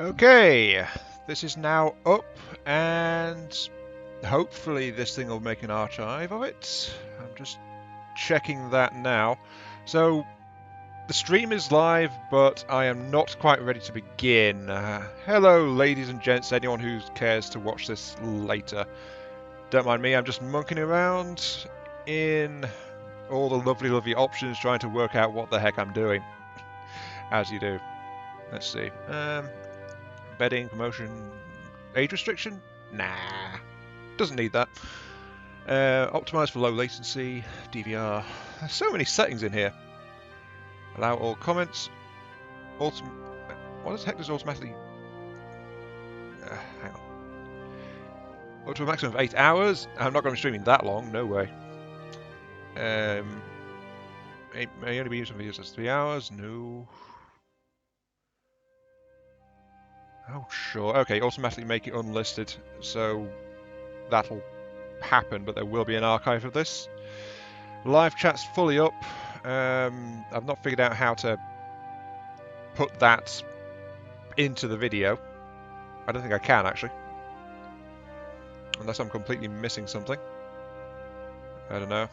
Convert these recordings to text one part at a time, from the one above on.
Okay, this is now up, and hopefully this thing will make an archive of it. I'm just checking that now. So, the stream is live, but I am not quite ready to begin. Hello, ladies and gents, anyone who cares to watch this later. Don't mind me, I'm just monkeying around in all the lovely options, trying to work out what the heck I'm doing. As you do. Let's see. Bedding, promotion, age restriction? Nah, doesn't need that. Optimize for low latency, DVR. There's so many settings in here. Allow all comments. What the heck does automatically... hang on. Up to a maximum of 8 hours? I'm not going to be streaming that long, no way. It may only be used for videos that's 3 hours, no. Oh, sure. Okay, automatically make it unlisted, so that'll happen, but there will be an archive of this. Live chat's fully up. I've not figured out how to put that into the video. I don't think I can, actually. Unless I'm completely missing something. I don't know.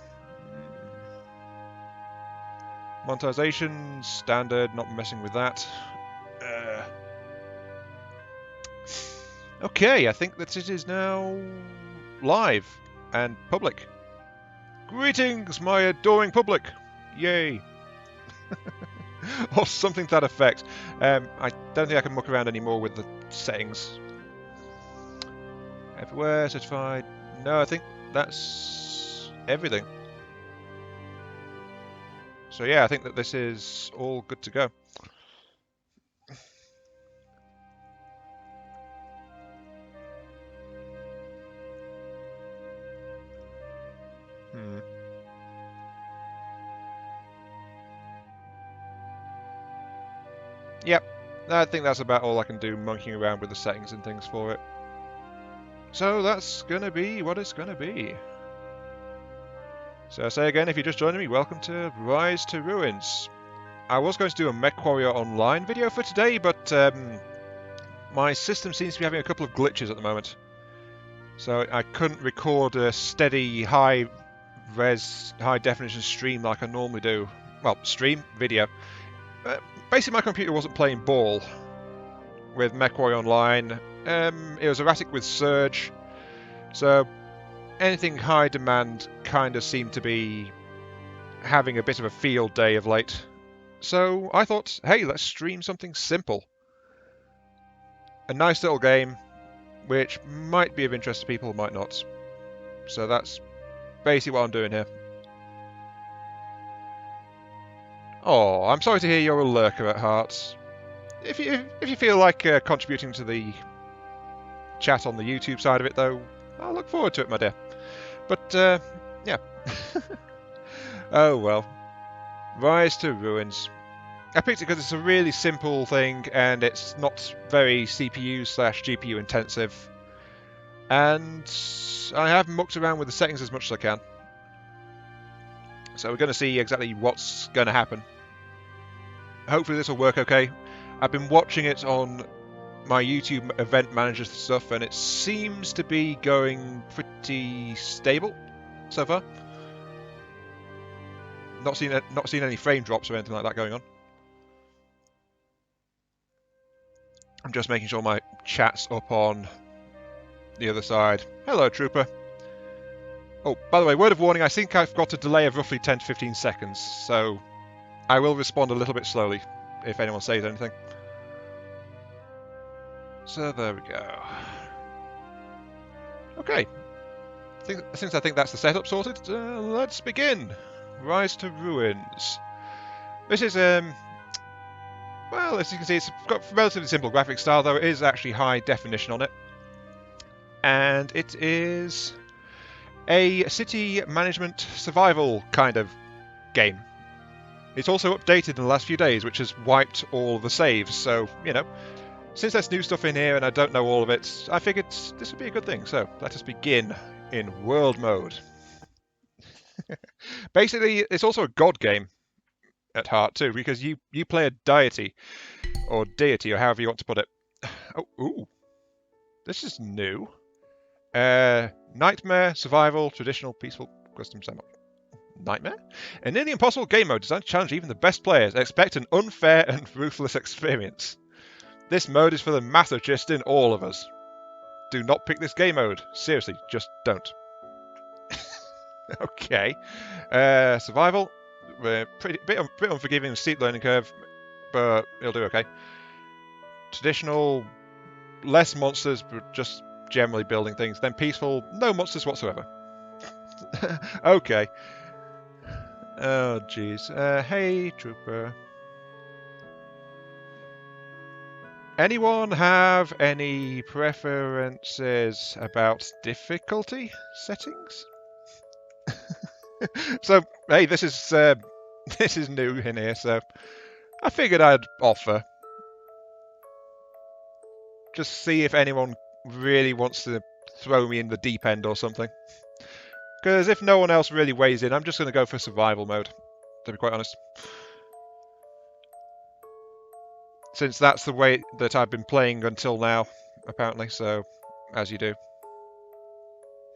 Monetization, standard, not messing with that. Okay, I think that it is now live and public. Greetings, my adoring public! Yay! Or something to that effect. I don't think I can muck around anymore with the settings. Everywhere, certified. No, I think that's everything. So yeah, I think that this is all good to go. Yep, I think that's about all I can do, monkeying around with the settings and things for it. So that's gonna be what it's gonna be. So I say again, if you're just joining me, welcome to Rise to Ruins. I was going to do a MechWarrior Online video for today, but my system seems to be having a couple of glitches at the moment. So I couldn't record a steady, high-res, high-definition stream like I normally do. Well, stream, video. Basically, my computer wasn't playing ball with MechWarrior Online. It was erratic with Surge, so anything high demand kind of seemed to be having a bit of a field day of late. So I thought, hey, let's stream something simple. A nice little game, which might be of interest to people, might not. So that's basically what I'm doing here. Oh, I'm sorry to hear you're a lurker at heart. If you feel like contributing to the chat on the YouTube side of it, though, I'll look forward to it, my dear. But, yeah. Oh, well. Rise to Ruins. I picked it because it's a really simple thing, and it's not very CPU/GPU intensive. And I have mucked around with the settings as much as I can. So we're going to see exactly what's going to happen. Hopefully this will work okay. I've been watching it on my YouTube event manager stuff, and it seems to be going pretty stable so far. Not seen any frame drops or anything like that going on. I'm just making sure my chat's up on the other side. Hello, Trooper. Oh, by the way, word of warning, I think I've got a delay of roughly 10 to 15 seconds, so I will respond a little bit slowly if anyone says anything. So there we go. Okay. Since I think that's the setup sorted, let's begin. Rise to Ruins. This is, well, as you can see, it's got relatively simple graphic style, though it is actually high definition on it. And it is a city management survival kind of game. It's also updated in the last few days, which has wiped all the saves, so, you know, since there's new stuff in here and I don't know all of it, I figured this would be a good thing. So let us begin in world mode. Basically, it's also a god game at heart too, because you play a deity, or however you want to put it. Oh, ooh, this is new. Nightmare, survival, traditional, peaceful, custom semi. Nightmare? A nearly impossible game mode designed to challenge even the best players. Expect an unfair and ruthless experience. This mode is for the masochist in all of us. Do not pick this game mode. Seriously, just don't. Okay. Survival. Bit unforgiving, steep learning curve, but it'll do okay. Traditional, less monsters, but just generally building things. Then peaceful, no monsters whatsoever. Okay. Oh, jeez. Hey, trooper. Anyone have any preferences about difficulty settings? So, hey, this is new in here, so I figured I'd offer. Just see if anyone really wants to throw me in the deep end or something. Because if no one else really weighs in, I'm just going to go for survival mode, to be quite honest. Since that's the way that I've been playing until now, apparently, so as you do.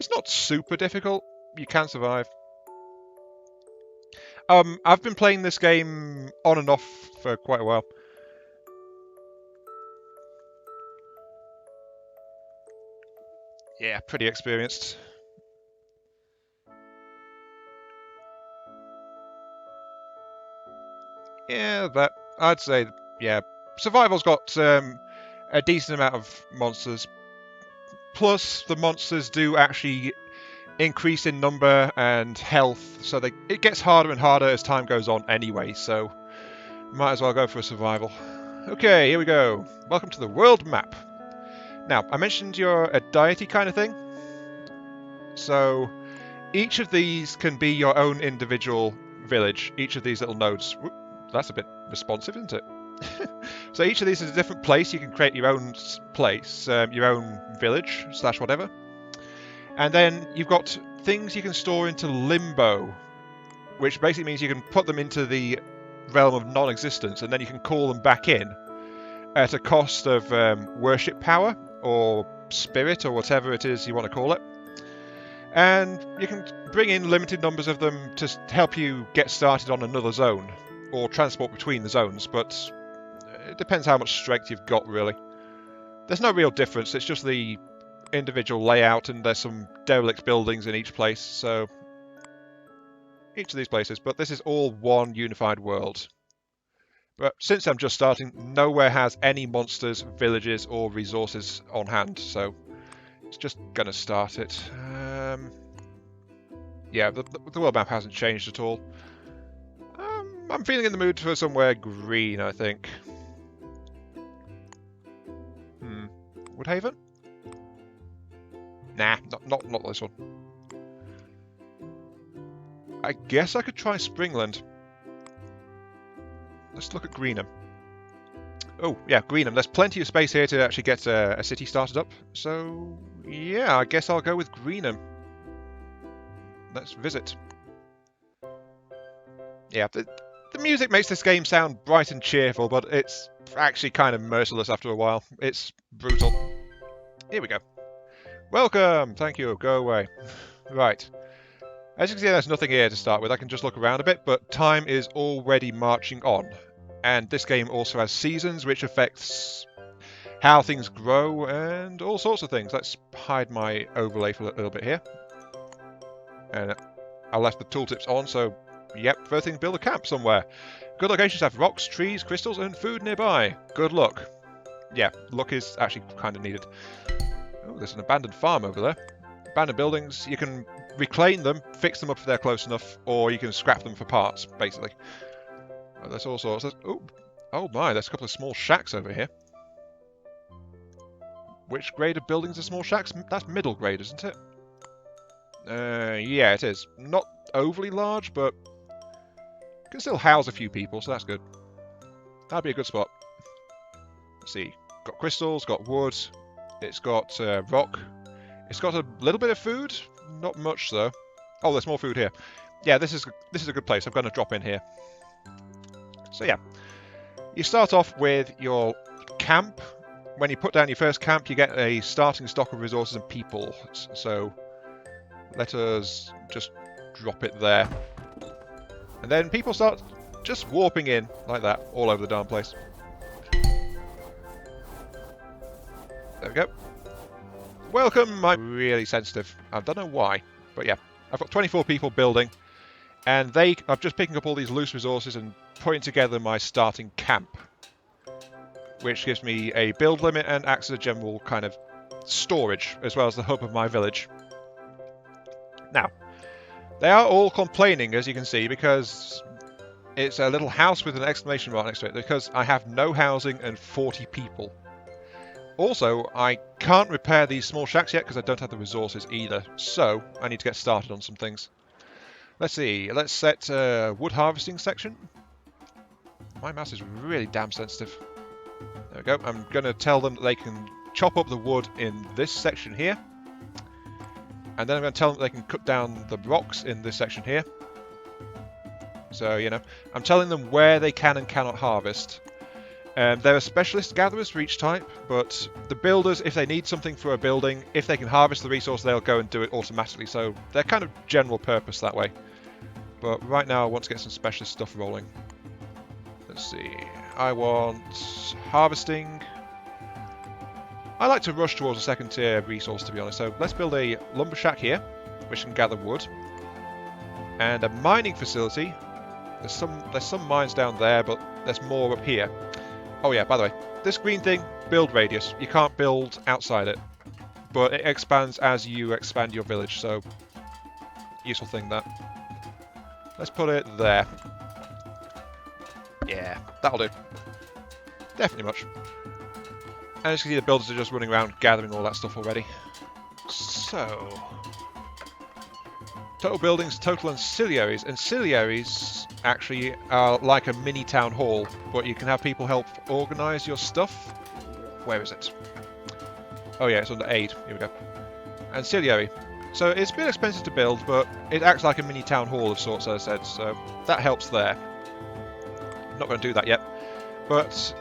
It's not super difficult. You can survive. I've been playing this game on and off for quite a while. Yeah, pretty experienced. Yeah, that I'd say, yeah. Survival's got a decent amount of monsters. Plus, the monsters do actually increase in number and health, so it gets harder and harder as time goes on anyway, so might as well go for a survival. Okay, here we go. Welcome to the world map. Now, I mentioned you're a deity kind of thing, so each of these can be your own individual village, each of these little nodes. Whoop, that's a bit responsive, isn't it? So each of these is a different place. You can create your own place, your own village / whatever. And then you've got things you can store into limbo, which basically means you can put them into the realm of non-existence, and then you can call them back in at a cost of worship power or spirit or whatever it is you want to call it. And you can bring in limited numbers of them to help you get started on another zone or transport between the zones, but it depends how much strength you've got, really. There's no real difference, it's just the individual layout, and there's some derelict buildings in each place, so each of these places, but this is all one unified world. But since I'm just starting, nowhere has any monsters, villages, or resources on hand, so it's just gonna start it. Yeah, the world map hasn't changed at all. I'm feeling in the mood for somewhere green, I think. Woodhaven? Nah, not this one. I guess I could try Springland. Let's look at Greenham. Oh, yeah, Greenham. There's plenty of space here to actually get a city started up. So, yeah, I guess I'll go with Greenham. Let's visit. Yeah, the music makes this game sound bright and cheerful, but it's actually kind of merciless after a while. It's brutal. Here we go. Welcome! Thank you. Go away. Right. As you can see, there's nothing here to start with. I can just look around a bit, but time is already marching on. And this game also has seasons, which affects how things grow and all sorts of things. Let's hide my overlay for a little bit here. And I left the tooltips on, so yep, first thing, build a camp somewhere. Good locations have rocks, trees, crystals, and food nearby. Good luck. Yeah, luck is actually kind of needed. Oh, there's an abandoned farm over there. Abandoned buildings, you can reclaim them, fix them up if they're close enough, or you can scrap them for parts, basically. Oh, there's all sorts. Oh my, there's a couple of small shacks over here. Which grade of buildings are small shacks? That's middle grade, isn't it? Yeah, it is. Not overly large, but can still house a few people, so that's good. That'd be a good spot. Let's see. Got crystals, got wood, it's got rock. It's got a little bit of food, not much though. Oh, there's more food here. Yeah, this is a good place. I'm going to drop in here. So yeah, you start off with your camp, when you put down your first camp, you get a starting stock of resources and people. So let us just drop it there. And then people start just warping in like that all over the darn place. There we go. Welcome! I'm really sensitive. I don't know why, but yeah. I've got 24 people building, and I'm just picking up all these loose resources and putting together my starting camp, which gives me a build limit and acts as a general kind of storage, as well as the hub of my village. Now, they are all complaining, as you can see, because it's a little house with an exclamation mark next to it, because I have no housing and 40 people. Also, I can't repair these small shacks yet because I don't have the resources either, so I need to get started on some things. Let's see, let's set a wood harvesting section. My mouse is really damn sensitive. There we go. I'm going to tell them that they can chop up the wood in this section here. And then I'm going to tell them that they can cut down the rocks in this section here. So, you know, I'm telling them where they can and cannot harvest. There are specialist gatherers for each type, but the builders, if they need something for a building, if they can harvest the resource, they'll go and do it automatically. So they're kind of general purpose that way. But right now I want to get some specialist stuff rolling. Let's see. I want harvesting. I like to rush towards a second tier resource, to be honest. So let's build a lumber shack here, which can gather wood, and a mining facility. There's some mines down there, but there's more up here. Oh yeah, by the way, this green thing, build radius. You can't build outside it, but it expands as you expand your village, so useful thing that. Let's put it there. Yeah, that'll do. Definitely much. And as you can see, the builders are just running around gathering all that stuff already. So, total buildings, total ancillaries. Ancillaries actually are like a mini town hall, but you can have people help organise your stuff. Where is it? Oh yeah, it's under aid. Here we go. Ancillary. So it's a bit expensive to build, but it acts like a mini town hall of sorts, as I said, so that helps there. I'm not going to do that yet, but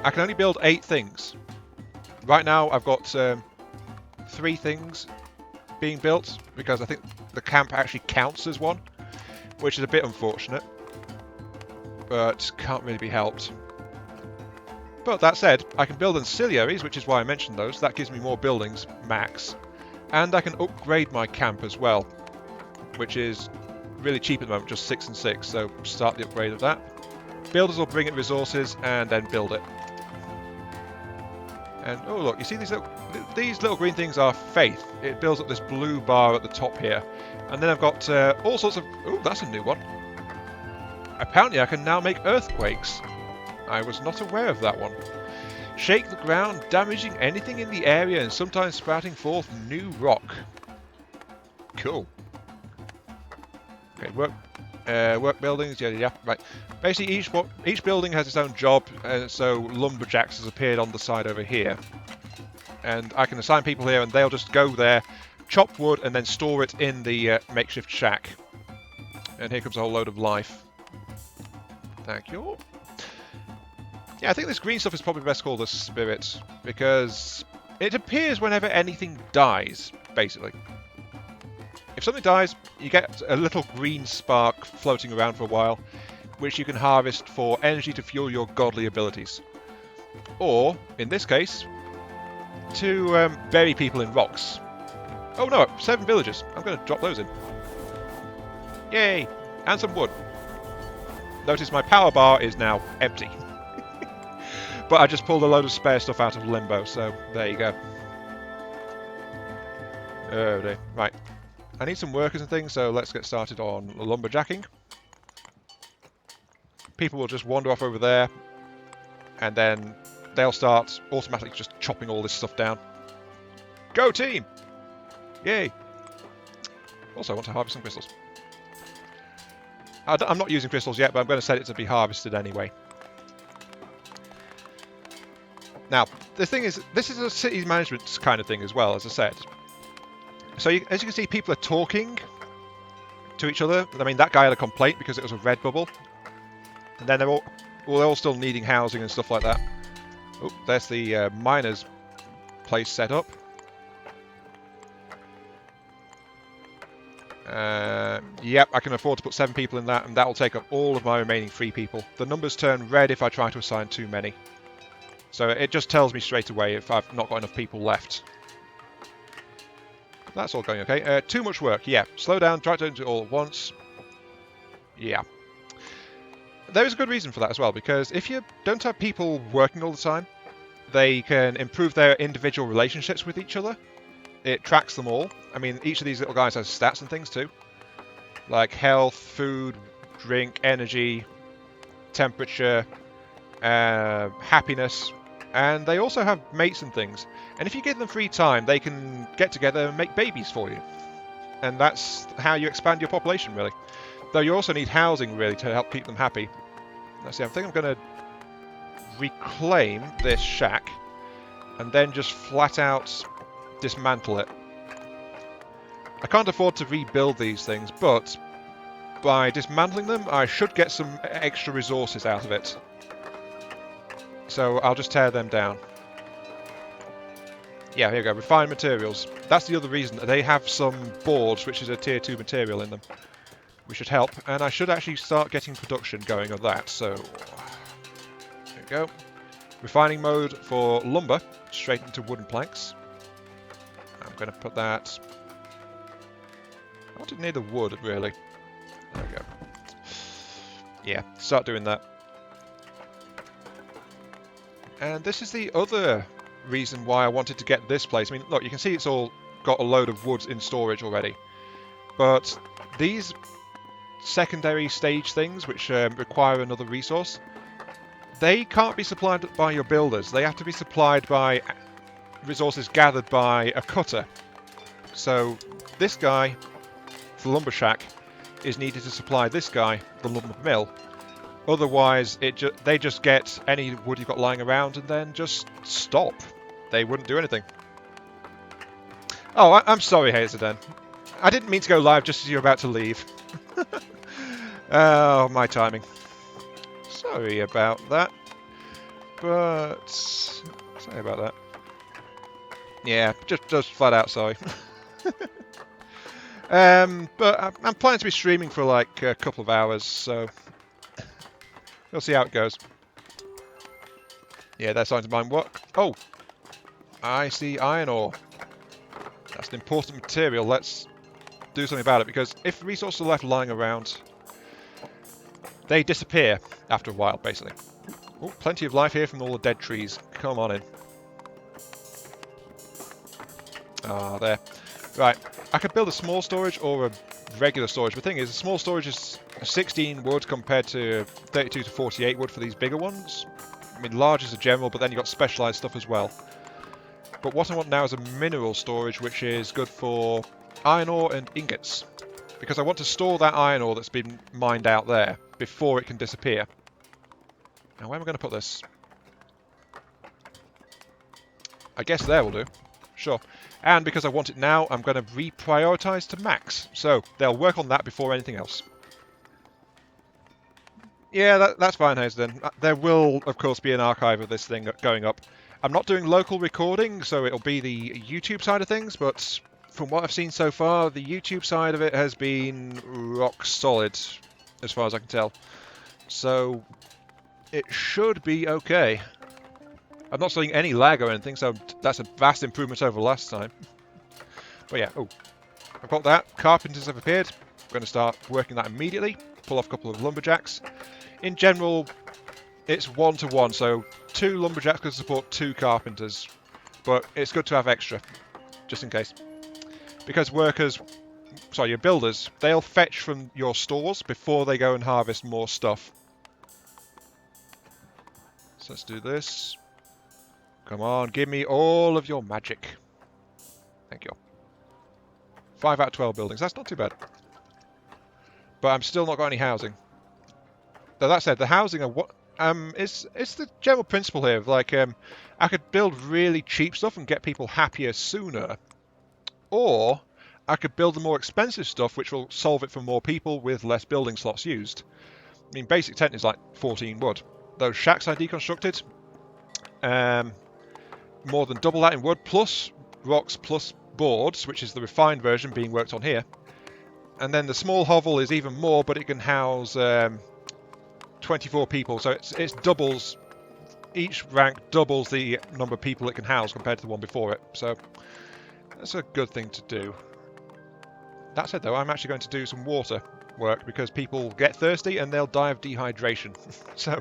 I can only build 8 things. Right now I've got 3 things being built, because I think the camp actually counts as one, which is a bit unfortunate, but can't really be helped. But that said, I can build ancillaries, which is why I mentioned those. That gives me more buildings, max. And I can upgrade my camp as well, which is really cheap at the moment, just 6 and 6, so start the upgrade of that. Builders will bring in resources and then build it. And oh look, you see these little green things are faith. It builds up this blue bar at the top here. And then I've got all sorts of... Oh, that's a new one. Apparently I can now make earthquakes. I was not aware of that one. Shake the ground, damaging anything in the area and sometimes sprouting forth new rock. Cool. Okay, work buildings, yeah, right. Basically, each building has its own job, so lumberjacks has appeared on the side over here. And I can assign people here and they'll just go there, chop wood and then store it in the makeshift shack. And here comes a whole load of life. Thank you. Yeah, I think this green stuff is probably best called a spirit, because it appears whenever anything dies, basically. If something dies, you get a little green spark floating around for a while, which you can harvest for energy to fuel your godly abilities. Or, in this case, to bury people in rocks. Oh no, 7 villagers. I'm going to drop those in. Yay! And some wood. Notice my power bar is now empty. But I just pulled a load of spare stuff out of limbo, so there you go. Oh dear. Right. I need some workers and things, so let's get started on lumberjacking. People will just wander off over there, and then they'll start automatically just chopping all this stuff down. Go team! Yay! Also, I want to harvest some crystals. I'm not using crystals yet, but I'm going to set it to be harvested anyway. Now, the thing is, this is a city management kind of thing as well, as I said. So, as you can see, people are talking to each other. I mean, that guy had a complaint because it was a red bubble. And then they're all still needing housing and stuff like that. Oh, there's the miners' place set up. Yep, I can afford to put 7 people in that, and that will take up all of my remaining 3 people. The numbers turn red if I try to assign too many. So it just tells me straight away if I've not got enough people left. That's all going okay. Too much work, yeah. Slow down, try to do it all at once. Yeah. There is a good reason for that as well, because if you don't have people working all the time, they can improve their individual relationships with each other. It tracks them all. I mean, each of these little guys has stats and things too. Like health, food, drink, energy, temperature, happiness, and they also have mates and things. And if you give them free time, they can get together and make babies for you. And that's how you expand your population, really. Though you also need housing, really, to help keep them happy. Let's see, I think I'm going to reclaim this shack and then just flat out dismantle it. I can't afford to rebuild these things, but by dismantling them, I should get some extra resources out of it. So I'll just tear them down. Yeah, here we go, refined materials. That's the other reason. They have some boards, which is a tier 2 material in them. We should help, and I should actually start getting production going of that, so... There we go. Refining mode for lumber, straight into wooden planks. I'm going to put that... I want it near the wood, really. There we go. Yeah, start doing that. And this is the other reason why I wanted to get this place. I mean, look, you can see it's all got a load of wood in storage already. But these secondary stage things, which require another resource, they can't be supplied by your builders. They have to be supplied by resources gathered by a cutter. So this guy, the lumber shack, is needed to supply this guy, the lumber mill. Otherwise, they just get any wood you've got lying around and then just stop. They wouldn't do anything. Oh, I'm sorry, Hazelden. I didn't mean to go live just as you're about to leave. Oh, my timing. Sorry about that. But... Sorry about that. Yeah, just flat out sorry. But I'm planning to be streaming for like a couple of hours, so... We'll see how it goes. Yeah, they're starting to mine what? Oh! I see iron ore. That's an important material. Let's do something about it, because if resources are left lying around, they disappear after a while, basically. Oh, plenty of life here from all the dead trees. Come on in. Ah, there. Right, I could build a small storage or a regular storage. The thing is, a small storage is 16 wood compared to 32 to 48 wood for these bigger ones. I mean, large is a general, but then you've got specialised stuff as well. But what I want now is a mineral storage, which is good for iron ore and ingots. Because I want to store that iron ore that's been mined out there before it can disappear. Now, where am I going to put this? I guess there will do. Sure. And because I want it now, I'm going to reprioritise to max. So, they'll work on that before anything else. Yeah, that's fine, Hazelden. There will, of course, be an archive of this thing going up. I'm not doing local recording, so it'll be the YouTube side of things, but from what I've seen so far, the YouTube side of it has been rock solid, as far as I can tell. So, it should be okay. I'm not seeing any lag or anything, so that's a vast improvement over last time. But yeah, oh, I've got that. Carpenters have appeared. I'm going to start working that immediately. Pull off a couple of lumberjacks. In general, it's 1-to-1, so 2 lumberjacks can support 2 carpenters. But it's good to have extra, just in case. Because your builders, they'll fetch from your stores before they go and harvest more stuff. So let's do this. Come on, give me all of your magic. Thank you. 5 out of 12 buildings, that's not too bad. But I'm still not got any housing. Though that said, the housing are what it's the general principle here of like I could build really cheap stuff and get people happier sooner. Or I could build the more expensive stuff which will solve it for more people with less building slots used. I mean, basic tent is like 14 wood. Those shacks I deconstructed, More than double that in wood, plus rocks, plus boards, which is the refined version being worked on here. And then the small hovel is even more, but it can house 24 people, so it's doubles. Each rank doubles the number of people it can house compared to the one before it, so that's a good thing to do. That said, though, I'm actually going to do some water work because people get thirsty and they'll die of dehydration. So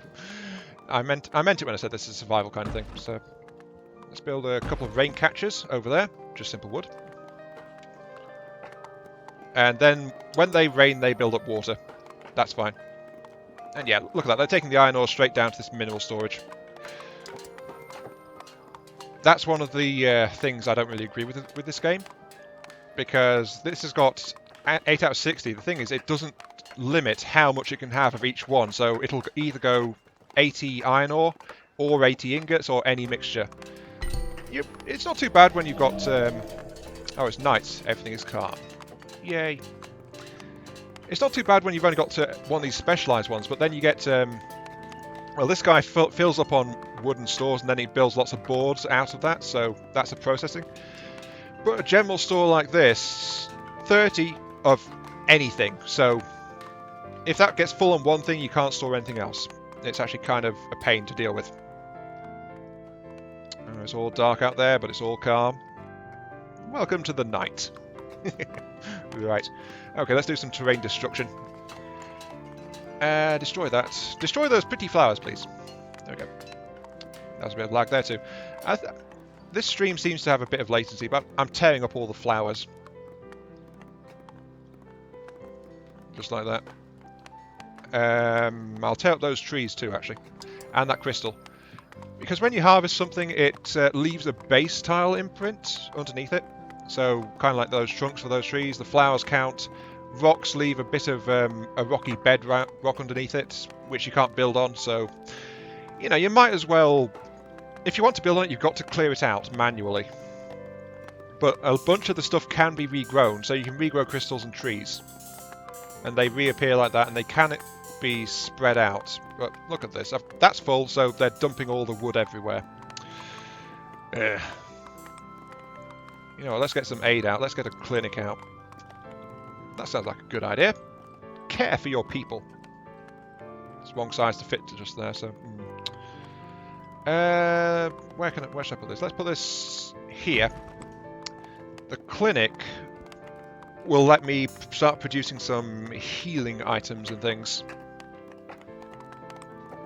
I meant it when I said this is a survival kind of thing. So let's build a couple of rain catchers over there, just simple wood. And then when they rain, they build up water. That's fine. And yeah, look at that. They're taking the iron ore straight down to this mineral storage. That's one of the things I don't really agree with this game, because this has got 8 out of 60. The thing is, it doesn't limit how much it can have of each one, so it'll either go 80 iron ore or 80 ingots or any mixture. It's not too bad when you've got... oh, it's night. Everything is calm. Yay. It's not too bad when you've only got one of these specialised ones, but then you get... well, this guy fills up on wooden stores and then he builds lots of boards out of that, so that's a processing. But a general store like this, 30 of anything, so if that gets full on one thing, you can't store anything else. It's actually kind of a pain to deal with. Oh, it's all dark out there, but it's all calm. Welcome to the night. Right. Okay, let's do some terrain destruction. Destroy that. Destroy those pretty flowers, please. There we go. That was a bit of lag there too. This stream seems to have a bit of latency, but I'm tearing up all the flowers. Just like that. I'll tear up those trees too, actually. And that crystal. Because when you harvest something, it leaves a base tile imprint underneath it. So, kind of like those trunks for those trees. The flowers count. Rocks leave a bit of a rocky bedrock underneath it, which you can't build on. So, you know, you might as well... If you want to build on it, you've got to clear it out manually. But a bunch of the stuff can be regrown, so you can regrow crystals and trees. And they reappear like that, and they can be spread out. But look at this. That's full, so they're dumping all the wood everywhere. You know what, let's get some aid out. Let's get a clinic out. That sounds like a good idea. Care for your people. It's wrong size to fit to just there, so... where should I put this? Let's put this here. The clinic will let me start producing some healing items and things.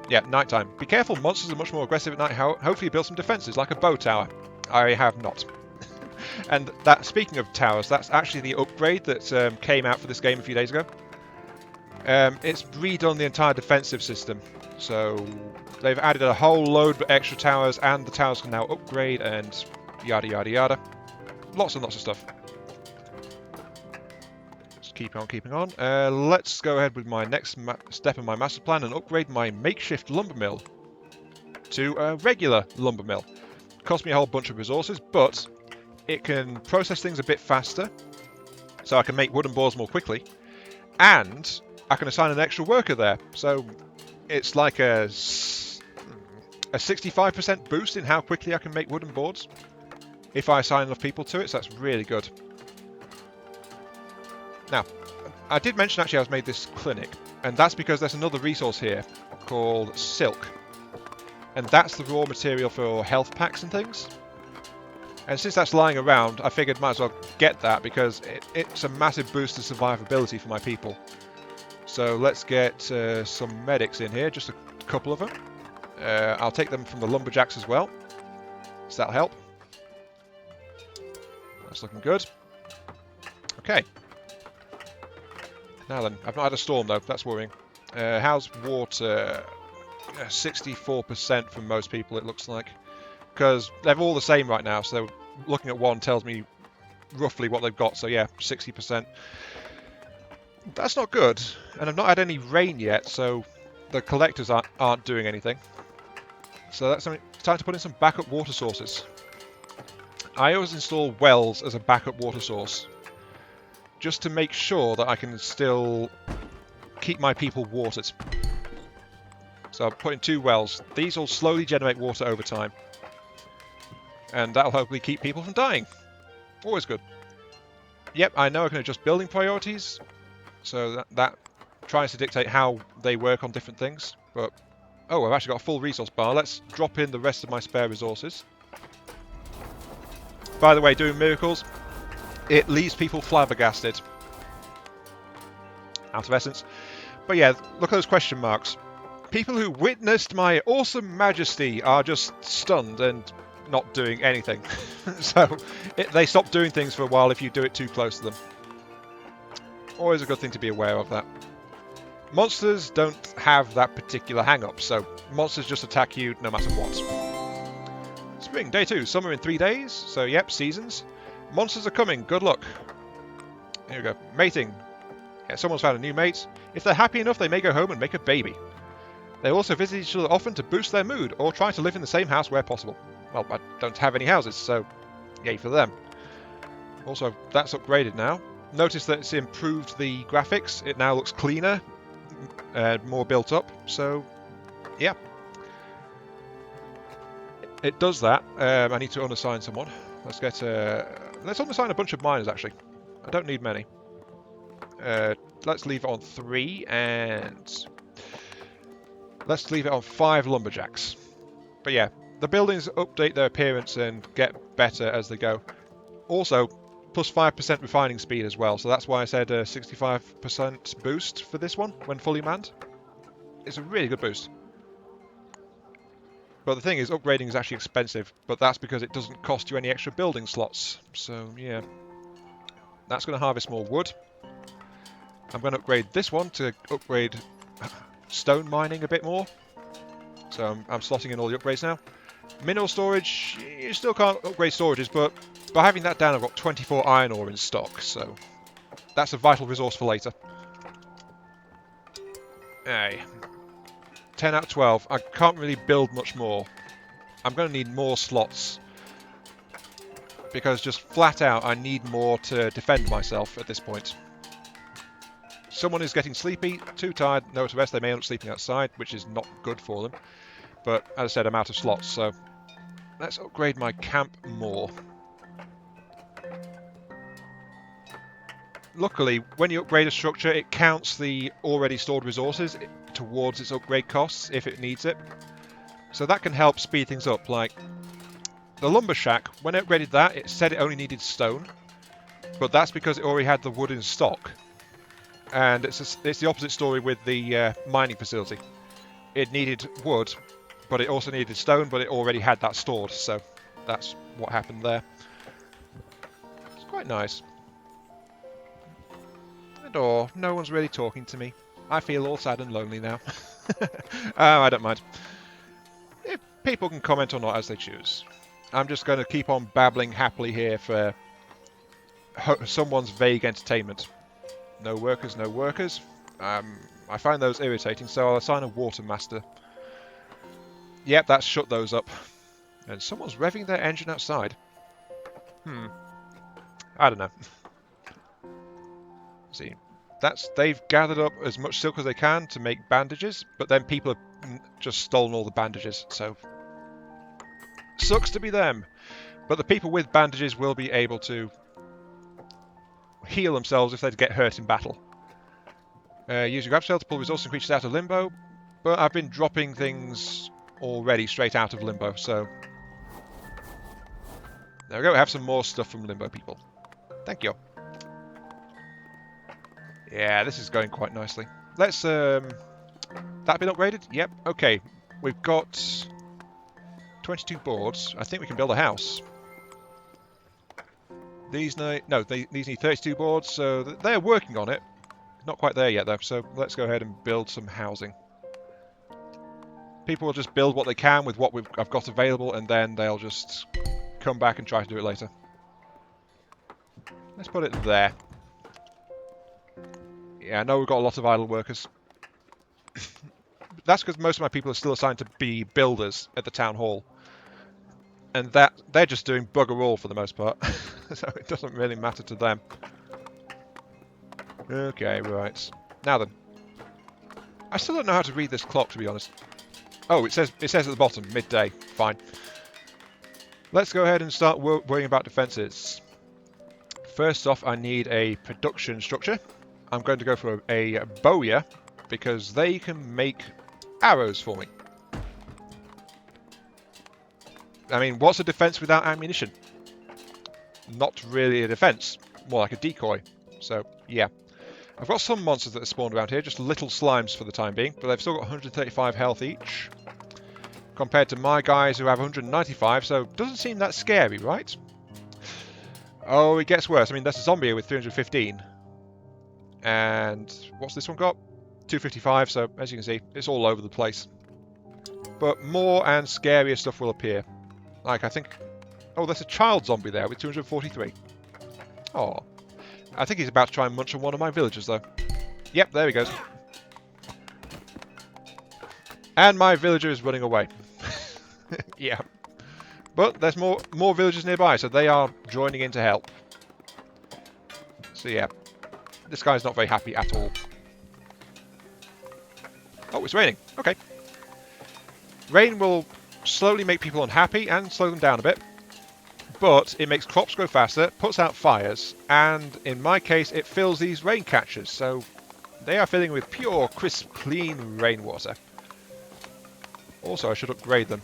Yeah, nighttime. Be careful, monsters are much more aggressive at night. Hopefully build some defences, like a bow tower. I have not. And that, speaking of towers, that's actually the upgrade that came out for this game a few days ago. It's redone the entire defensive system. So they've added a whole load of extra towers, and the towers can now upgrade and yada yada yada. Lots and lots of stuff. Just keep on keeping on. Let's go ahead with my next step in my master plan and upgrade my makeshift lumber mill to a regular lumber mill. Cost me a whole bunch of resources, but it can process things a bit faster, so I can make wooden boards more quickly, and I can assign an extra worker there. So it's like a 65% boost in how quickly I can make wooden boards if I assign enough people to it, so that's really good. Now, I did mention actually I was made this clinic, and that's because there's another resource here called silk, and that's the raw material for health packs and things. And since that's lying around, I figured might as well get that because it's a massive boost to survivability for my people. So let's get some medics in here, just a couple of them. I'll take them from the lumberjacks as well, so that'll help. That's looking good. Okay. Now then, I've not had a storm though, that's worrying. How's water? 64% from most people, it looks like. Because they're all the same right now, so looking at one tells me roughly what they've got, so yeah, 60%. That's not good, and I've not had any rain yet, so the collectors aren't doing anything. So that's time to put in some backup water sources. I always install wells as a backup water source, just to make sure that I can still keep my people watered. So I'm putting 2 wells. These will slowly generate water over time. And that'll hopefully keep people from dying. Always good. Yep, I know I can adjust building priorities. So that tries to dictate how they work on different things. But, oh, I've actually got a full resource bar. Let's drop in the rest of my spare resources. By the way, doing miracles, it leaves people flabbergasted. Out of essence. But yeah, look at those question marks. People who witnessed my awesome majesty are just stunned and not doing anything. So they stop doing things for a while if you do it too close to them. Always a good thing to be aware of that. Monsters don't have that particular hang-up, so monsters just attack you no matter what. Spring, day 2, summer in 3 days, so yep, seasons. Monsters are coming, good luck. Here we go, mating. Yeah, someone's found a new mate. If they're happy enough, they may go home and make a baby. They also visit each other often to boost their mood, or try to live in the same house where possible. Well, I don't have any houses, so yay for them. Also, that's upgraded now. Notice that it's improved the graphics. It now looks cleaner, more built up, so yeah. It does that. I need to unassign someone. Let's unassign a bunch of miners, actually. I don't need many. Let's leave it on 3, and let's leave it on 5 lumberjacks. But yeah, the buildings update their appearance and get better as they go. Also, plus 5% refining speed as well, so that's why I said a 65% boost for this one when fully manned. It's a really good boost. But the thing is, upgrading is actually expensive, but that's because it doesn't cost you any extra building slots. So yeah, that's going to harvest more wood. I'm going to upgrade this one to upgrade stone mining a bit more. So I'm slotting in all the upgrades now. Mineral storage, you still can't upgrade storages, but by having that down, I've got 24 iron ore in stock, so that's a vital resource for later. Hey, 10 out of 12. I can't really build much more. I'm going to need more slots, because just flat out, I need more to defend myself at this point. Someone is getting sleepy, too tired, nowhere to rest. They may end up sleeping outside, which is not good for them. But as I said, I'm out of slots, so let's upgrade my camp more. Luckily, when you upgrade a structure, it counts the already stored resources towards its upgrade costs if it needs it. So that can help speed things up. Like the lumber shack, when I upgraded that, it said it only needed stone, but that's because it already had the wood in stock. And it's the opposite story with the mining facility. It needed wood, but it also needed stone, but it already had that stored, so that's what happened there. It's quite nice. And oh, no one's really talking to me. I feel all sad and lonely now. I don't mind. People can comment or not as they choose. I'm just going to keep on babbling happily here for someone's vague entertainment. No workers, no workers. I find those irritating, so I'll assign a water master. Yep, that's shut those up. And someone's revving their engine outside. I don't know. See, they've gathered up as much silk as they can to make bandages, but then people have just stolen all the bandages, so sucks to be them. But the people with bandages will be able to heal themselves if they get hurt in battle. Use your grab spell to pull resources and creatures out of limbo, but I've been dropping things already straight out of limbo, so there we go. We have some more stuff from limbo people. Thank you. Yeah, this is going quite nicely. Let's that been upgraded? Yep. Okay, we've got 22 boards. I think we can build a house. These need 32 boards, so they're working on it. Not quite there yet though, so let's go ahead and build some housing. People will just build what they can with what I've got available, and then they'll just come back and try to do it later. Let's put it there. Yeah, I know we've got a lot of idle workers. That's because most of my people are still assigned to be builders at the town hall. And they're just doing bugger all for the most part. So it doesn't really matter to them. Okay, right. Now then. I still don't know how to read this clock, to be honest. Oh, it says at the bottom, midday. Fine. Let's go ahead and start worrying about defences. First off, I need a production structure. I'm going to go for a bowyer because they can make arrows for me. I mean, what's a defense without ammunition? Not really a defense, more like a decoy. So, yeah. I've got some monsters that are spawned around here, just little slimes for the time being, but they've still got 135 health each, compared to my guys who have 195, so doesn't seem that scary, right? Oh, it gets worse. I mean, there's a zombie here with 315. And what's this one got? 255, so as you can see, it's all over the place. But more and scarier stuff will appear. Like, I think... Oh, there's a child zombie there with 243. Oh. I think he's about to try and munch on one of my villagers, though. Yep, there he goes. And my villager is running away. Yeah. But there's more villagers nearby, so they are joining in to help. So yeah. This guy's not very happy at all. Oh, it's raining. Okay. Rain will slowly make people unhappy and slow them down a bit. But it makes crops grow faster, puts out fires, and in my case, it fills these rain catchers. So they are filling with pure, crisp, clean rainwater. Also, I should upgrade them.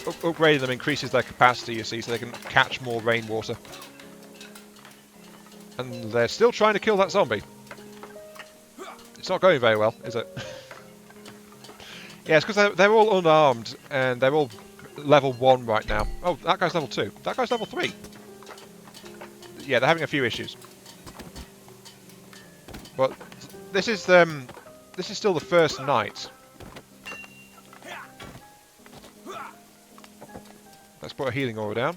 Upgrading them increases their capacity, you see, so they can catch more rainwater. And they're still trying to kill that zombie. It's not going very well, is it? Yeah, it's because they're all unarmed, and they're all level 1 right now. Oh, that guy's level 2. That guy's level 3. Yeah, they're having a few issues. But this is still the first night. Let's put a healing aura down.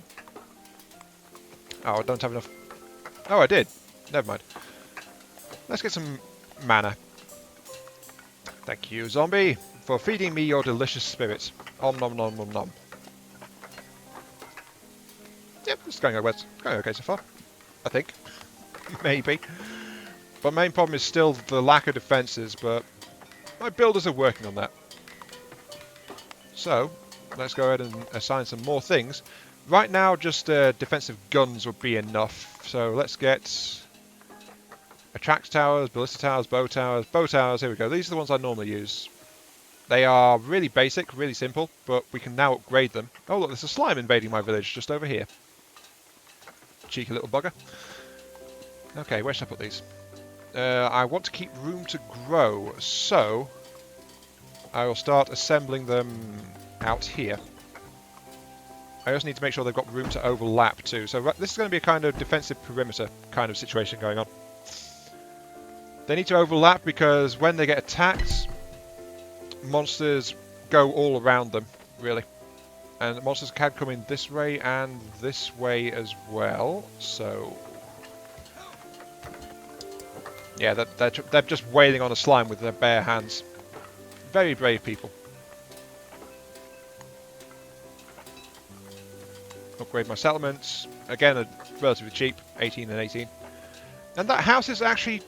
Oh, I don't have enough. Oh, I did. Never mind. Let's get some mana. Thank you, zombie, for feeding me your delicious spirit. Om nom nom nom nom. Yep, it's going okay so far. I think. Maybe. But main problem is still the lack of defences, but my builders are working on that. So, let's go ahead and assign some more things. Right now, just defensive guns would be enough. So let's get attract towers, ballista towers, bow towers. Here we go. These are the ones I normally use. They are really basic, really simple, but we can now upgrade them. Oh look, there's a slime invading my village just over here. Cheeky little bugger. Okay, where should I put these? I want to keep room to grow, so I will start assembling them out here. I also need to make sure they've got room to overlap too. So this is going to be a kind of defensive perimeter kind of situation going on. They need to overlap because when they get attacked, monsters go all around them, really. And monsters can come in this way and this way as well, so... Yeah, they're just wailing on a slime with their bare hands. Very brave people. Upgrade my settlements. Again, relatively cheap, 18 and 18. And that house is actually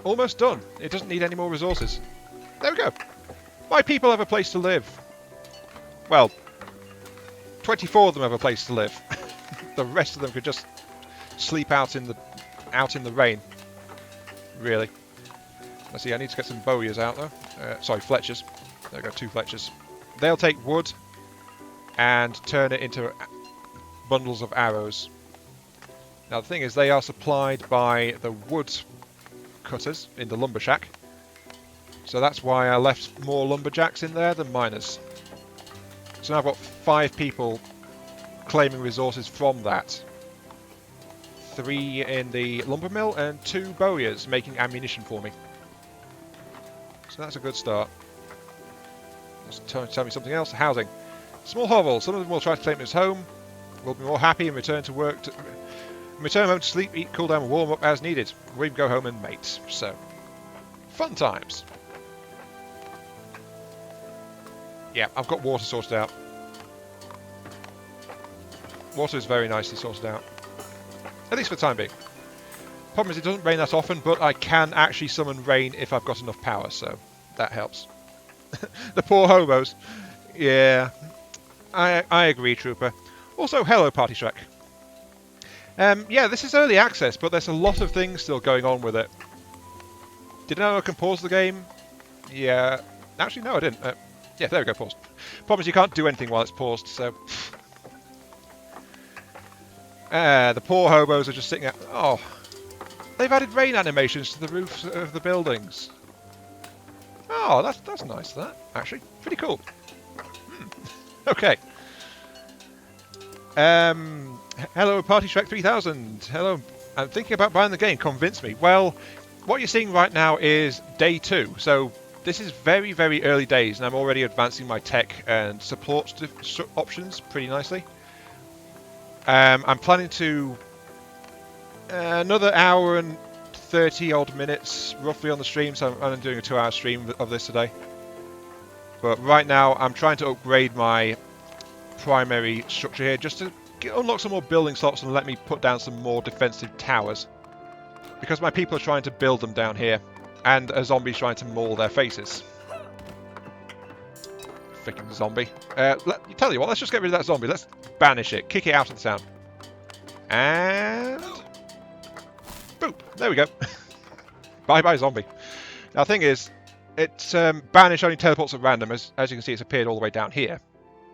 almost done. It doesn't need any more resources. There we go. My people have a place to live. Well, 24 of them have a place to live. The rest of them could just sleep out in the rain. Really. Let's see, I need to get some bowyers out though. Sorry, fletchers. There we go, 2 fletchers. They'll take wood and turn it into bundles of arrows. Now the thing is, they are supplied by the wood cutters in the lumber shack. So that's why I left more lumberjacks in there than miners. So now I've got 5 people claiming resources from that. 3 in the lumber mill and 2 bowyers making ammunition for me. So that's a good start. Just tell me something else. Housing. Small hovels. Some of them will try to claim it as home. We'll be more happy and return to work. Return home to sleep, eat, cool down, and warm up as needed. We go home and mate. So, fun times. Yeah, I've got water sorted out. Water is very nicely sorted out. At least for the time being. Problem is it doesn't rain that often, but I can actually summon rain if I've got enough power, so that helps. The poor hobos. Yeah, I agree, Trooper. Also, hello, Party Shrek. Yeah, this is early access, but there's a lot of things still going on with it. Did I know I can pause the game? Yeah. Actually, no, I didn't. Yeah, there we go, paused. Problem is you can't do anything while it's paused, so... the poor hobos are just sitting there. Oh, they've added rain animations to the roofs of the buildings. Oh, that's nice, that, actually. Pretty cool. Okay. Hello, Party Shrek 3000. Hello. I'm thinking about buying the game. Convince me. Well, what you're seeing right now is day 2. So this is very, very early days, and I'm already advancing my tech and support options pretty nicely. I'm planning to another hour and 30 odd minutes roughly on the stream, so I'm doing a 2-hour stream of this today. But right now I'm trying to upgrade my primary structure here just to unlock some more building slots and let me put down some more defensive towers. Because my people are trying to build them down here, and a zombie's trying to maul their faces. Freaking zombie. Tell you what, let's just get rid of that zombie. Let's banish it. Kick it out of the town. And... boop! There we go. Bye-bye, zombie. Now, the thing is, it's banish only teleports at random. As you can see, it's appeared all the way down here.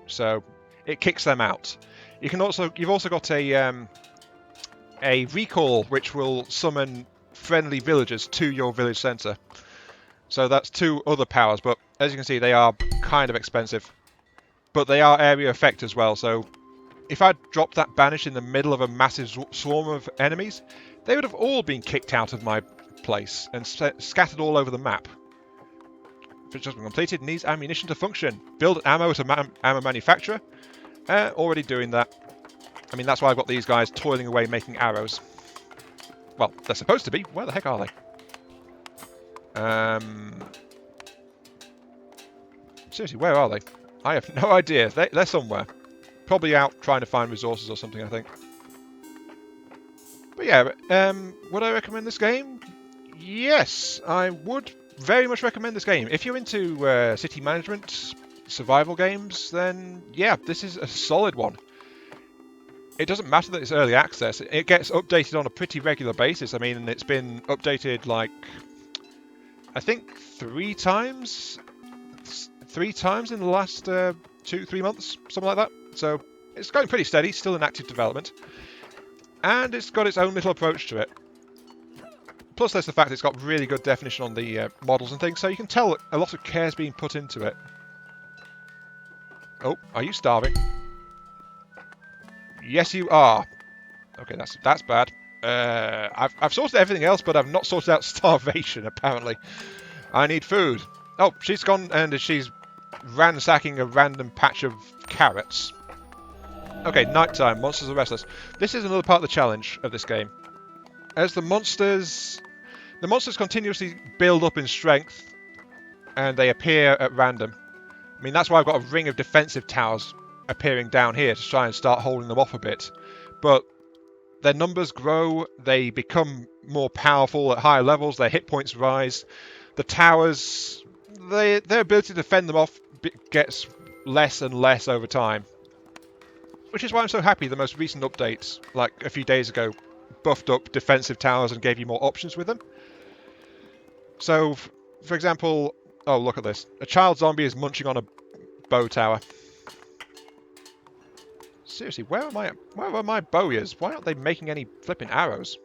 So, it kicks them out. You've also got a recall, which will summon friendly villagers to your village centre. So that's 2 other powers, but as you can see, they are kind of expensive. But they are area effect as well, so if I'd dropped that banish in the middle of a massive swarm of enemies, they would have all been kicked out of my place and scattered all over the map. If it's just been completed, needs ammunition to function. Build ammo to ammo manufacturer. Already doing that. I mean, that's why I've got these guys toiling away making arrows. Well, they're supposed to be. Where the heck are they? Seriously, where are they? I have no idea. They're somewhere. Probably out trying to find resources or something, I think. But yeah, would I recommend this game? Yes, I would very much recommend this game. If you're into city management, survival games, then yeah, this is a solid one. It doesn't matter that it's early access. It gets updated on a pretty regular basis. I mean, it's been updated like, I think 3 times? 3 times in the last 2-3 months, something like that. So it's going pretty steady, still in active development. And it's got its own little approach to it. Plus there's the fact it's got really good definition on the models and things, so you can tell that a lot of care is being put into it. Oh, are you starving? Yes, you are. Okay, that's bad. I've sorted everything else, but I've not sorted out starvation, apparently. I need food. Oh, she's gone and she's ransacking a random patch of carrots. Okay, nighttime. Monsters are restless. This is another part of the challenge of this game. As the monsters continuously build up in strength, and they appear at random. I mean, that's why I've got a ring of defensive towers appearing down here to try and start holding them off a bit. But their numbers grow, they become more powerful at higher levels, their hit points rise. The towers, their ability to fend them off gets less and less over time. Which is why I'm so happy the most recent updates, like a few days ago, buffed up defensive towers and gave you more options with them. So, for example, oh look at this. A child zombie is munching on a bow tower. Seriously, where are my bowyers? Why aren't they making any flipping arrows?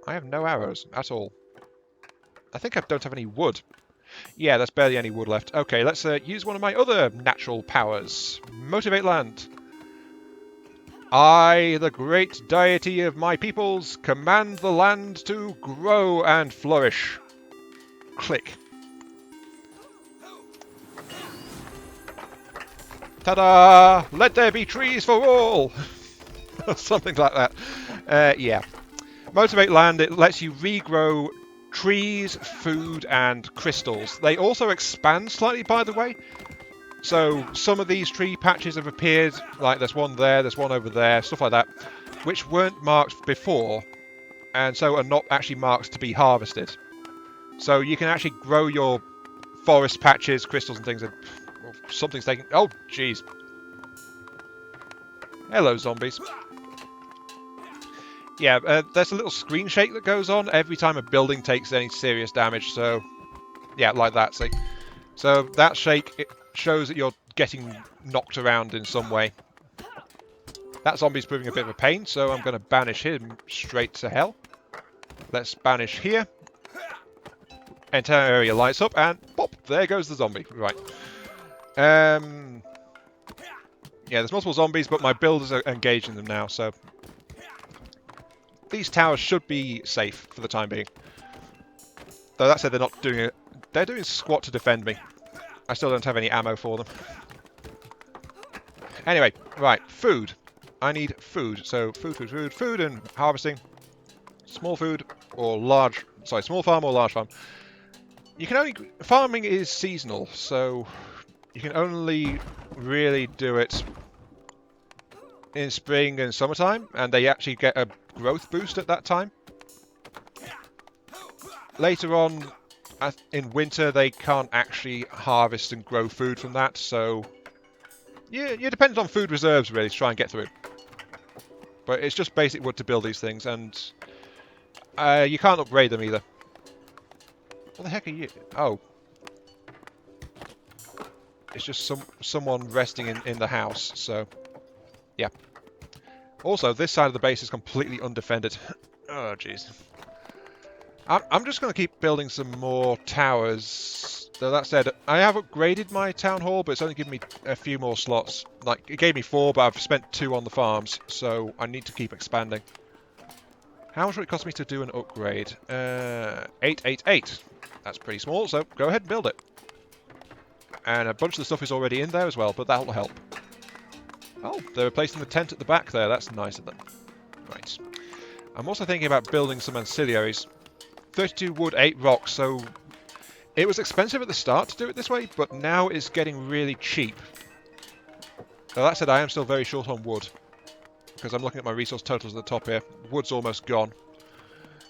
I have no arrows at all. I think I don't have any wood. Yeah, there's barely any wood left. Okay, let's use one of my other natural powers. Motivate land. I, the great deity of my peoples, command the land to grow and flourish. Click. Ta-da! Let there be trees for all! Something like that. Yeah. Motivate land, it lets you regrow trees, food, and crystals. They also expand slightly, by the way. So some of these tree patches have appeared, like there's one there, there's one over there, stuff like that, which weren't marked before, and so are not actually marked to be harvested. So you can actually grow your forest patches, crystals and things, and something's taking... Oh, jeez. Hello, zombies. Yeah, there's a little screen shake that goes on every time a building takes any serious damage, so... Yeah, like that, see? So that shake, it shows that you're getting knocked around in some way. That zombie's proving a bit of a pain, so I'm going to banish him straight to hell. Let's banish here. Entire area lights up, and pop, there goes the zombie. Right. Yeah, there's multiple zombies, but my builders are engaging them now, so... These towers should be safe for the time being. Though that said, they're not doing it. They're doing squat to defend me. I still don't have any ammo for them. Anyway, right, food. I need food. So food, and harvesting. Small food or large... Sorry, small farm or large farm. You can only... Farming is seasonal, so you can only really do it in spring and summertime, and they actually get a growth boost at that time. Later on, in winter, they can't actually harvest and grow food from that, so you're dependent on food reserves, really, to try and get through. But it's just basic wood to build these things, and you can't upgrade them either. What the heck are you? Oh. It's just someone resting in the house, so... Yeah. Also, this side of the base is completely undefended. Oh, jeez. I'm just going to keep building some more towers. Though that said, I have upgraded my town hall, but it's only given me a few more slots. Like, it gave me 4, but I've spent 2 on the farms, so I need to keep expanding. How much would it cost me to do an upgrade? 888. That's pretty small, so go ahead and build it. And a bunch of the stuff is already in there as well, but that'll help. Oh, they're replacing the tent at the back there. That's nice of them. Right. I'm also thinking about building some ancillaries. 32 wood, 8 rocks, so it was expensive at the start to do it this way, but now it's getting really cheap. So that said, I am still very short on wood, because I'm looking at my resource totals at the top here. Wood's almost gone.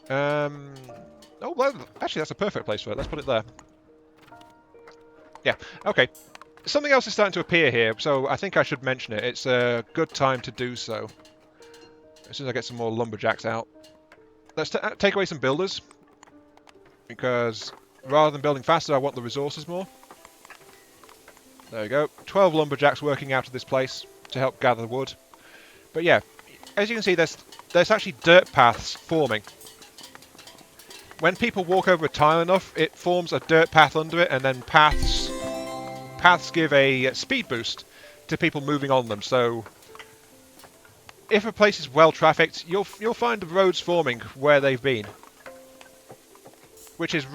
Oh, well, actually, that's a perfect place for it. Let's put it there. Yeah, okay. Something else is starting to appear here, so I think I should mention it. It's a good time to do so. As soon as I get some more lumberjacks out. Let's take away some builders. Because rather than building faster, I want the resources more. There we go. 12 lumberjacks working out of this place to help gather wood. But yeah, as you can see, there's actually dirt paths forming. When people walk over a tile enough, it forms a dirt path under it, and then paths give a speed boost to people moving on them. So if a place is well trafficked, you'll find the roads forming where they've been. Which is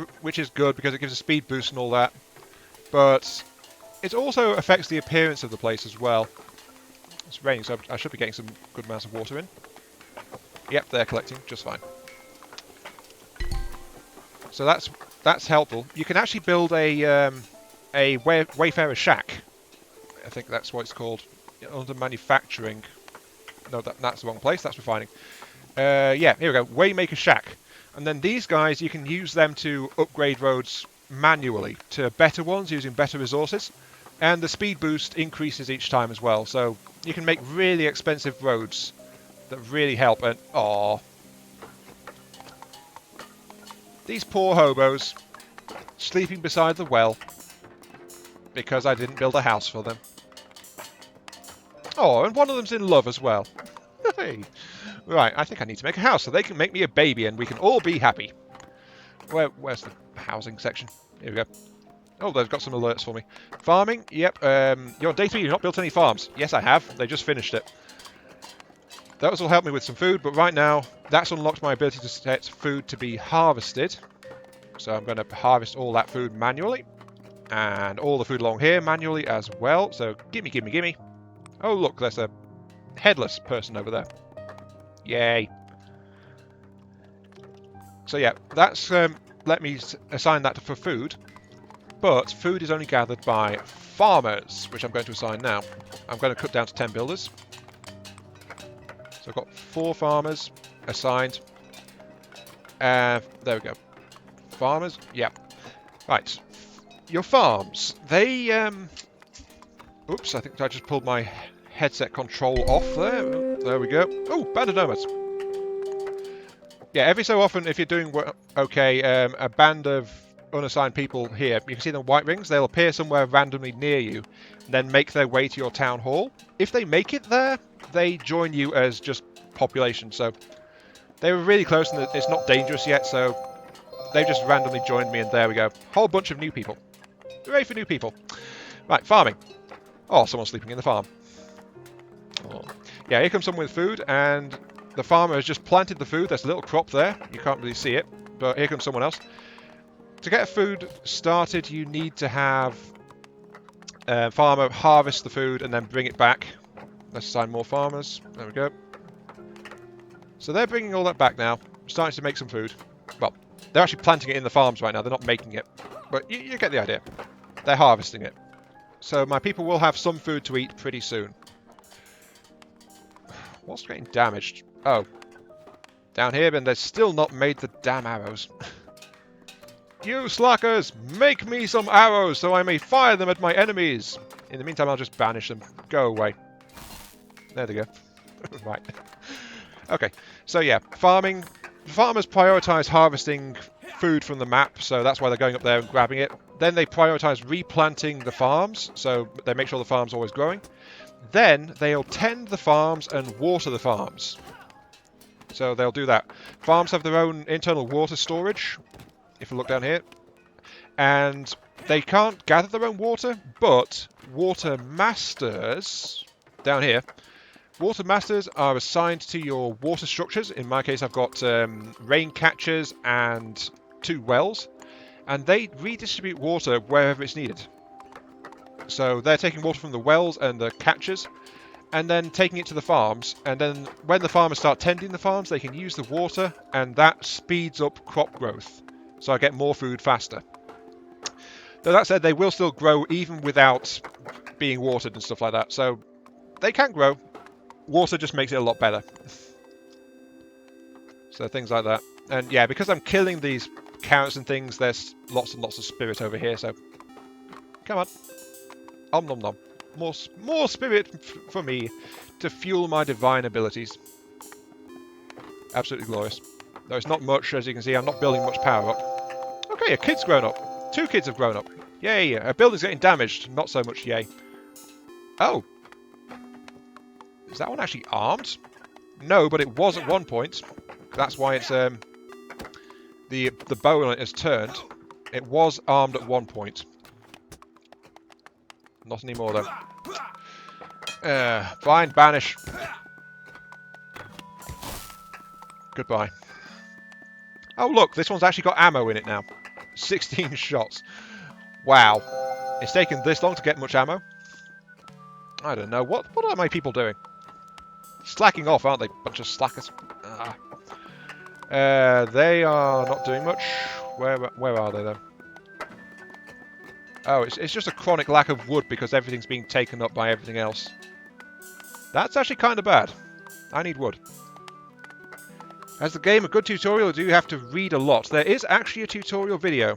good because it gives a speed boost and all that, but it also affects the appearance of the place as well. It's raining, so I should be getting some good amounts of water in. Yep, they're collecting just fine. So that's helpful. You can actually build a wayfarer shack. I think that's what it's called under manufacturing. No, that's the wrong place. That's refining. Yeah, here we go. Waymaker shack. And then these guys, you can use them to upgrade roads manually to better ones using better resources. And the speed boost increases each time as well. So you can make really expensive roads that really help. And, aww. These poor hobos sleeping beside the well because I didn't build a house for them. Oh, and one of them's in love as well. Hey. Right, I think I need to make a house so they can make me a baby and we can all be happy. Where's the housing section? Here we go. Oh, they've got some alerts for me. Farming, yep. You're on day 3, you've not built any farms. Yes, I have. They just finished it. Those will help me with some food, but right now, that's unlocked my ability to set food to be harvested. So I'm going to harvest all that food manually. And all the food along here manually as well. So gimme, gimme, gimme. Oh, look, there's a headless person over there. Yay. So yeah, that's let me assign that for food. But food is only gathered by farmers, which I'm going to assign now. I'm going to cut down to 10 builders. So I've got 4 farmers assigned. There we go. Farmers, yeah. Right. your farms, they... Oops, I think I just pulled my headset control off there. There we go. Oh, banded nomads. Yeah, every so often, if you're doing okay, a band of unassigned people here, you can see the white rings. They'll appear somewhere randomly near you, and then make their way to your town hall. If they make it there, they join you as just population. So they were really close, and it's not dangerous yet. So they just randomly joined me, and there we go. Whole bunch of new people. Hooray for new people. Right, farming. Oh, someone's sleeping in the farm. Oh. Yeah, here comes someone with food, and the farmer has just planted the food. There's a little crop there. You can't really see it, but here comes someone else. To get food started, you need to have farmer harvest the food and then bring it back. Let's assign more farmers. There we go. So they're bringing all that back now, starting to make some food. Well, they're actually planting it in the farms right now. They're not making it, but you get the idea. They're harvesting it. So my people will have some food to eat pretty soon. What's getting damaged? Oh. Down here, and they've still not made the damn arrows. You slackers! Make me some arrows so I may fire them at my enemies! In the meantime, I'll just banish them. Go away. There they go. Right. Okay. So yeah, farming. Farmers prioritize harvesting food from the map, so that's why they're going up there and grabbing it. Then they prioritize replanting the farms, so they make sure the farm's always growing. Then they'll tend the farms and water the farms. So they'll do that. Farms have their own internal water storage, if you look down here. And they can't gather their own water, but water masters, down here, water masters are assigned to your water structures. In my case, I've got rain catchers and 2 wells. And they redistribute water wherever it's needed. So they're taking water from the wells and the catchers, and then taking it to the farms. And then when the farmers start tending the farms, they can use the water, and that speeds up crop growth. So I get more food faster. Though that said, they will still grow even without being watered and stuff like that. So they can grow. Water just makes it a lot better. So things like that. And yeah, because I'm killing these carrots and things, there's lots and lots of spirit over here, so come on. Om nom nom. More spirit for me to fuel my divine abilities. Absolutely glorious. Though it's not much, as you can see, I'm not building much power up. Okay, a kid's grown up. 2 kids have grown up. Yay, a building's getting damaged. Not so much yay. Oh. Is that one actually armed? No, but it was at one point. That's why it's the bow on it has turned. It was armed at one point. Not anymore though. Fine, banish. Goodbye. Oh look, this one's actually got ammo in it now. 16 shots. Wow. It's taken this long to get much ammo. I don't know. What are my people doing? Slacking off, aren't they? Bunch of slackers. They are not doing much. Where are they then? Oh, it's just a chronic lack of wood because everything's being taken up by everything else. That's actually kind of bad. I need wood. As the game a good tutorial, do you have to read a lot? There is actually a tutorial video.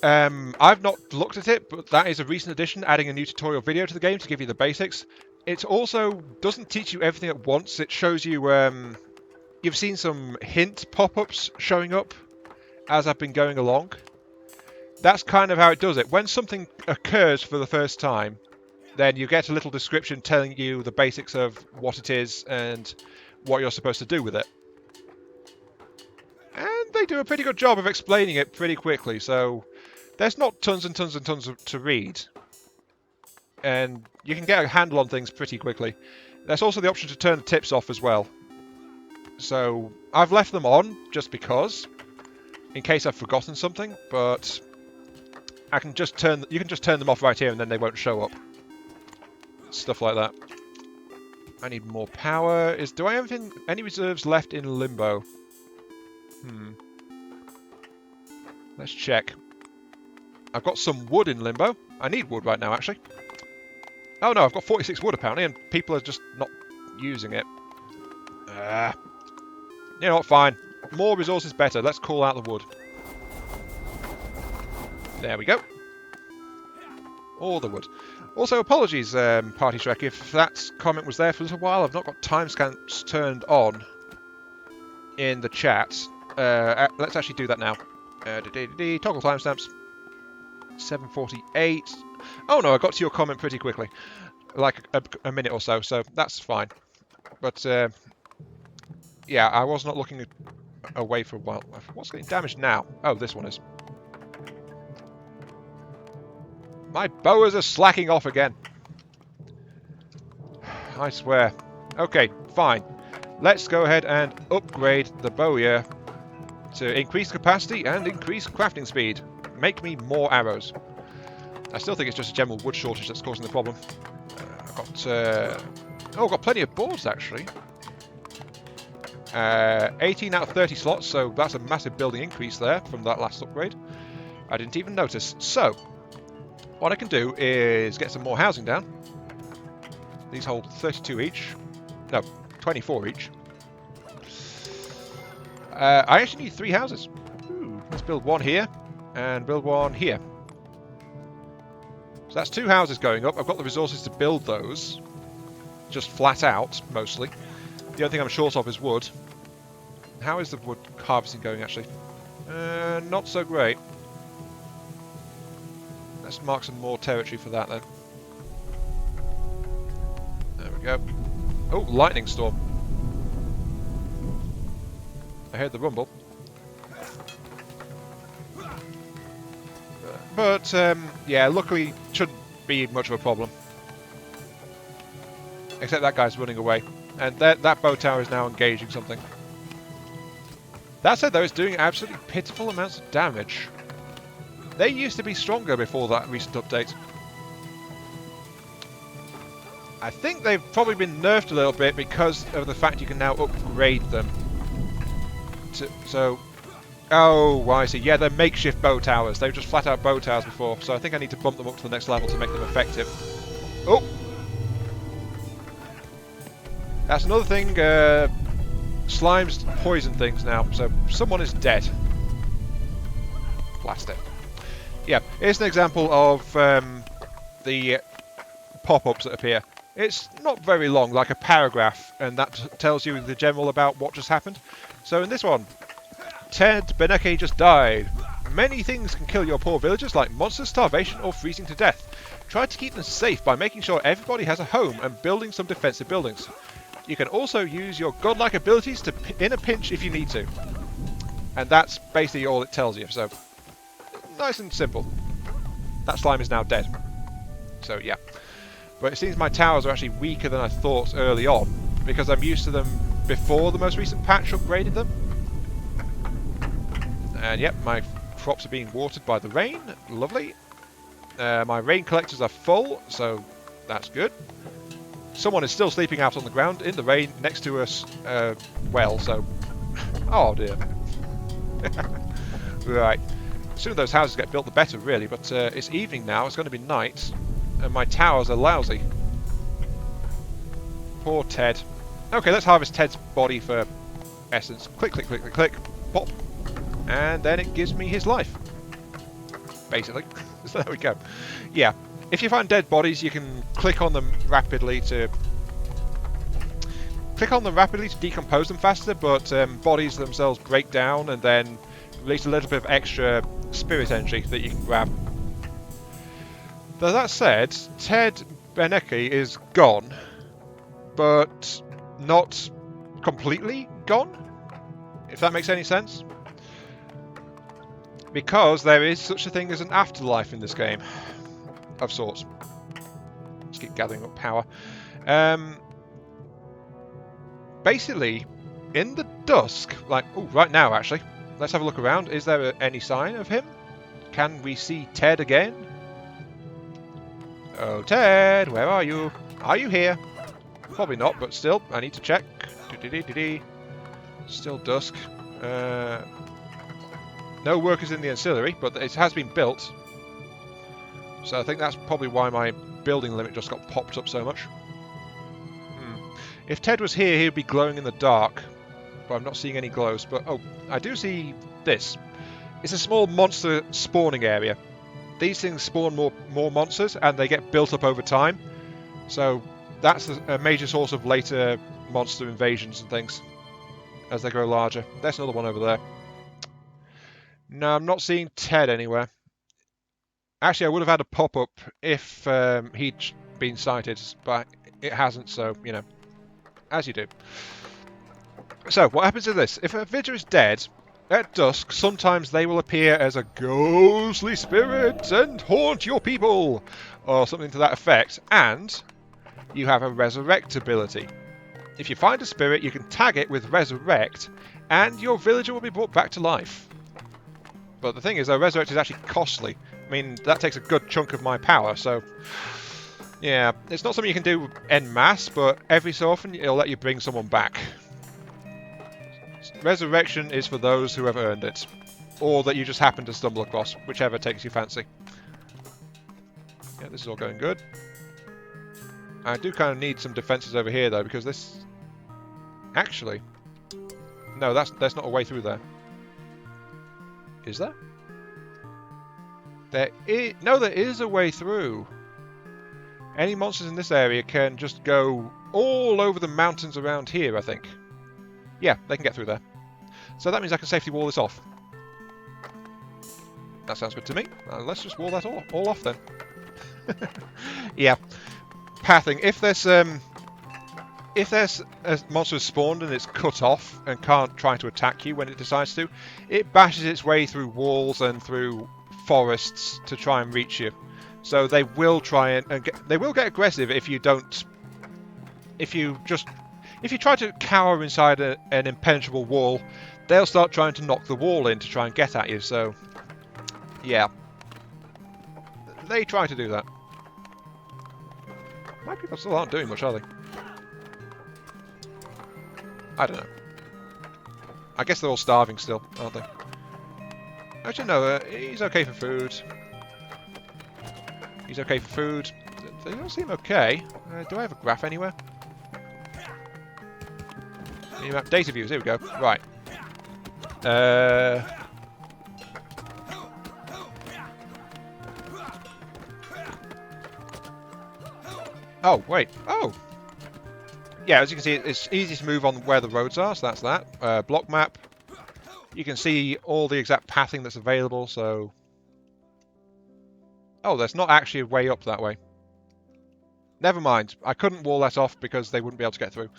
I've not looked at it, but that is a recent addition, adding a new tutorial video to the game to give you the basics. It also doesn't teach you everything at once. It shows you... you've seen some hint pop-ups showing up as I've been going along. That's kind of how it does it. When something occurs for the first time, then you get a little description telling you the basics of what it is and what you're supposed to do with it. And they do a pretty good job of explaining it pretty quickly, so there's not tons and tons and tons to read. And you can get a handle on things pretty quickly. There's also the option to turn the tips off as well. So I've left them on just because, in case I've forgotten something, but I can just turn. You can just turn them off right here, and then they won't show up. Stuff like that. I need more power. Do I have any reserves left in limbo? Let's check. I've got some wood in limbo. I need wood right now, actually. Oh no, I've got 46 wood apparently, and people are just not using it. You know what, fine. More resources better. Let's call out the wood. There we go. All the wood. Also, apologies, Party Shrek, if that comment was there for a little while. I've not got timestamps turned on in the chat. Let's actually do that now. Toggle timestamps. 7:48. Oh no, I got to your comment pretty quickly. Like a minute or so, so that's fine. But, yeah, I was not looking away for a while. What's getting damaged now? Oh, this one is. My boas are slacking off again. I swear. Okay, fine. Let's go ahead and upgrade the bowyer to increase capacity and increase crafting speed. Make me more arrows. I still think it's just a general wood shortage that's causing the problem. I've got... I've got plenty of boards, actually. 18 out of 30 slots, so that's a massive building increase there from that last upgrade. I didn't even notice. So, what I can do is get some more housing down. These hold 32 each. No, 24 each. I actually need 3 houses. Ooh, let's build one here and build one here. So that's 2 houses going up. I've got the resources to build those. Just flat out, mostly. The only thing I'm short of is wood. How is the wood harvesting going, actually? Not so great. Let's mark some more territory for that, then. There we go. Oh, lightning storm. I heard the rumble. But, yeah, luckily, shouldn't be much of a problem. Except that guy's running away. And that bow tower is now engaging something. That said, though, it's doing absolutely pitiful amounts of damage. They used to be stronger before that recent update. I think they've probably been nerfed a little bit because of the fact you can now upgrade them. So... Oh, I see. Yeah, they're makeshift bow towers. They were just flat-out bow towers before, so I think I need to bump them up to the next level to make them effective. Oh! That's another thing. Slimes poison things now, so someone is dead. Blast it. Yeah, here's an example of the pop-ups that appear. It's not very long, like a paragraph, and that tells you the general about what just happened. So in this one, Ted Beneke just died. Many things can kill your poor villagers, like monsters, starvation, or freezing to death. Try to keep them safe by making sure everybody has a home and building some defensive buildings. You can also use your godlike abilities to in a pinch if you need to. And that's basically all it tells you, so nice and simple. That slime is now dead. So yeah. But it seems my towers are actually weaker than I thought early on, because I'm used to them before the most recent patch upgraded them. And yep, my crops are being watered by the rain. Lovely. My rain collectors are full, so that's good. Someone is still sleeping out on the ground in the rain next to us well, so... Oh dear. Right. The sooner those houses get built, the better, really. But it's evening now, it's going to be night, and my towers are lousy. Poor Ted. Okay, let's harvest Ted's body for essence. Click, click, click, click, click. Pop. And then it gives me his life. Basically. So there we go. Yeah. If you find dead bodies, you can click on them rapidly to decompose them faster, but bodies themselves break down and then release a little bit of extra spirit energy that you can grab. Though that said, Ted Beneke is gone, but not completely gone, if that makes any sense. Because there is such a thing as an afterlife in this game. Of sorts. Let's keep gathering up power. Basically, in the dusk, like, oh, right now actually, let's have a look around. Is there any sign of him? Can we see Ted again? Oh, Ted, where are you? Are you here? Probably not, but still, I need to check. Still dusk. No workers in the ancillary, but it has been built. So I think that's probably why my building limit just got popped up so much. If Ted was here, he would be glowing in the dark. But I'm not seeing any glows. But, oh, I do see this. It's a small monster spawning area. these things spawn more monsters, and they get built up over time. So that's a major source of later monster invasions and things as they grow larger. There's another one over there. No, I'm not seeing Ted anywhere. Actually, I would have had a pop-up if he'd been sighted, but it hasn't, so, you know, as you do. So, what happens is this. If a villager is dead, at dusk, sometimes they will appear as a ghostly spirit and haunt your people, or something to that effect, and you have a resurrect ability. If you find a spirit, you can tag it with resurrect, and your villager will be brought back to life. But the thing is, though, resurrect is actually costly. I mean, that takes a good chunk of my power, so... yeah, it's not something you can do en masse, but every so often it'll let you bring someone back. Resurrection is for those who have earned it, or that you just happen to stumble across, whichever takes your fancy. Yeah, this is all going good. I do kind of need some defences over here, though, because this... actually... no, there's not a way through there. Is there? No, there is a way through. Any monsters in this area can just go all over the mountains around here, I think. Yeah, they can get through there. So that means I can safely wall this off. That sounds good to me. Let's just wall that all off then. Yeah. Pathing. If there's a monster spawned and it's cut off and can't try to attack you when it decides to, it bashes its way through walls and through forests to try and reach you. So they will try and they will get aggressive if you don't. If you try to cower inside an impenetrable wall, they'll start trying to knock the wall in to try and get at you. So, yeah, they try to do that. My people still aren't doing much, are they? I don't know. I guess they're all starving still, aren't they? Actually, no, he's okay for food. He's okay for food. They don't seem okay. Do I have a graph anywhere? Data views, here we go. Right. Oh, wait. Oh! Yeah, as you can see, it's easy to move on where the roads are, so that's that. Block map. You can see all the exact pathing that's available, so... oh, there's not actually a way up that way. Never mind. I couldn't wall that off because they wouldn't be able to get through.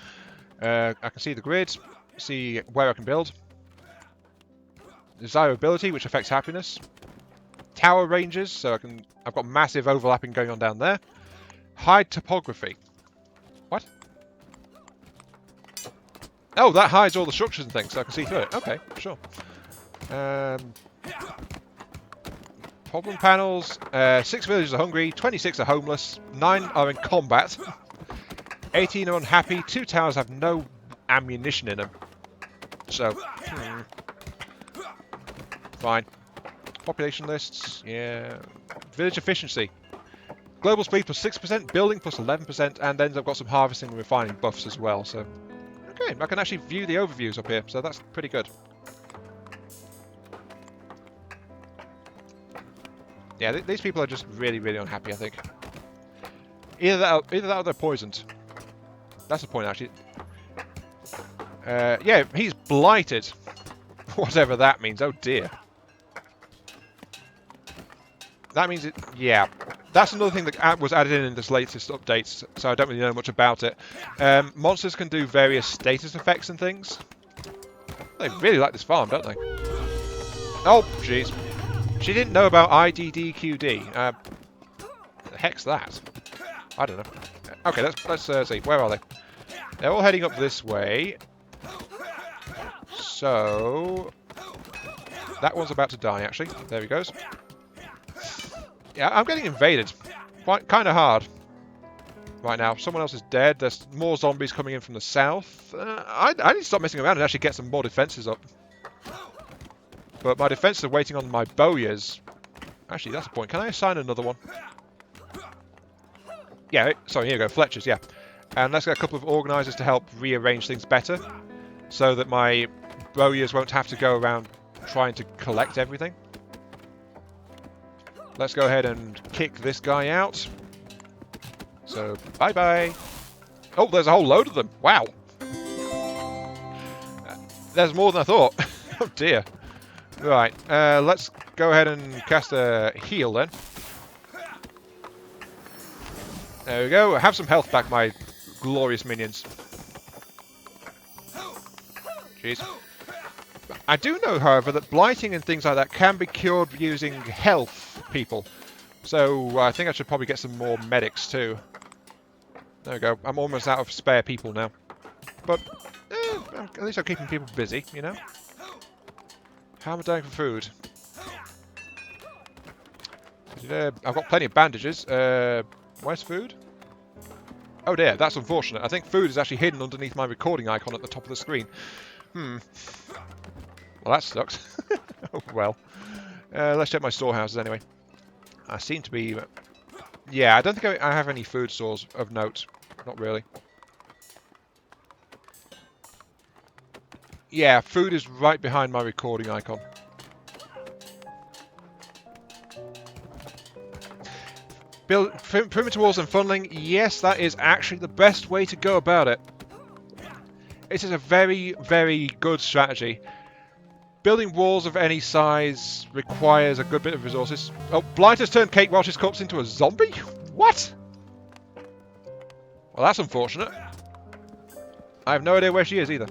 I can see the grid, see where I can build. Desirability, which affects happiness. Tower ranges, so I've got massive overlapping going on down there. Hide topography. What? Oh, that hides all the structures and things, so I can see through it. Okay, sure. Problem panels. 6 villagers are hungry, 26 are homeless, 9 are in combat, 18 are unhappy, 2 towers have no ammunition in them. So, fine. Population lists, yeah. Village efficiency. Global speed plus 6%, building plus 11%, and then I've got some harvesting and refining buffs as well, so... okay, I can actually view the overviews up here, so that's pretty good. Yeah, these people are just really, really unhappy, I think. Either that or they're poisoned. That's the point, actually. Yeah, he's blighted. Whatever that means. Oh, dear. That means it... yeah. That's another thing that was added in this latest update, so I don't really know much about it. Monsters can do various status effects and things. They really like this farm, don't they? Oh, jeez. She didn't know about IDDQD. The heck's that? I don't know. Okay, let's see. Where are they? They're all heading up this way. So... that one's about to die, actually. There he goes. Yeah, I'm getting invaded. Kind of hard. Right now, someone else is dead. There's more zombies coming in from the south. I need to stop messing around and actually get some more defences up. But my defences are waiting on my bowyers. Actually, that's the point. Can I assign another one? Yeah, sorry, here you go. Fletchers, yeah. And let's get a couple of organisers to help rearrange things better. So that my bowyers won't have to go around trying to collect everything. let's go ahead and kick this guy out. So, bye-bye. Oh, there's a whole load of them. Wow. There's more than I thought. Oh, dear. Right, let's go ahead and cast a heal then. There we go. Have some health back, my glorious minions. Jeez. I do know, however, that blighting and things like that can be cured using health people. So I think I should probably get some more medics too. There we go. I'm almost out of spare people now. But at least I'm keeping people busy, you know? How am I doing for food? I've got plenty of bandages. Where's food? Oh dear, that's unfortunate. I think food is actually hidden underneath my recording icon at the top of the screen. Well, that sucks. Oh well. Let's check my storehouses anyway. I seem to be... yeah, I don't think I have any food stores of note. Not really. Yeah, food is right behind my recording icon. Build perimeter walls and funneling. Yes, that is actually the best way to go about it. It is a very, very good strategy. Building walls of any size requires a good bit of resources. Oh, Blight has turned Kate Welch's corpse into a zombie? What? Well, that's unfortunate. I have no idea where she is either.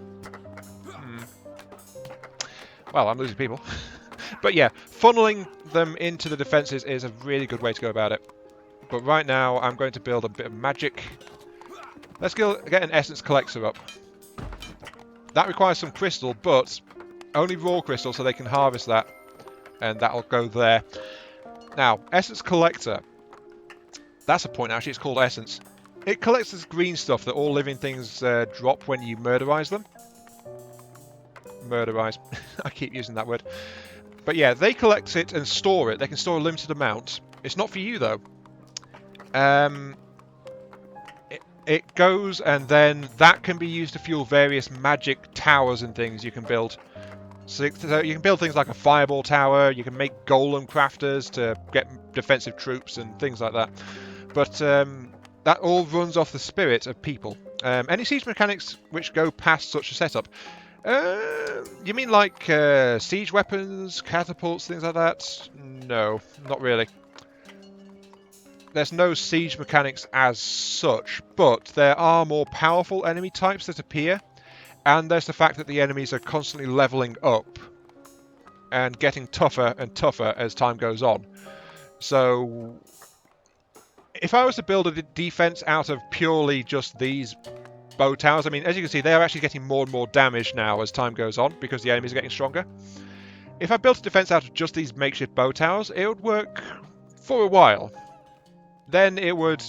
Well, I'm losing people. But yeah, funneling them into the defences is a really good way to go about it. But right now, I'm going to build a bit of magic. Let's get an essence collector up. That requires some crystal, but only raw crystal, so they can harvest that. And that'll go there. Now, essence collector. That's a point, actually. It's called essence. It collects this green stuff that all living things drop when you murderize them. Murderize. I keep using that word. But yeah, they collect it and store it. They can store a limited amount. It's not for you, though. It goes, and then that can be used to fuel various magic towers and things you can build. So you can build things like a fireball tower, you can make golem crafters to get defensive troops and things like that. But that all runs off the spirit of people. Any siege mechanics which go past such a setup? You mean like siege weapons, catapults, things like that? No, not really. There's no siege mechanics as such, but there are more powerful enemy types that appear, and there's the fact that the enemies are constantly leveling up and getting tougher and tougher as time goes on. So if I was to build a defense out of purely just these bow towers, I mean, as you can see, they are actually getting more and more damage now as time goes on because the enemies are getting stronger. If I built a defense out of just these makeshift bow towers, it would work for a while. Then it would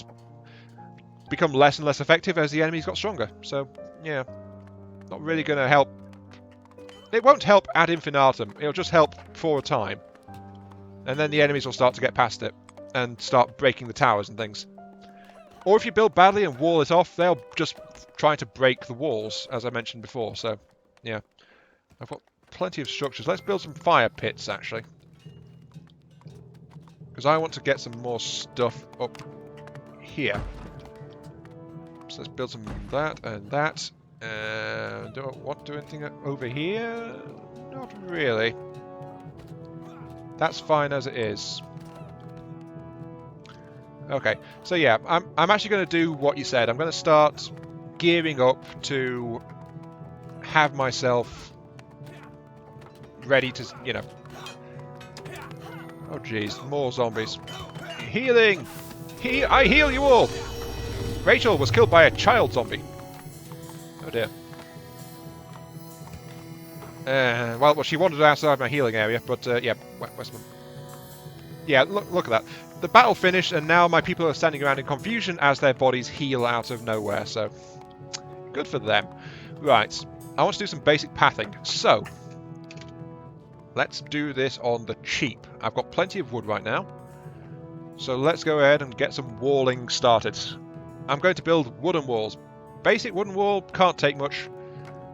become less and less effective as the enemies got stronger. So, yeah, not really going to help. It won't help ad infinitum. It'll just help for a time. And then the enemies will start to get past it and start breaking the towers and things. Or if you build badly and wall it off, they'll just try to break the walls, as I mentioned before. So, yeah, I've got plenty of structures. Let's build some fire pits, actually. Because I want to get some more stuff up here. So let's build some of that and that. Do I want to do anything over here? Not really. That's fine as it is. Okay, so yeah, I'm actually going to do what you said. I'm going to start gearing up to have myself ready to, you know... Oh jeez, more zombies. Healing! I heal you all! Rachel was killed by a child zombie. Oh dear. Well, she wandered outside my healing area, but yeah, Westman. Yeah, look at that. The battle finished, and now my people are standing around in confusion as their bodies heal out of nowhere, so... good for them. Right, I want to do some basic pathing. So... let's do this on the cheap. I've got plenty of wood right now. So let's go ahead and get some walling started. I'm going to build wooden walls. Basic wooden wall can't take much.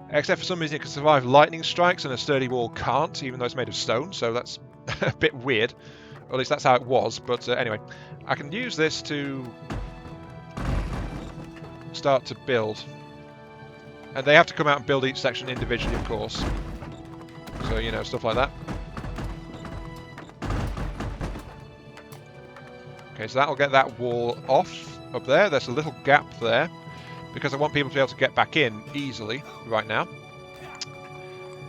Except for some reason it can survive lightning strikes and a sturdy wall can't, even though it's made of stone. So that's a bit weird. Or at least that's how it was, but anyway. I can use this to start to build. And they have to come out and build each section individually, of course. So, you know, stuff like that. Okay, so that'll get that wall off up there. There's a little gap there, because I want people to be able to get back in easily right now.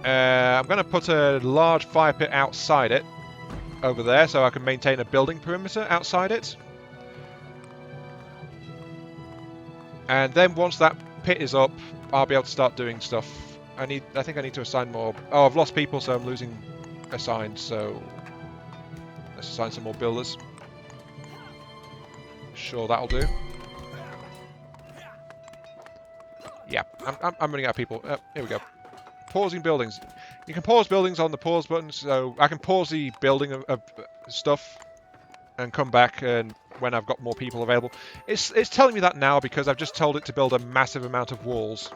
I'm going to put a large fire pit outside it, over there, so I can maintain a building perimeter outside it. And then once that pit is up, I'll be able to start doing stuff. I think I need to assign more. Oh, I've lost people, so I'm losing assigned, so let's assign some more builders. Sure, that'll do. Yeah, I'm running out of people. Here we go. Pausing buildings. You can pause buildings on the pause button, so I can pause the building of stuff and come back and when I've got more people available. It's telling me that now because I've just told it to build a massive amount of walls.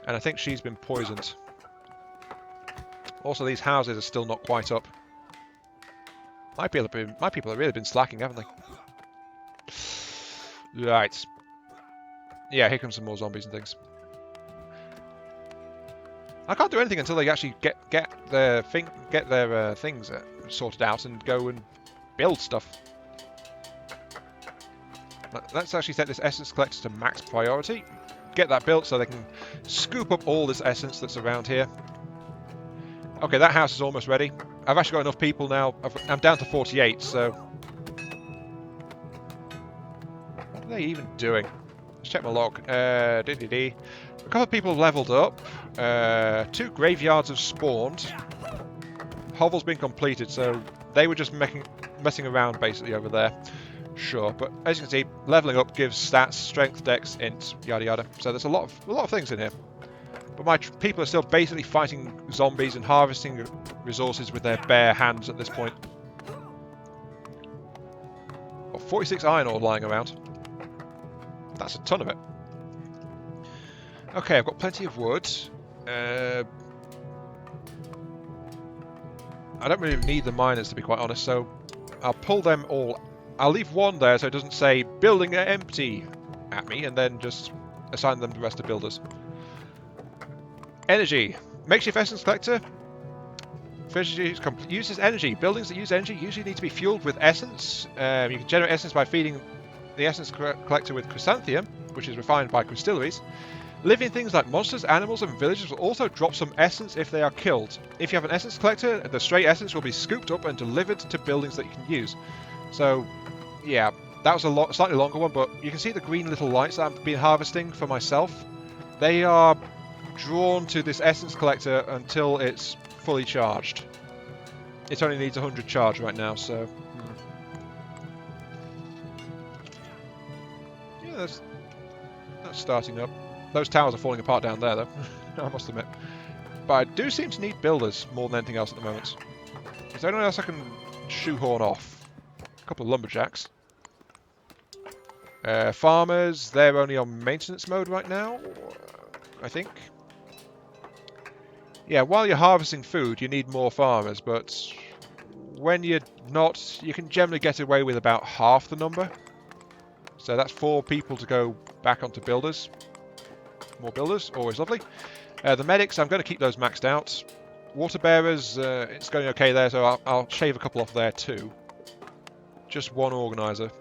And I think she's been poisoned. Also, these houses are still not quite up. My people have really been slacking, haven't they? Right. Yeah, here comes some more zombies and things. I can't do anything until they actually get their things sorted out and go and build stuff. Let's actually set this essence collector to max priority. Get that built so they can scoop up all this essence that's around here. Okay, that house is almost ready. I've actually got enough people now. I'm down to 48, so... What are they even doing? Let's check my log. A couple of people have leveled up. 2 graveyards have spawned. Hovel's been completed, so they were just messing around basically over there. Sure, but as you can see, leveling up gives stats, strength, dex, int, yada yada. So there's a lot of things in here. But my people are still basically fighting zombies and harvesting resources with their bare hands at this point. Got 46 iron ore lying around. That's a ton of it. Okay, I've got plenty of wood. I don't really need the miners, to be quite honest, so I'll pull them all. I'll leave one there so it doesn't say building empty at me, and then just assign them the rest of builders. Energy. Makeshift essence collector. Uses energy. Buildings that use energy usually need to be fueled with essence. You can generate essence by feeding the essence collector with chrysanthemum, which is refined by crystalleries. Living things like monsters, animals, and villagers will also drop some essence if they are killed. If you have an essence collector, the stray essence will be scooped up and delivered to buildings that you can use. So, yeah, that was a slightly longer one, but you can see the green little lights that I've been harvesting for myself. They are drawn to this essence collector until it's fully charged. It only needs 100 charge right now, so... Yeah, that's starting up. Those towers are falling apart down there, though, I must admit. But I do seem to need builders more than anything else at the moment. Is there anyone else I can shoehorn off? A couple of lumberjacks. Farmers, they're only on maintenance mode right now, I think. Yeah, while you're harvesting food, you need more farmers, but when you're not, you can generally get away with about half the number. So that's 4 people to go back onto builders. More builders, always lovely. The medics, I'm going to keep those maxed out. Water bearers, it's going okay there, so I'll shave a couple off there too. Just 1 organizer.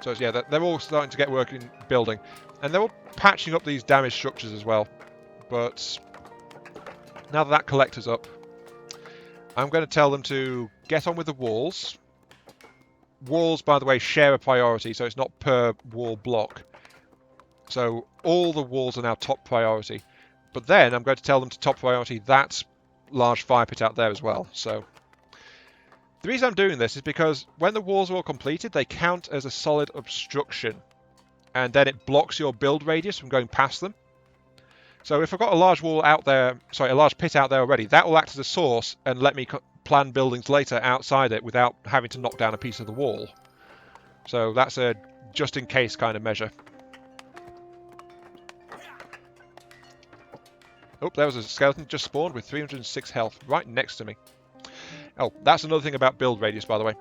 So yeah, they're all starting to get working building. And they're all patching up these damaged structures as well. But now that collector's up, I'm going to tell them to get on with the walls. Walls, by the way, share a priority, so it's not per wall block. So all the walls are now top priority. But then I'm going to tell them to top priority that large fire pit out there as well. So the reason I'm doing this is because when the walls are all completed, they count as a solid obstruction. And then it blocks your build radius from going past them. So if I've got a large wall out there, sorry, a large pit out there already, that will act as a source and let me plan buildings later outside it without having to knock down a piece of the wall. So that's a just-in-case kind of measure. Oh, there was a skeleton just spawned with 306 health right next to me. Oh, that's another thing about build radius, by the way.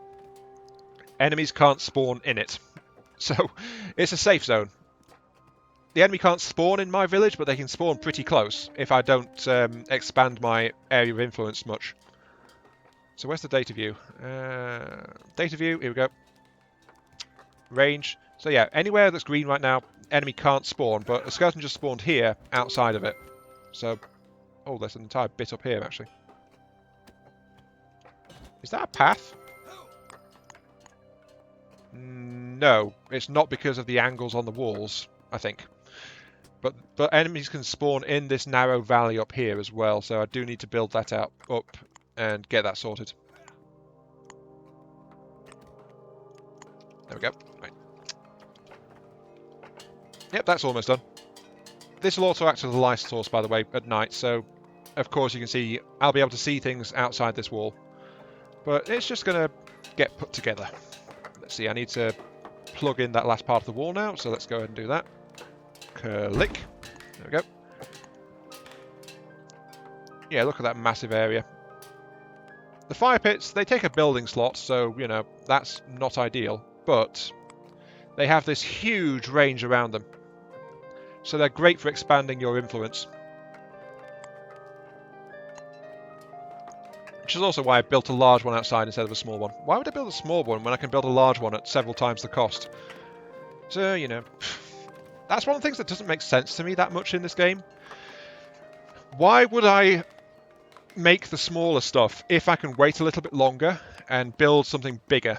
Enemies can't spawn in it. So, it's a safe zone. The enemy can't spawn in my village, but they can spawn pretty close if I don't expand my area of influence much. So where's the data view? Data view, here we go. Range. So yeah, anywhere that's green right now, enemy can't spawn, but a skeleton just spawned here, outside of it. So, oh, there's an entire bit up here, actually. Is that a path? No, it's not because of the angles on the walls, I think. But enemies can spawn in this narrow valley up here as well, so I do need to build that out up and get that sorted. There we go. Right. Yep, that's almost done. This will also act as a light source, by the way, at night, so of course you can see, I'll be able to see things outside this wall. But it's just going to get put together. Let's see, I need to plug in that last part of the wall now, so let's go ahead and do that. Click. There we go. Yeah, look at that massive area. The fire pits, they take a building slot, so, you know, that's not ideal. But they have this huge range around them. So they're great for expanding your influence. Which is also why I built a large one outside instead of a small one. Why would I build a small one when I can build a large one at several times the cost? So, you know, that's one of the things that doesn't make sense to me that much in this game. Why would I make the smaller stuff if I can wait a little bit longer and build something bigger,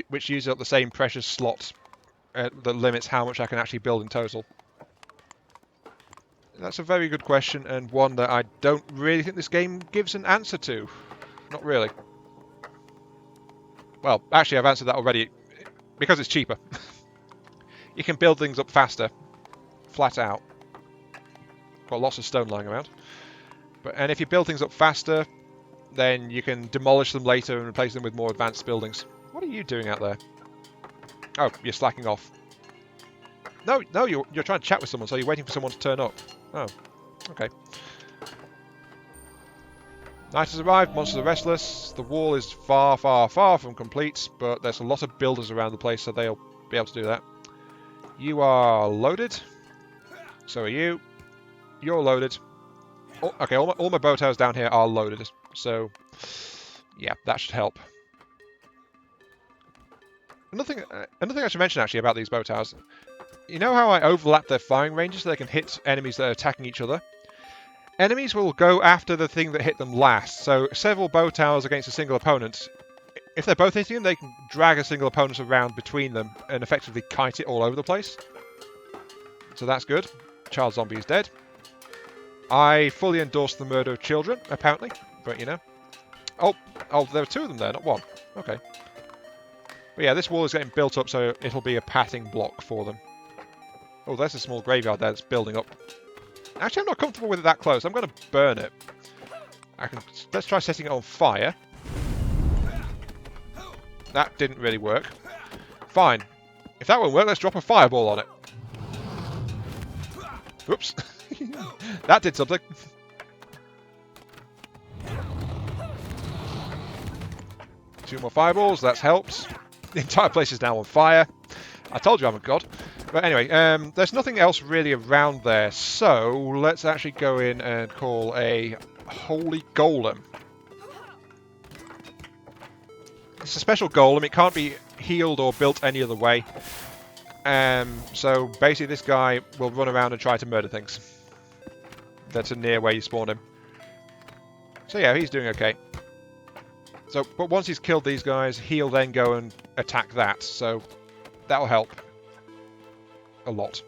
which uses up the same precious slot that limits how much I can actually build in total? That's a very good question, and one that I don't really think this game gives an answer to. Not really. Well, actually I've answered that already, because it's cheaper. You can build things up faster, flat out. Got lots of stone lying around. And if you build things up faster, then you can demolish them later and replace them with more advanced buildings. What are you doing out there? Oh, you're slacking off. No, you're trying to chat with someone, so you're waiting for someone to turn up. Oh, okay. Night has arrived, monsters are restless. The wall is far, far, far from complete, but there's a lot of builders around the place, so they'll be able to do that. You are loaded. So are you. You're loaded. Oh, okay, all my bow towers down here are loaded, so yeah, that should help. Another thing I should mention actually about these bow towers, you know how I overlap their firing ranges so they can hit enemies that are attacking each other? Enemies will go after the thing that hit them last, so several bow towers against a single opponent, if they're both hitting them, they can drag a single opponent around between them and effectively kite it all over the place. So that's good. Child zombie is dead. I fully endorse the murder of children, apparently, but you know. Oh, there are two of them there, not one. Okay. But yeah, this wall is getting built up, so it'll be a pathing block for them. Oh, there's a small graveyard there that's building up. Actually, I'm not comfortable with it that close. I'm going to burn it. Let's try setting it on fire. That didn't really work. Fine. If that won't work, let's drop a fireball on it. Oops. That did something. Two more fireballs, that's helped. The entire place is now on fire. I told you I'm a god. But anyway, there's nothing else really around there, so let's actually go in and call a holy golem. It's a special golem, it can't be healed or built any other way. So basically this guy will run around and try to murder things that's near where you spawned him. So yeah, he's doing okay. So, but once he's killed these guys, he'll then go and attack that, so that'll help a lot.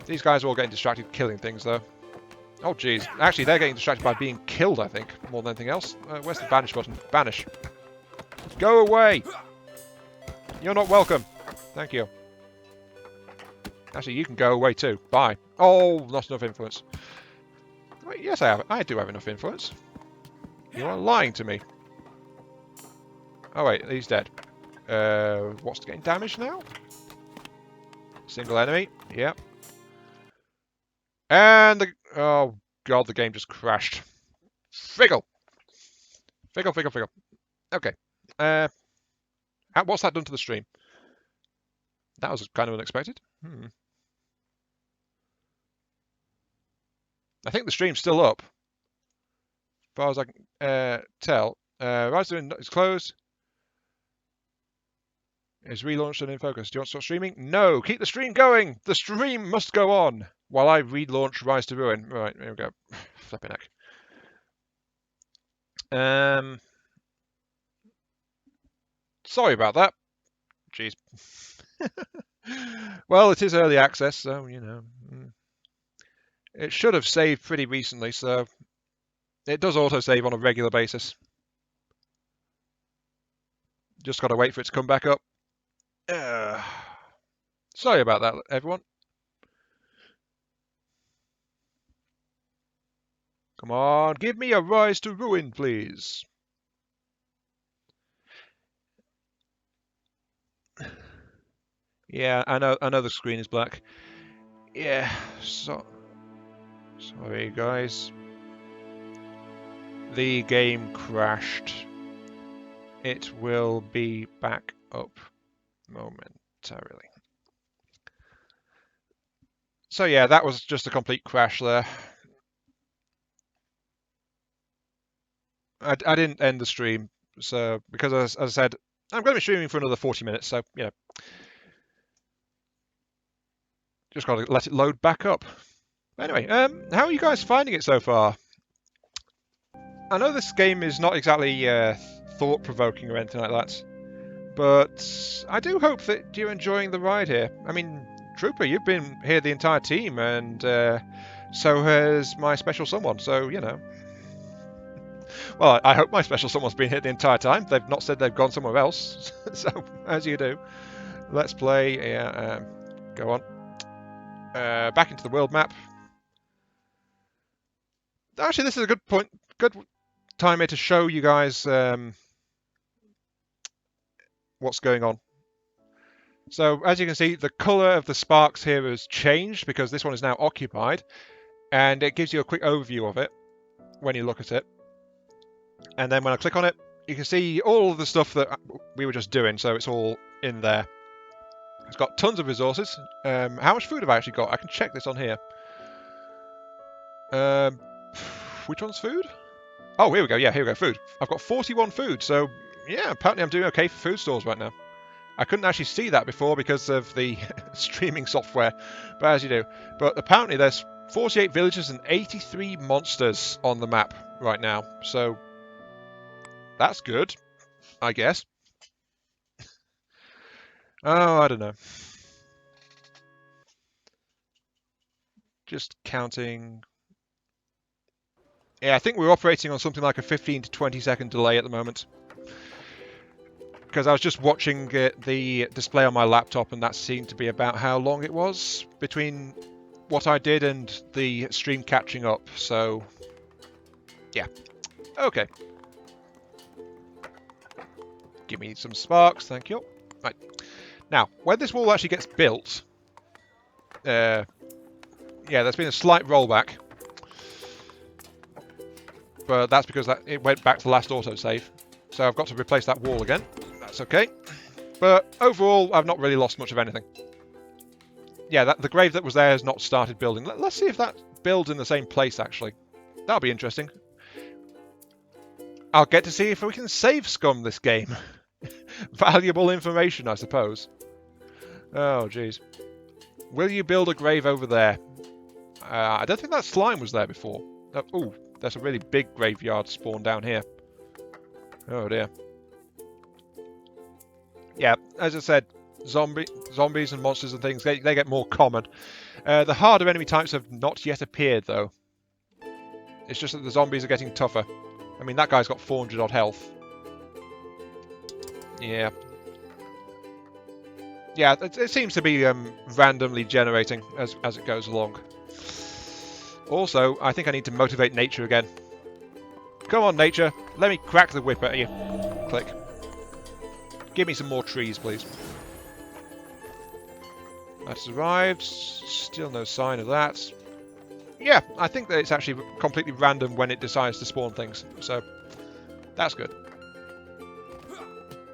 These guys are all getting distracted killing things, though. Oh, jeez. Actually, they're getting distracted by being killed, I think, more than anything else. Where's the banish button? Banish. Go away! You're not welcome. Thank you. Actually, you can go away too. Bye. Oh, not enough influence. Wait, yes, I have. I do have enough influence. You are lying to me. Oh, wait, he's dead. What's getting damaged now? Single enemy. Yep. And the... Oh, God, the game just crashed. Friggle! Figgle, figgle, figgle. Okay. What's that done to the stream? That was kind of unexpected. I think the stream's still up, as far as I can tell. Rise is closed. Is relaunched and in focus. Do you want to start streaming? No, keep the stream going. The stream must go on while I relaunch Rise to Ruin. Right, here we go. Flipping heck. Sorry about that. Jeez. Well, it is early access, so, you know. It should have saved pretty recently, so it does auto-save on a regular basis. Just got to wait for it to come back up. Sorry about that, everyone. Come on, give me a Rise to Ruin, please. Yeah, I know the screen is black. Yeah, sorry guys. The game crashed. It will be back up momentarily. So yeah, that was just a complete crash there. I didn't end the stream, so because as I said, I'm going to be streaming for another 40 minutes, so you know, just got to let it load back up. Anyway, how are you guys finding it so far? I know this game is not exactly thought-provoking or anything like that, but I do hope that you're enjoying the ride here. I mean, Trooper, you've been here the entire team, and so has my special someone, so, you know. Well, I hope my special someone's been here the entire time. They've not said they've gone somewhere else, so, as you do. Let's play, go on. Back into the world map. Actually, this is a good point, good time here to show you guys what's going on. So as you can see, the color of the sparks here has changed because this one is now occupied, and it gives you a quick overview of it when you look at it. And then when I click on it, you can see all of the stuff that we were just doing, so it's all in there. It's got tons of resources. How much food have I actually got? I can check this on here. Which one's food? Oh, here we go. Yeah, here we go. Food. I've got 41 food, so yeah, apparently I'm doing okay for food stores right now. I couldn't actually see that before because of the streaming software, but as you do. But apparently there's 48 villages and 83 monsters on the map right now, so that's good, I guess. Oh, I don't know. Just counting. Yeah, I think we're operating on something like a 15 to 20 second delay at the moment. Because I was just watching the display on my laptop, and that seemed to be about how long it was between what I did and the stream catching up. So, yeah. Okay. Give me some sparks, thank you. Right. Now, when this wall actually gets built, yeah, there's been a slight rollback. But that's because it went back to the last autosave. So I've got to replace that wall again. That's okay. But overall, I've not really lost much of anything. Yeah, the grave that was there has not started building. Let's see if that builds in the same place, actually. That'll be interesting. I'll get to see if we can save scum this game. Valuable information, I suppose. Oh, jeez. Will you build a grave over there? I don't think that slime was there before. Oh, there's a really big graveyard spawn down here. Oh, dear. Yeah, as I said, zombies and monsters and things, they get more common. The harder enemy types have not yet appeared, though. It's just that the zombies are getting tougher. I mean, that guy's got 400 odd health. Yeah. Yeah, it seems to be randomly generating as it goes along. Also, I think I need to motivate nature again. Come on, nature. Let me crack the whip at you. Click. Give me some more trees, please. That's arrived. Still no sign of that. Yeah, I think that it's actually completely random when it decides to spawn things. So, That's good.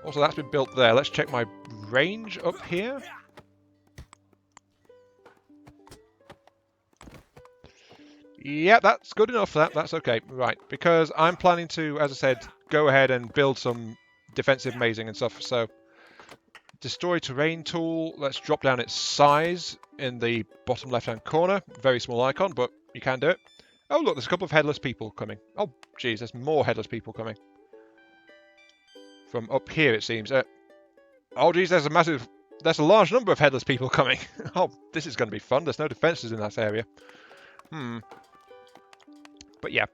Also, that's been built there. Let's check my range up here. Yeah, that's good enough for that. That's okay. Right, because I'm planning to, as I said, go ahead and build some defensive mazing and stuff. So, destroy terrain tool. Let's drop down its size in the bottom left-hand corner. Very small icon, but you can do it. Oh, look, there's a couple of headless people coming. Oh, geez, there's more headless people coming. From up here, it seems. Oh, geez, there's a large number of headless people coming. Oh, this is going to be fun. There's no defences in that area. But yeah,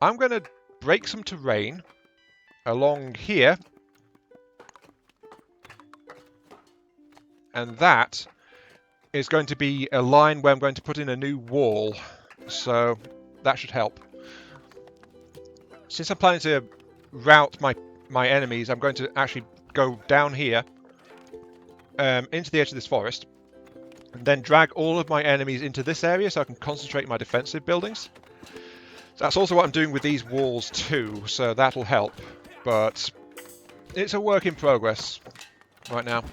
I'm going to break some terrain along here. And that is going to be a line where I'm going to put in a new wall. So that should help. Since I'm planning to route my enemies, I'm going to actually go down here into the edge of this forest. And then drag all of my enemies into this area so I can concentrate my defensive buildings. That's also what I'm doing with these walls too, so that'll help. But it's a work in progress right now.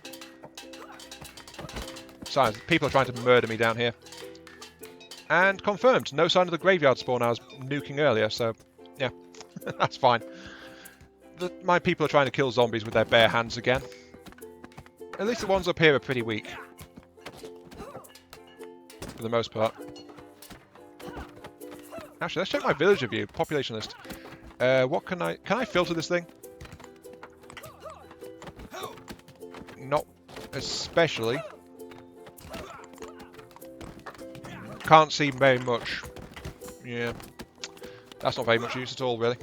Besides, people are trying to murder me down here. And confirmed, no sign of the graveyard spawn I was nuking earlier, so yeah, that's fine. My people are trying to kill zombies with their bare hands again. At least the ones up here are pretty weak. For the most part. Actually, let's check my villager view, population list. What can I filter this thing? Not especially. Can't see very much. Yeah, that's not very much use at all, really.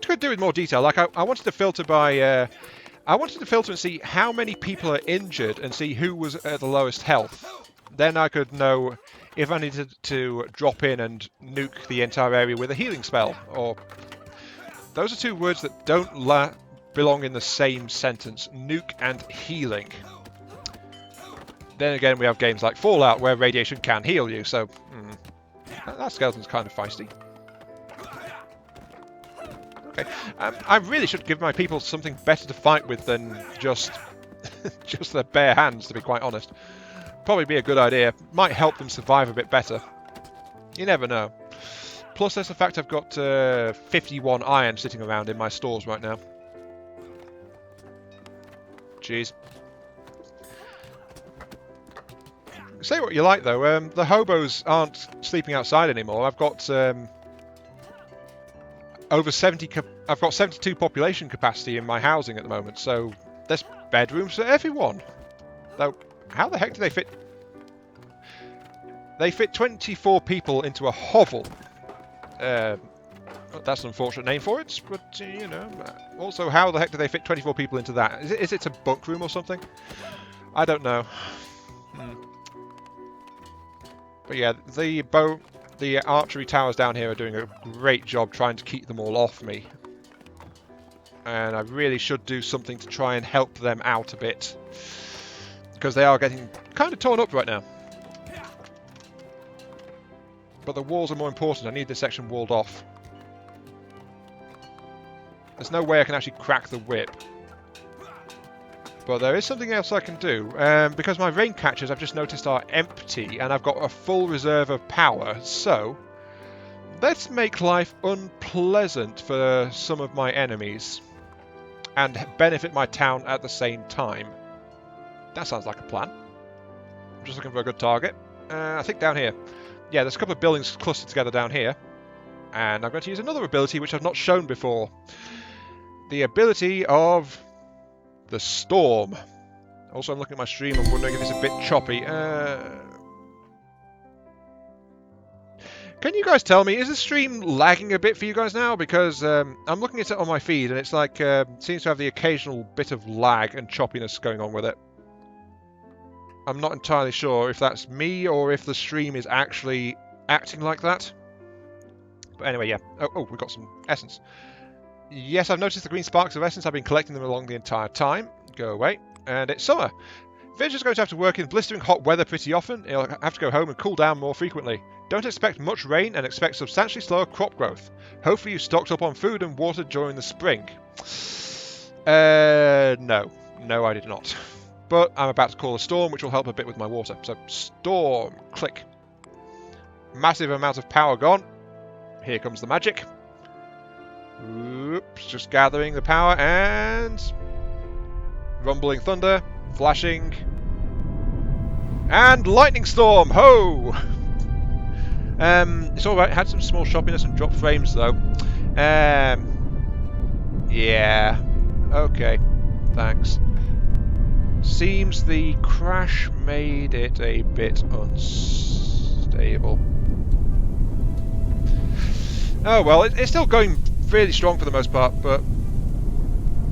Could do with more detail. Like I wanted to filter by. I wanted to filter and see how many people are injured and see who was at the lowest health. Then I could know if I needed to drop in and nuke the entire area with a healing spell. Or those are two words that don't belong in the same sentence. Nuke and healing. Then again, we have games like Fallout where radiation can heal you, so that skeleton's kind of feisty. Okay, I really should give my people something better to fight with than just just their bare hands, to be quite honest. Probably be a good idea. Might help them survive a bit better. You never know. Plus, there's the fact I've got 51 iron sitting around in my stores right now. Jeez. Say what you like, though. The hobos aren't sleeping outside anymore. I've got over 70. I've got 72 population capacity in my housing at the moment, so there's bedrooms for everyone. Though, how the heck do they fit? They fit 24 people into a hovel. That's an unfortunate name for it, but you know. Also, how the heck do they fit 24 people into that? Is it a bunk room or something? I don't know. But yeah, the archery towers down here are doing a great job trying to keep them all off me. And I really should do something to try and help them out a bit. Because they are getting kind of torn up right now. But the walls are more important. I need this section walled off. There's no way I can actually crack the whip. But there is something else I can do. Because my rain catchers, I've just noticed, are empty. And I've got a full reserve of power. So, let's make life unpleasant for some of my enemies. And benefit my town at the same time. That sounds like a plan. I'm just looking for a good target. I think down here. Yeah, there's a couple of buildings clustered together down here. And I'm going to use another ability which I've not shown before. The ability of the Storm. Also, I'm looking at my stream. I'm wondering if it's a bit choppy. Can you guys tell me, is the stream lagging a bit for you guys now? Because I'm looking at it on my feed and it's like, seems to have the occasional bit of lag and choppiness going on with it. I'm not entirely sure if that's me or if the stream is actually acting like that. But anyway, yeah. Oh, we've got some essence. Yes, I've noticed the green sparks of essence. I've been collecting them along the entire time. Go away. And it's summer. Villager's going to have to work in blistering hot weather pretty often. He'll have to go home and cool down more frequently. Don't expect much rain and expect substantially slower crop growth. Hopefully you stocked up on food and water during the spring. No. No, I did not. But I'm about to call a storm, which will help a bit with my water. So, storm. Click. Massive amount of power gone. Here comes the magic. Oops, just gathering the power and... rumbling thunder. Flashing. And lightning storm! Ho! It's alright, had some small shoppiness and dropped frames though. Yeah. Okay. Thanks. Seems the crash made it a bit unstable. Oh well, it's still going really strong for the most part, but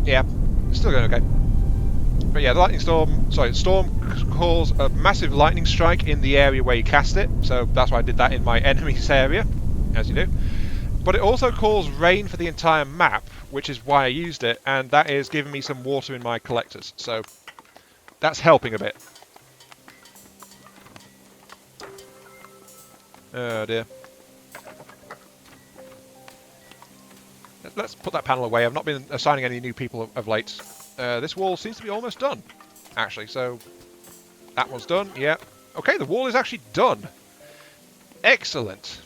yeah, it's still going okay. But yeah, the lightning storm, storm calls a massive lightning strike in the area where you cast it, so that's why I did that in my enemy's area, as you do. But it also calls rain for the entire map, which is why I used it, and that is giving me some water in my collectors, so that's helping a bit. Oh dear. Let's put that panel away. I've not been assigning any new people of late. This wall seems to be almost done, actually, so that one's done, yeah. Okay, the wall is actually done. Excellent.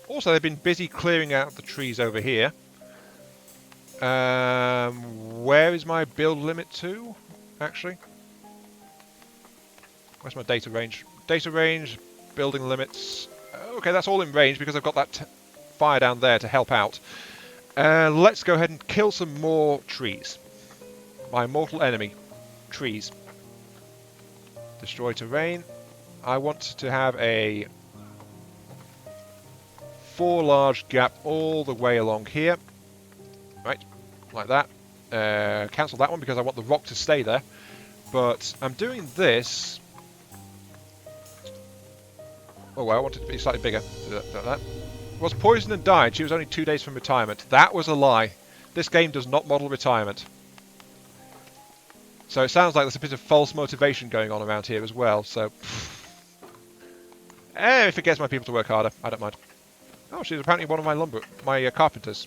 Also, they've been busy clearing out the trees over here. Where is my build limit to, actually? Where's my data range? Data range, building limits. Okay, that's all in range because I've got that fire down there to help out. Let's go ahead and kill some more trees. My mortal enemy. Trees. Destroy terrain. I want to have a 4 large gap all the way along here. Right, like that. Cancel that one because I want the rock to stay there. But I'm doing this... Oh, well, I want it to be slightly bigger. That. Was poisoned and died. She was only 2 days from retirement. That was a lie. This game does not model retirement. So it sounds like there's a bit of false motivation going on around here as well, so... if it gets my people to work harder, I don't mind. Oh, she's apparently one of my carpenters.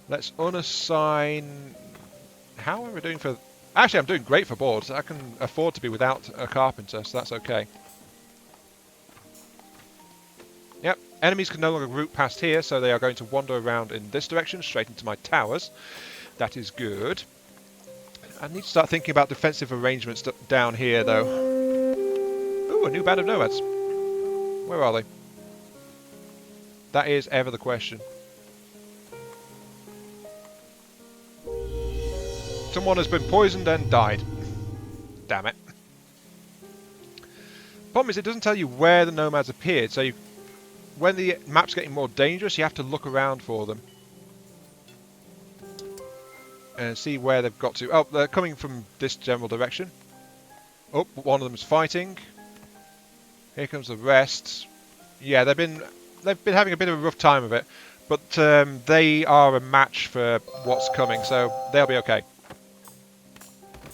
Let's unassign... How am I doing for... Actually, I'm doing great for boards. I can afford to be without a carpenter, so that's okay. Yep, enemies can no longer route past here, so they are going to wander around in this direction, straight into my towers. That is good. I need to start thinking about defensive arrangements down here, though. Ooh, a new band of nomads. Where are they? That is ever the question. Someone has been poisoned and died. Damn it. Problem is, it doesn't tell you where the nomads appeared, so when the map's getting more dangerous, you have to look around for them. And see where they've got to. Oh, they're coming from this general direction. Oh, one of them is fighting. Here comes the rest. Yeah, they've been having a bit of a rough time of it, but they are a match for what's coming, so they'll be okay.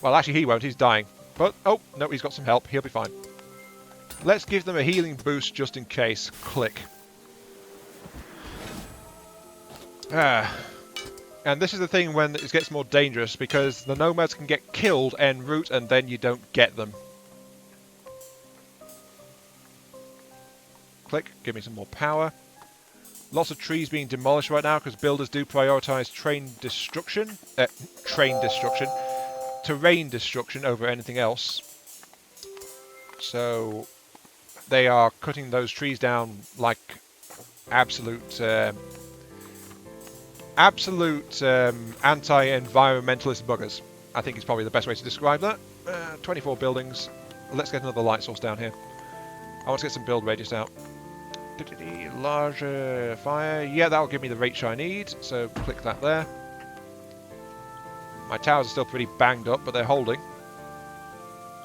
Well, actually, he won't. He's dying. But oh no, he's got some help. He'll be fine. Let's give them a healing boost just in case. Click. And this is the thing when it gets more dangerous, because the nomads can get killed en route and then you don't get them. Click, give me some more power. Lots of trees being demolished right now because builders do prioritise terrain destruction over anything else. So they are cutting those trees down like absolute anti-environmentalist buggers. I think is probably the best way to describe that. 24 buildings. Let's get another light source down here. I want to get some build radius out. Larger fire. Yeah, that'll give me the reach I need. So click that there. My towers are still pretty banged up, but they're holding.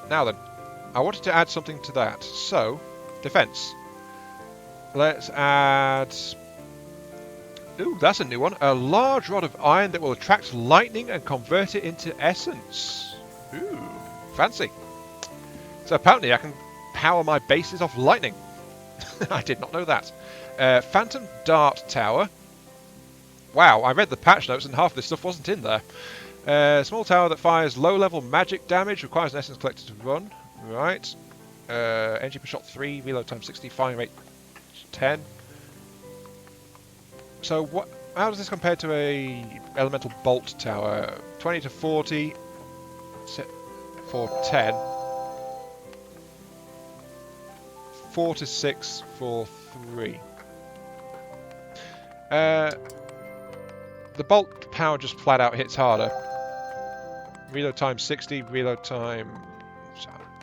Now then, I wanted to add something to that. So, defense. Let's add... Ooh, that's a new one. A large rod of iron that will attract lightning and convert it into essence. Ooh, fancy. So apparently I can power my bases off lightning. I did not know that. Phantom Dart Tower. Wow, I read the patch notes and half of this stuff wasn't in there. Small tower that fires low-level magic damage, requires an essence collector to run. Right. Energy per shot 3, reload time 60, firing rate 10. So what? How does this compare to a elemental bolt tower? 20 to 40 for 10. 4 to 6 for 3. The bolt power just flat out hits harder. Reload time 60, reload time...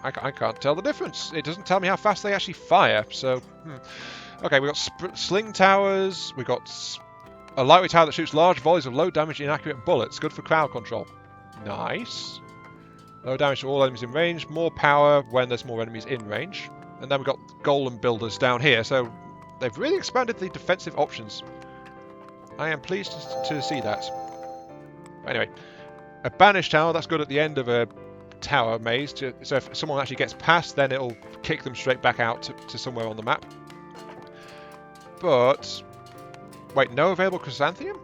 I can't tell the difference. It doesn't tell me how fast they actually fire, so... Okay, we've got sling towers, we've got a lightweight tower that shoots large volleys of low damage inaccurate bullets, good for crowd control. Nice. Low damage to all enemies in range, more power when there's more enemies in range. And then we've got golem builders down here, so they've really expanded the defensive options. I am pleased to see that. Anyway, a banish tower, that's good at the end of a tower maze, so if someone actually gets past, then it'll kick them straight back out to somewhere on the map. But, wait, no available chrysanthemum?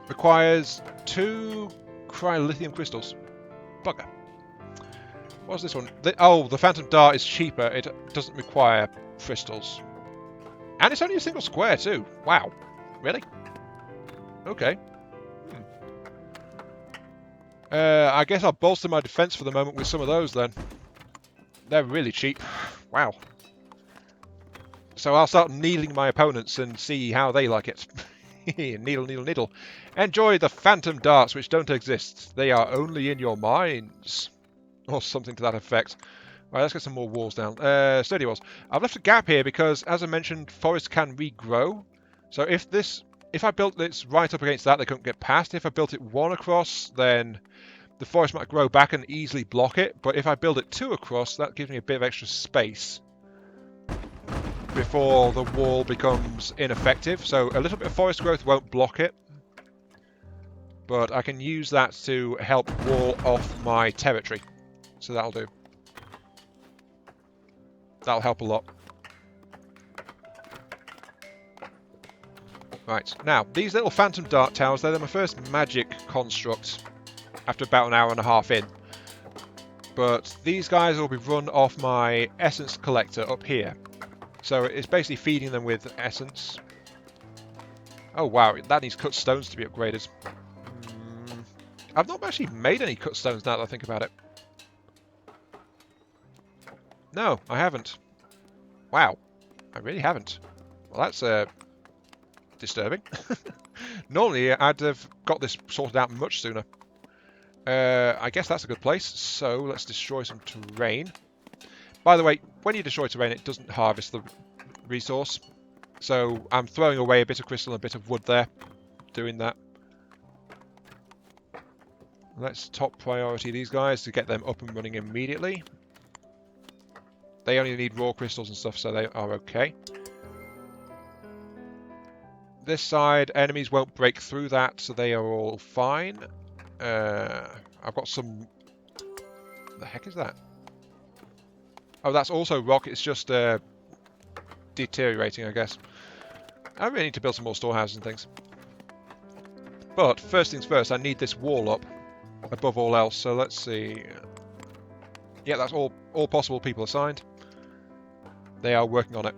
Requires 2 cryolithium crystals. Bugger. What's this one? The Phantom Dart is cheaper, it doesn't require crystals. And it's only a single square too. Wow. Really? Okay. I guess I'll bolster my defense for the moment with some of those then. They're really cheap. Wow. So I'll start needling my opponents and see how they like it. Needle, needle, needle. Enjoy the phantom darts which don't exist. They are only in your minds. Or something to that effect. Right, let's get some more walls down. Sturdy walls. I've left a gap here because, as I mentioned, forests can regrow. So if I built this right up against that, they couldn't get past. If I built it 1 across, then the forest might grow back and easily block it. But if I build it 2 across, that gives me a bit of extra space before the wall becomes ineffective. So a little bit of forest growth won't block it. But I can use that to help wall off my territory. So that'll do. That'll help a lot. Right, now, these little phantom dart towers, they're my first magic construct after about an hour and a half in. But these guys will be run off my essence collector up here. So it's basically feeding them with essence. Oh wow, that needs cut stones to be upgraded. I've not actually made any cut stones now that I think about it. No, I haven't. Wow, I really haven't. Well, that's disturbing. Normally, I'd have got this sorted out much sooner. I guess that's a good place. So let's destroy some terrain. By the way, when you destroy terrain, it doesn't harvest the resource. So I'm throwing away a bit of crystal and a bit of wood there, doing that. Let's top priority these guys to get them up and running immediately. They only need raw crystals and stuff, so they are okay. This side, enemies won't break through that, so they are all fine. I've got some... The heck is that? Oh, that's also rock. It's just deteriorating, I guess. I really need to build some more storehouses and things. But first things first, I need this wall up above all else. So let's see. Yeah, that's all possible people assigned. They are working on it.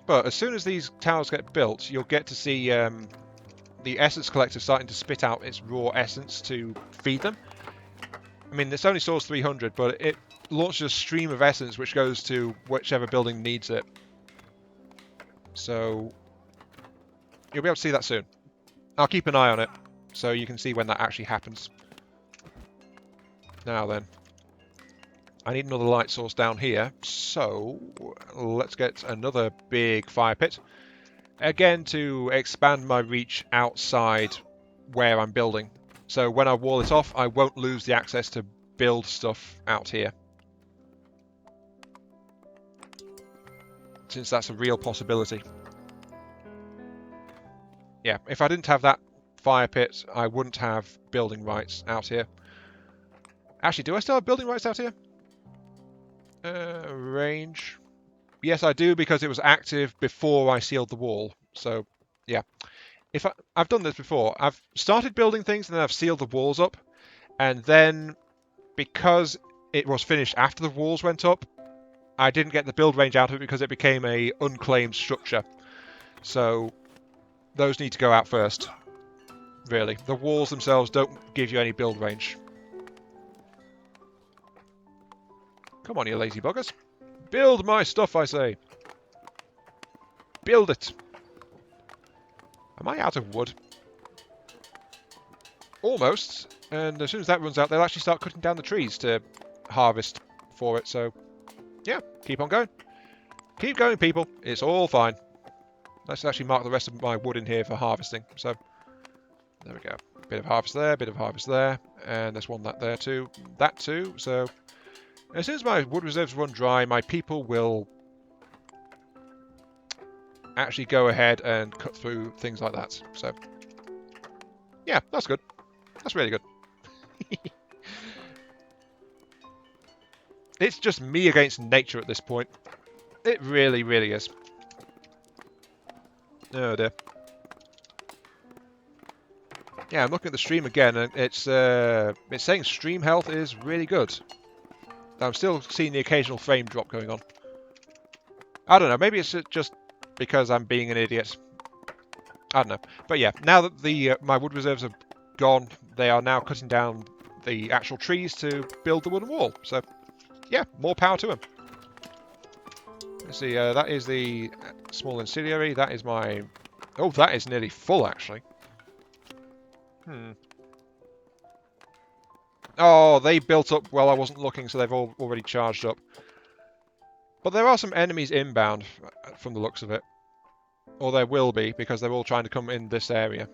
But as soon as these towers get built, you'll get to see the essence collector starting to spit out its raw essence to feed them. I mean, this only stores 300, but it launches a stream of essence which goes to whichever building needs it. So you'll be able to see that soon. I'll keep an eye on it so you can see when that actually happens. Now then. I need another light source down here, so let's get another big fire pit. Again, to expand my reach outside where I'm building. So when I wall it off, I won't lose the access to build stuff out here. Since that's a real possibility. Yeah, if I didn't have that fire pit, I wouldn't have building rights out here. Actually, do I still have building rights out here? Range. Yes, I do, because it was active before I sealed the wall. So, yeah. I've done this before. I've started building things and then I've sealed the walls up. And then, because it was finished after the walls went up, I didn't get the build range out of it because it became a unclaimed structure. So, those need to go out first. Really. The walls themselves don't give you any build range. Come on, you lazy buggers. Build my stuff, I say. Build it. Am I out of wood? Almost. And as soon as that runs out, they'll actually start cutting down the trees to harvest for it. So, yeah, keep on going. Keep going, people. It's all fine. Let's actually mark the rest of my wood in here for harvesting. So, there we go. Bit of harvest there, bit of harvest there. And there's one that there too. That too. So, as soon as my wood reserves run dry, my people will actually go ahead and cut through things like that. So, yeah, that's good. That's really good. It's just me against nature at this point. It really, really is. Oh dear. Yeah, I'm looking at the stream again, and it's saying stream health is really good. I'm still seeing the occasional frame drop going on. I don't know, maybe it's just because I'm being an idiot. I don't know. But yeah, now that the my wood reserves are gone, they are now cutting down the actual trees to build the wooden wall. So, yeah, more power to them. Let's see, that is the small incendiary. That is my... Oh, that is nearly full, actually. Oh, they built up while I wasn't looking, so they've all already charged up. But there are some enemies inbound, from the looks of it. Or there will be, because they're all trying to come in this area.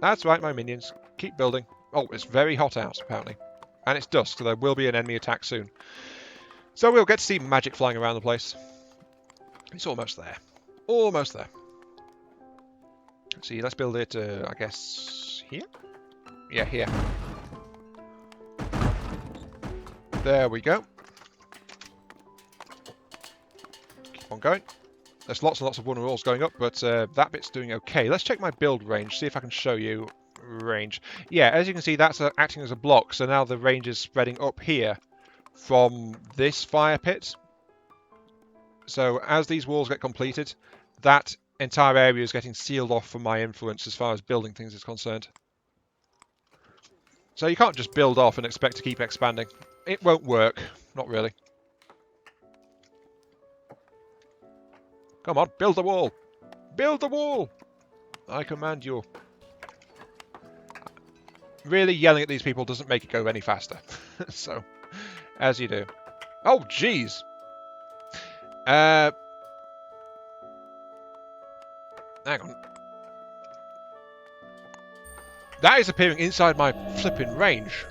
That's right, my minions. Keep building. Oh, it's very hot out, apparently. And it's dusk, so there will be an enemy attack soon. So we'll get to see magic flying around the place. It's almost there. Almost there. Let's see, let's build it, I guess, here? Yeah, here. There we go. Keep on going. There's lots and lots of wooden walls going up, but that bit's doing okay. Let's check my build range, see if I can show you range. Yeah, as you can see, that's acting as a block, so now the range is spreading up here from this fire pit. So as these walls get completed, that entire area is getting sealed off from my influence as far as building things is concerned. So you can't just build off and expect to keep expanding. It won't work. Not really. Come on, build the wall! Build the wall! I command you. Really yelling at these people doesn't make it go any faster. So, as you do. Oh, jeez! Hang on. That is appearing inside my flipping range.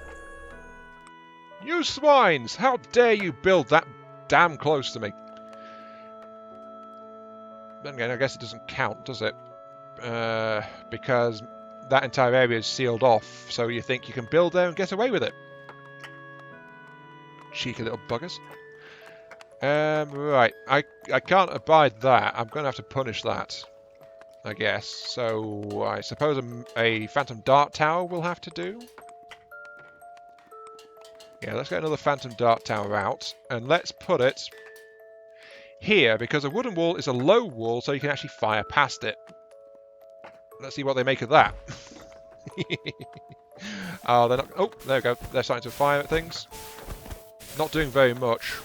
You swines! How dare you build that damn close to me? Then again, I guess it doesn't count, does it? Because that entire area is sealed off, so you think you can build there and get away with it. Cheeky little buggers. Right, I can't abide that. I'm going to have to punish that, I guess. So I suppose a Phantom Dart Tower will have to do. Yeah, let's get another Phantom Dart Tower out, and let's put it here, because a wooden wall is a low wall, so you can actually fire past it. Let's see what they make of that. Oh, they're not... Oh, there we go. They're starting to fire at things. Not doing very much.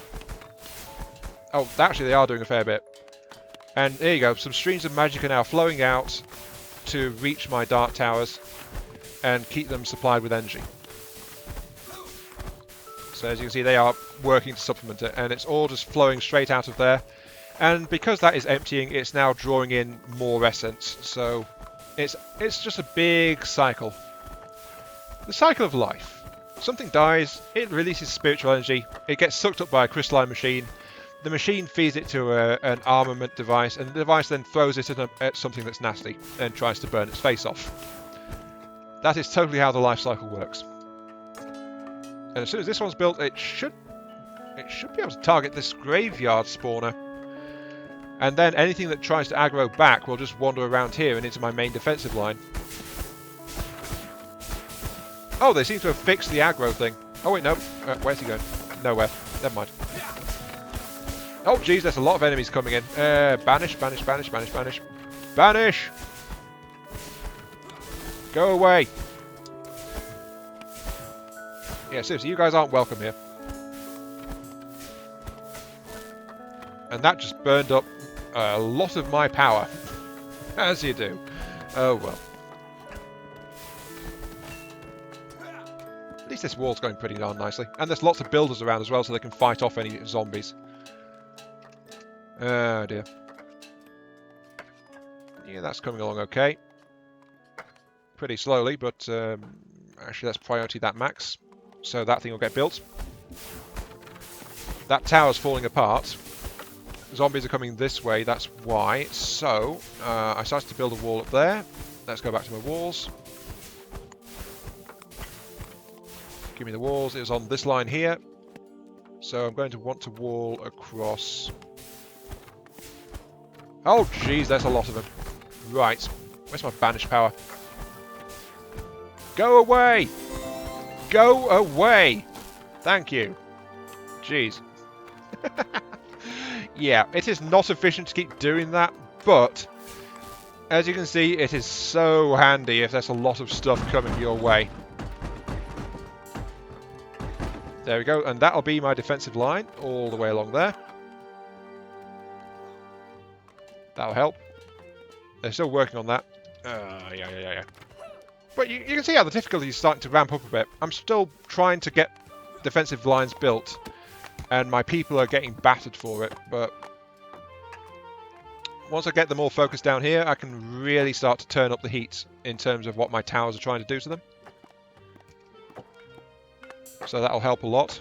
Oh, actually they are doing a fair bit. And there you go. Some streams of magic are now flowing out to reach my dart towers and keep them supplied with energy. So as you can see, they are working to supplement it, and it's all just flowing straight out of there. And because that is emptying, it's now drawing in more essence. So it's just a big cycle. The cycle of life. Something dies, it releases spiritual energy, it gets sucked up by a crystalline machine, the machine feeds it to an armament device, and the device then throws it at something that's nasty and tries to burn its face off. That is totally how the life cycle works. And as soon as this one's built, it should be able to target this graveyard spawner. And then anything that tries to aggro back will just wander around here and into my main defensive line. Oh, they seem to have fixed the aggro thing. Oh wait, no. Where's he going? Nowhere. Never mind. Oh jeez, there's a lot of enemies coming in. Banish, banish, banish, banish, banish. Banish! Go away! Yeah, seriously, you guys aren't welcome here. And that just burned up a lot of my power. As you do. Oh well. At least this wall's going pretty darn nicely. And there's lots of builders around as well, so they can fight off any zombies. Oh dear. Yeah, that's coming along okay. Pretty slowly, but actually let's priority that max. So that thing will get built. That tower's falling apart. Zombies are coming this way, that's why. So, I started to build a wall up there. Let's go back to my walls. Give me the walls. It was on this line here. So I'm going to want to wall across. Oh, jeez, there's a lot of them. Right. Where's my banish power? Go away! Go away! Thank you. Jeez. Yeah, it is not efficient to keep doing that, but as you can see, it is so handy if there's a lot of stuff coming your way. There we go, and that'll be my defensive line all the way along there. That'll help. They're still working on that. Yeah. But you can see how the difficulty is starting to ramp up a bit. I'm still trying to get defensive lines built, and my people are getting battered for it, but once I get them all focused down here, I can really start to turn up the heat in terms of what my towers are trying to do to them. So that'll help a lot.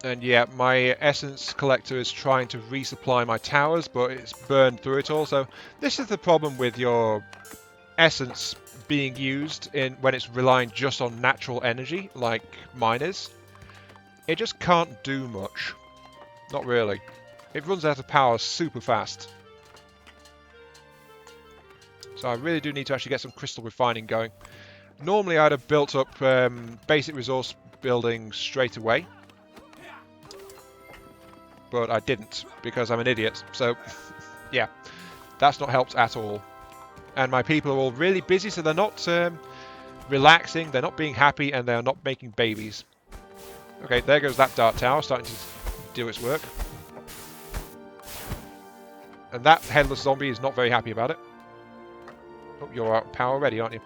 And yeah, my essence collector is trying to resupply my towers, but it's burned through it all. So this is the problem with your essence being used when it's relying just on natural energy, like mine is. It just can't do much. Not really. It runs out of power super fast. So I really do need to actually get some crystal refining going. Normally I'd have built up basic resource building straight away. But I didn't, because I'm an idiot. So, yeah, that's not helped at all. And my people are all really busy, so they're not relaxing, they're not being happy, and they're not making babies. Okay, there goes that dart tower, starting to do its work. And that headless zombie is not very happy about it. Oh, you're out of power already, aren't you?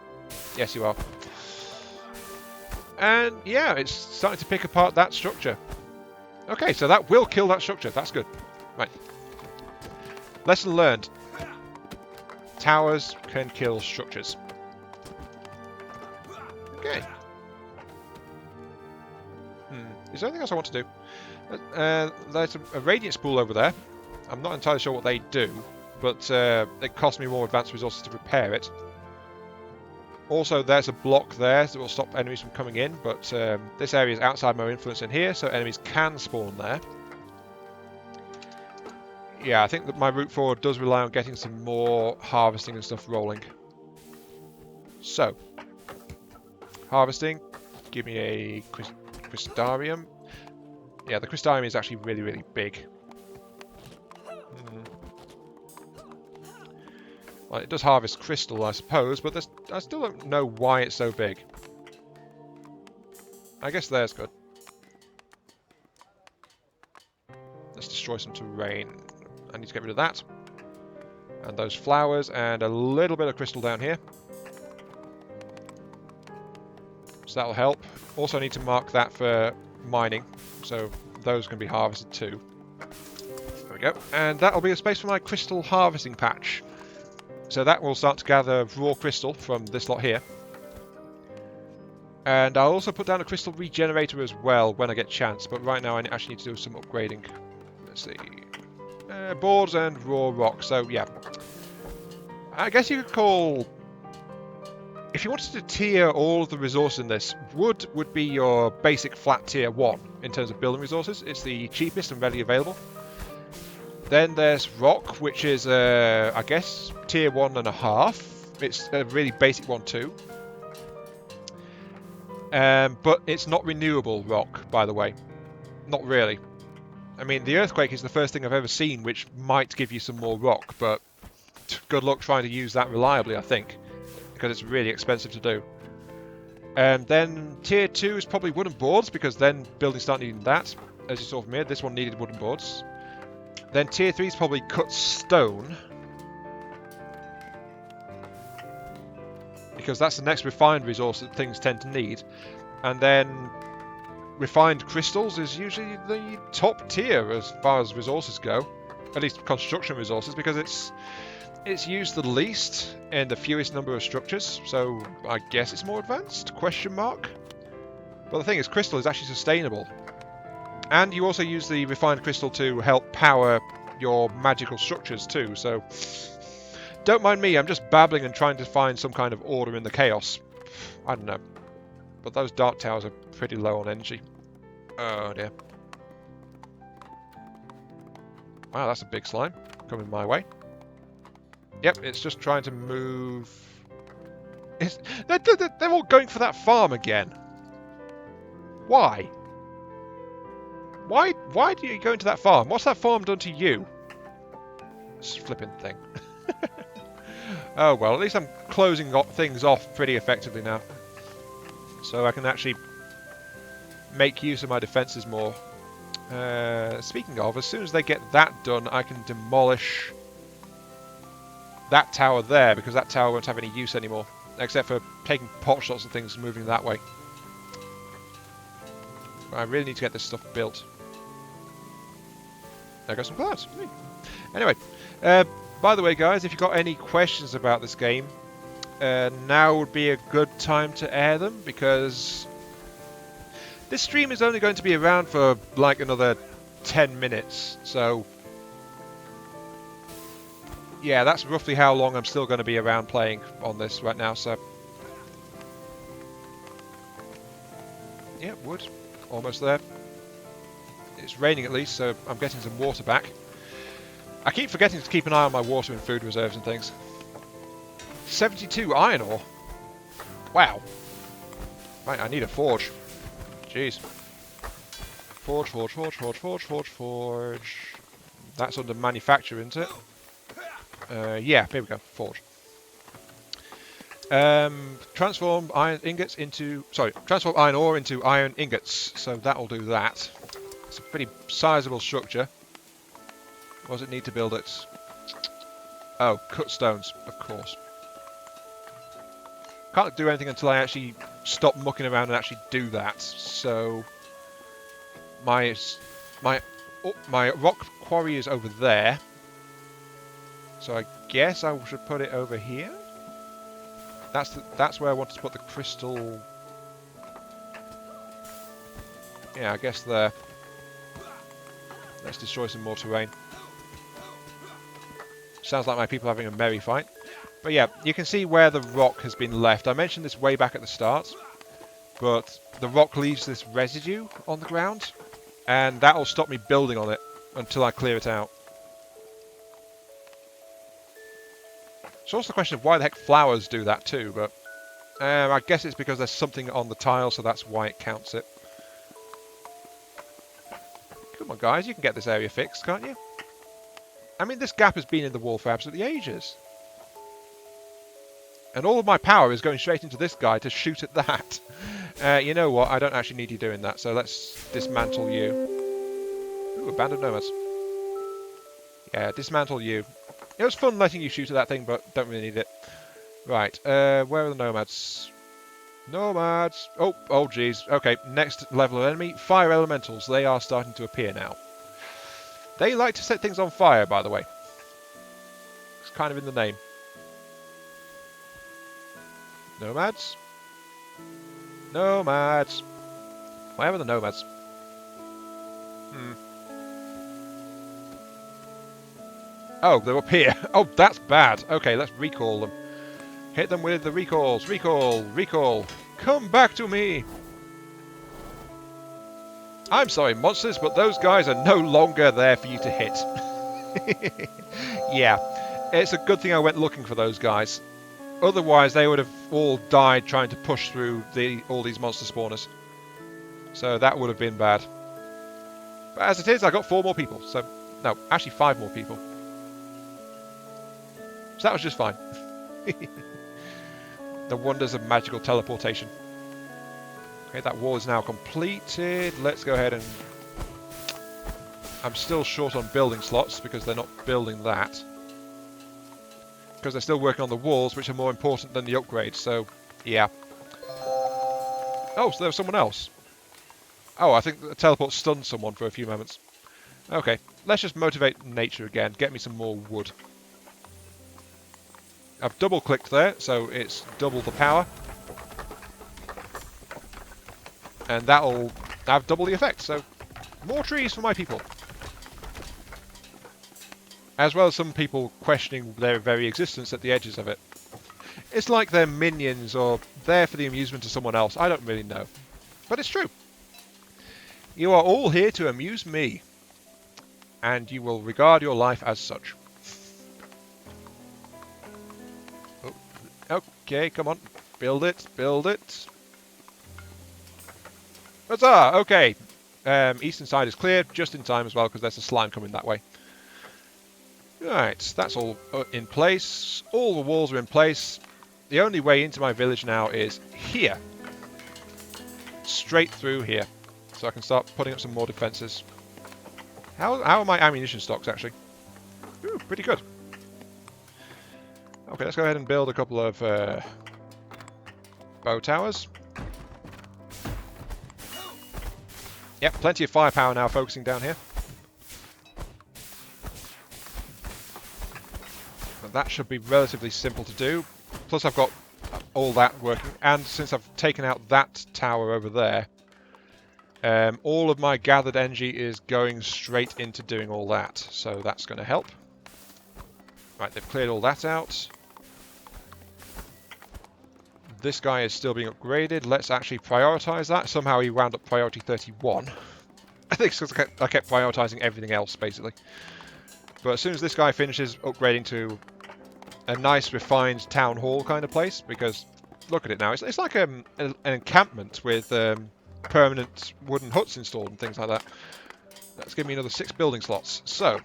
Yes, you are. And, yeah, it's starting to pick apart that structure. Okay, so that will kill that structure. That's good. Right. Lesson learned. Towers can kill structures. Okay. Is there anything else I want to do? There's a radiant spool over there. I'm not entirely sure what they do, but it costs me more advanced resources to repair it. Also, there's a block there that will stop enemies from coming in, but this area is outside my influence in here, so enemies can spawn there. Yeah, I think that my route forward does rely on getting some more harvesting and stuff rolling. So, harvesting, give me a crystarium. Yeah, the crystarium is actually really, really big. Well, it does harvest crystal, I suppose, but I still don't know why it's so big. I guess there's good. Let's destroy some terrain. I need to get rid of that. And those flowers, and a little bit of crystal down here. So that'll help. Also need to mark that for mining, so those can be harvested too. There we go. And that'll be a space for my crystal harvesting patch. So that will start to gather raw crystal from this lot here. And I'll also put down a crystal regenerator as well when I get a chance, but right now I actually need to do some upgrading. Let's see. Boards and raw rock, so yeah. I guess you could call... If you wanted to tier all of the resources in this, wood would be your basic flat tier 1 in terms of building resources. It's the cheapest and readily available. Then there's rock, which is, I guess, tier 1.5. It's a really basic one too. But it's not renewable rock, by the way. Not really. I mean, the earthquake is the first thing I've ever seen which might give you some more rock, but good luck trying to use that reliably, I think, because it's really expensive to do. Then tier 2 is probably wooden boards, because then buildings start needing that. As you saw from here, this one needed wooden boards. Then tier 3 is probably cut stone, because that's the next refined resource that things tend to need. And then refined crystals is usually the top tier as far as resources go, at least construction resources, because it's used the least in the fewest number of structures, so I guess it's more advanced? Question mark? But the thing is, crystal is actually sustainable. And you also use the refined crystal to help power your magical structures too, so don't mind me, I'm just babbling and trying to find some kind of order in the chaos. I don't know. But those dark towers are pretty low on energy. Oh dear. Wow, that's a big slime coming my way. Yep, it's just trying to move... They're all going for that farm again. Why? Why do you go into that farm? What's that farm done to you? This flipping thing. Oh well, at least I'm closing things off pretty effectively now. So I can actually make use of my defences more. Speaking of, as soon as they get that done, I can demolish that tower there, because that tower won't have any use anymore, except for taking pot shots and things moving that way. I really need to get this stuff built. There goes some clouds. Anyway, by the way, guys, if you've got any questions about this game, now would be a good time to air them, because this stream is only going to be around for like another 10 minutes, so yeah, that's roughly how long I'm still going to be around playing on this right now, so yeah, wood, almost there. It's raining at least, so I'm getting some water back. I keep forgetting to keep an eye on my water and food reserves and things. 72 iron ore? Wow. Right, I need a forge. Jeez. Forge, forge, forge, forge, forge, forge, forge. That's under manufacture, isn't it? Yeah, here we go. Forge. Transform iron ingots into... Sorry, transform iron ore into iron ingots. So that'll do that. It's a pretty sizable structure. What does it need to build it? Oh, cut stones, of course. Can't do anything until I actually stop mucking around and actually do that. So my rock quarry is over there. So I guess I should put it over here. That's where I wanted to put the crystal. Yeah, I guess there. Let's destroy some more terrain. Sounds like my people are having a merry fight. But yeah, you can see where the rock has been left. I mentioned this way back at the start, but the rock leaves this residue on the ground, and that will stop me building on it until I clear it out. It's also the question of why the heck flowers do that too, but I guess it's because there's something on the tile, so that's why it counts it. Come on guys, you can get this area fixed, can't you? I mean, this gap has been in the wall for absolutely ages. And all of my power is going straight into this guy to shoot at that. You know what? I don't actually need you doing that, so let's dismantle you. Ooh, abandoned nomads. Yeah, dismantle you. It was fun letting you shoot at that thing, but don't really need it. Right, where are the nomads? Nomads! Oh, jeez. Okay, next level of enemy. Fire elementals. They are starting to appear now. They like to set things on fire, by the way. It's kind of in the name. Nomads? Nomads! Where are the nomads? Oh, they're up here. Oh, that's bad. Okay, let's recall them. Hit them with the recalls. Recall. Recall. Come back to me. I'm sorry, monsters, but those guys are no longer there for you to hit. Yeah, it's a good thing I went looking for those guys. Otherwise, they would have all died trying to push through all these monster spawners. So that would have been bad. But as it is, I got 4 more people. So, no, actually 5 more people. So that was just fine. The wonders of magical teleportation. Okay, that wall is now completed. Let's go ahead and... I'm still short on building slots because they're not building that. Because they're still working on the walls, which are more important than the upgrades, so, yeah. Oh, so there was someone else. Oh, I think the teleport stunned someone for a few moments. Okay, let's just motivate nature again. Get me some more wood. I've double-clicked there, so it's double the power. And that'll have double the effect, so more trees for my people. As well as some people questioning their very existence at the edges of it. It's like they're minions or there for the amusement of someone else. I don't really know. But it's true. You are all here to amuse me. And you will regard your life as such. Oh, okay, come on. Build it, build it. Huzzah! Okay. Eastern side is clear, just in time as well, because there's a slime coming that way. Right, that's all in place. All the walls are in place. The only way into my village now is here. Straight through here. So I can start putting up some more defences. How are my ammunition stocks, actually? Ooh, pretty good. Okay, let's go ahead and build a couple of bow towers. Yep, plenty of firepower now focusing down here. But that should be relatively simple to do. Plus I've got all that working. And since I've taken out that tower over there, all of my gathered energy is going straight into doing all that. So that's going to help. Right, they've cleared all that out. This guy is still being upgraded. Let's actually prioritize that. Somehow he wound up priority 31. I think it's because I kept prioritizing everything else, basically. But as soon as this guy finishes upgrading to a nice, refined town hall kind of place, because look at it now. It's like an encampment with permanent wooden huts installed and things like that. That's giving me another 6 building slots. So,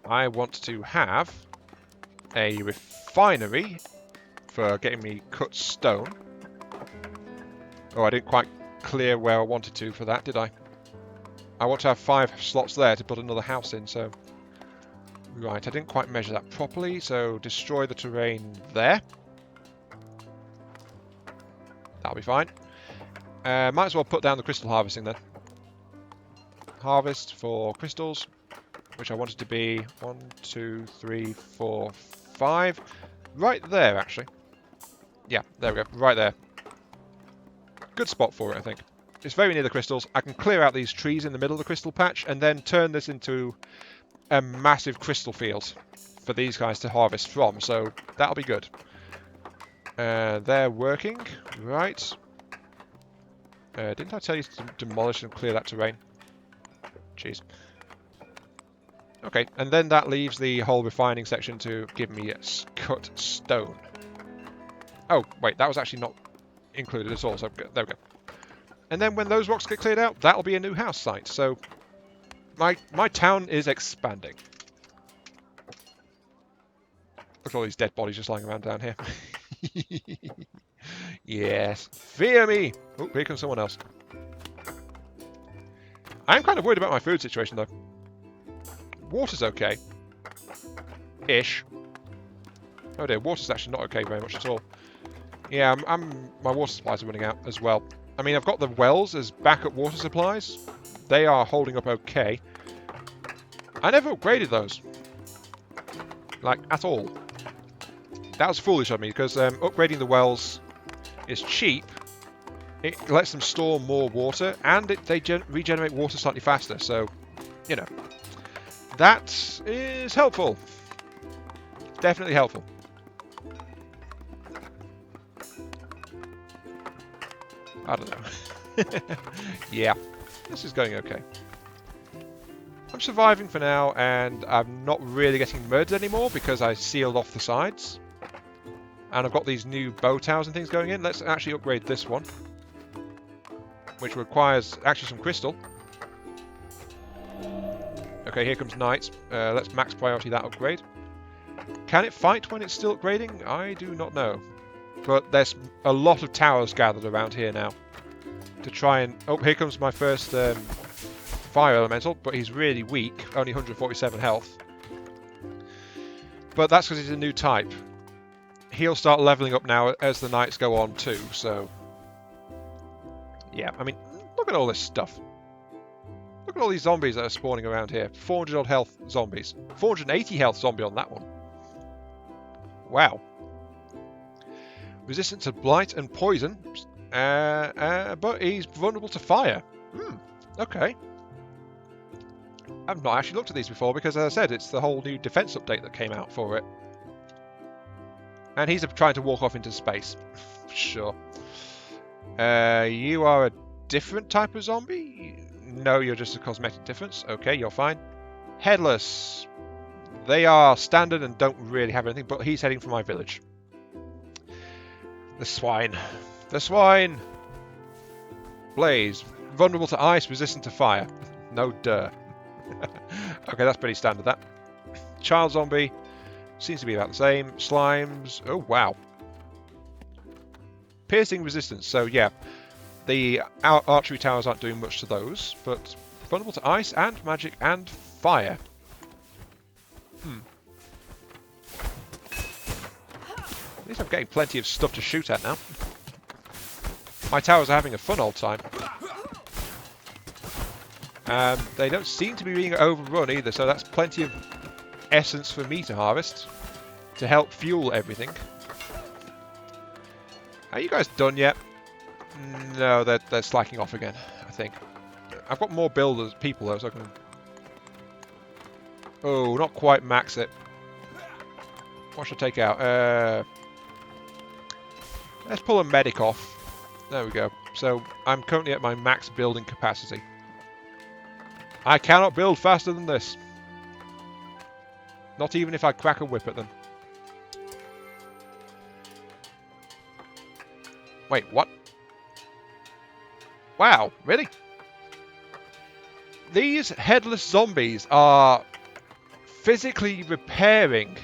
I want to have a refinery for getting me cut stone. Oh, I didn't quite clear where I wanted to for that, did I? I want to have 5 slots there to put another house in, so... Right, I didn't quite measure that properly, so destroy the terrain there. That'll be fine. Might as well put down the crystal harvesting then. Harvest for crystals, which I wanted to be 1, 2, 3, 4, 5. Right there, actually. Yeah, there we go. Right there. Good spot for it, I think. It's very near the crystals. I can clear out these trees in the middle of the crystal patch and then turn this into a massive crystal field for these guys to harvest from. So that'll be good. They're working. Right. Didn't I tell you to demolish and clear that terrain? Jeez. Okay, and then that leaves the whole refining section to give me cut stone. Oh, wait, that was actually not included at all, so there we go. And then when those rocks get cleared out, that'll be a new house site. So my town is expanding. Look at all these dead bodies just lying around down here. Yes, fear me! Oh, here comes someone else. I'm kind of worried about my food situation, though. Water's okay. Ish. Oh dear, water's actually not okay very much at all. Yeah, my water supplies are running out as well. I mean, I've got the wells as backup water supplies. They are holding up okay. I never upgraded those. Like, at all. That was foolish of me, because upgrading the wells is cheap. It lets them store more water, and they regenerate water slightly faster, so, you know. That is helpful. Definitely helpful. I don't know. Yeah, this is going okay. I'm surviving for now, and I'm not really getting murdered anymore because I sealed off the sides. And I've got these new bow towers and things going in. Let's actually upgrade this one, which requires actually some crystal. Okay, here comes night. Let's max priority that upgrade. Can it fight when it's still upgrading? I do not know. But there's a lot of towers gathered around here now to try and... Oh, here comes my first fire elemental, but he's really weak, only 147 health. But that's because he's a new type. He'll start leveling up now as the nights go on too, so... Yeah, I mean, look at all this stuff. Look at all these zombies that are spawning around here. 400 odd health zombies. 480 health zombie on that one. Wow. Resistant to blight and poison, but he's vulnerable to fire. Okay. I've not actually looked at these before because, as I said, it's the whole new defense update that came out for it. And he's trying to walk off into space. Sure. You are a different type of zombie? No, you're just a cosmetic difference. Okay, you're fine. Headless. They are standard and don't really have anything, but he's heading for my village. The swine. The swine! Blaze. Vulnerable to ice, resistant to fire. No duh. Okay, that's pretty standard, that. Child zombie. Seems to be about the same. Slimes. Oh, wow. Piercing resistance. So, yeah. The archery towers aren't doing much to those, but vulnerable to ice and magic and fire. At least I'm getting plenty of stuff to shoot at now. My towers are having a fun old time. They don't seem to be being overrun either, so that's plenty of essence for me to harvest to help fuel everything. Are you guys done yet? No, they're slacking off again, I think. I've got more people though, so I can... Oh, not quite max it. What should I take out? Let's pull a medic off. There we go. So, I'm currently at my max building capacity. I cannot build faster than this. Not even if I crack a whip at them. Wait, what? Wow, really? These headless zombies are physically repairing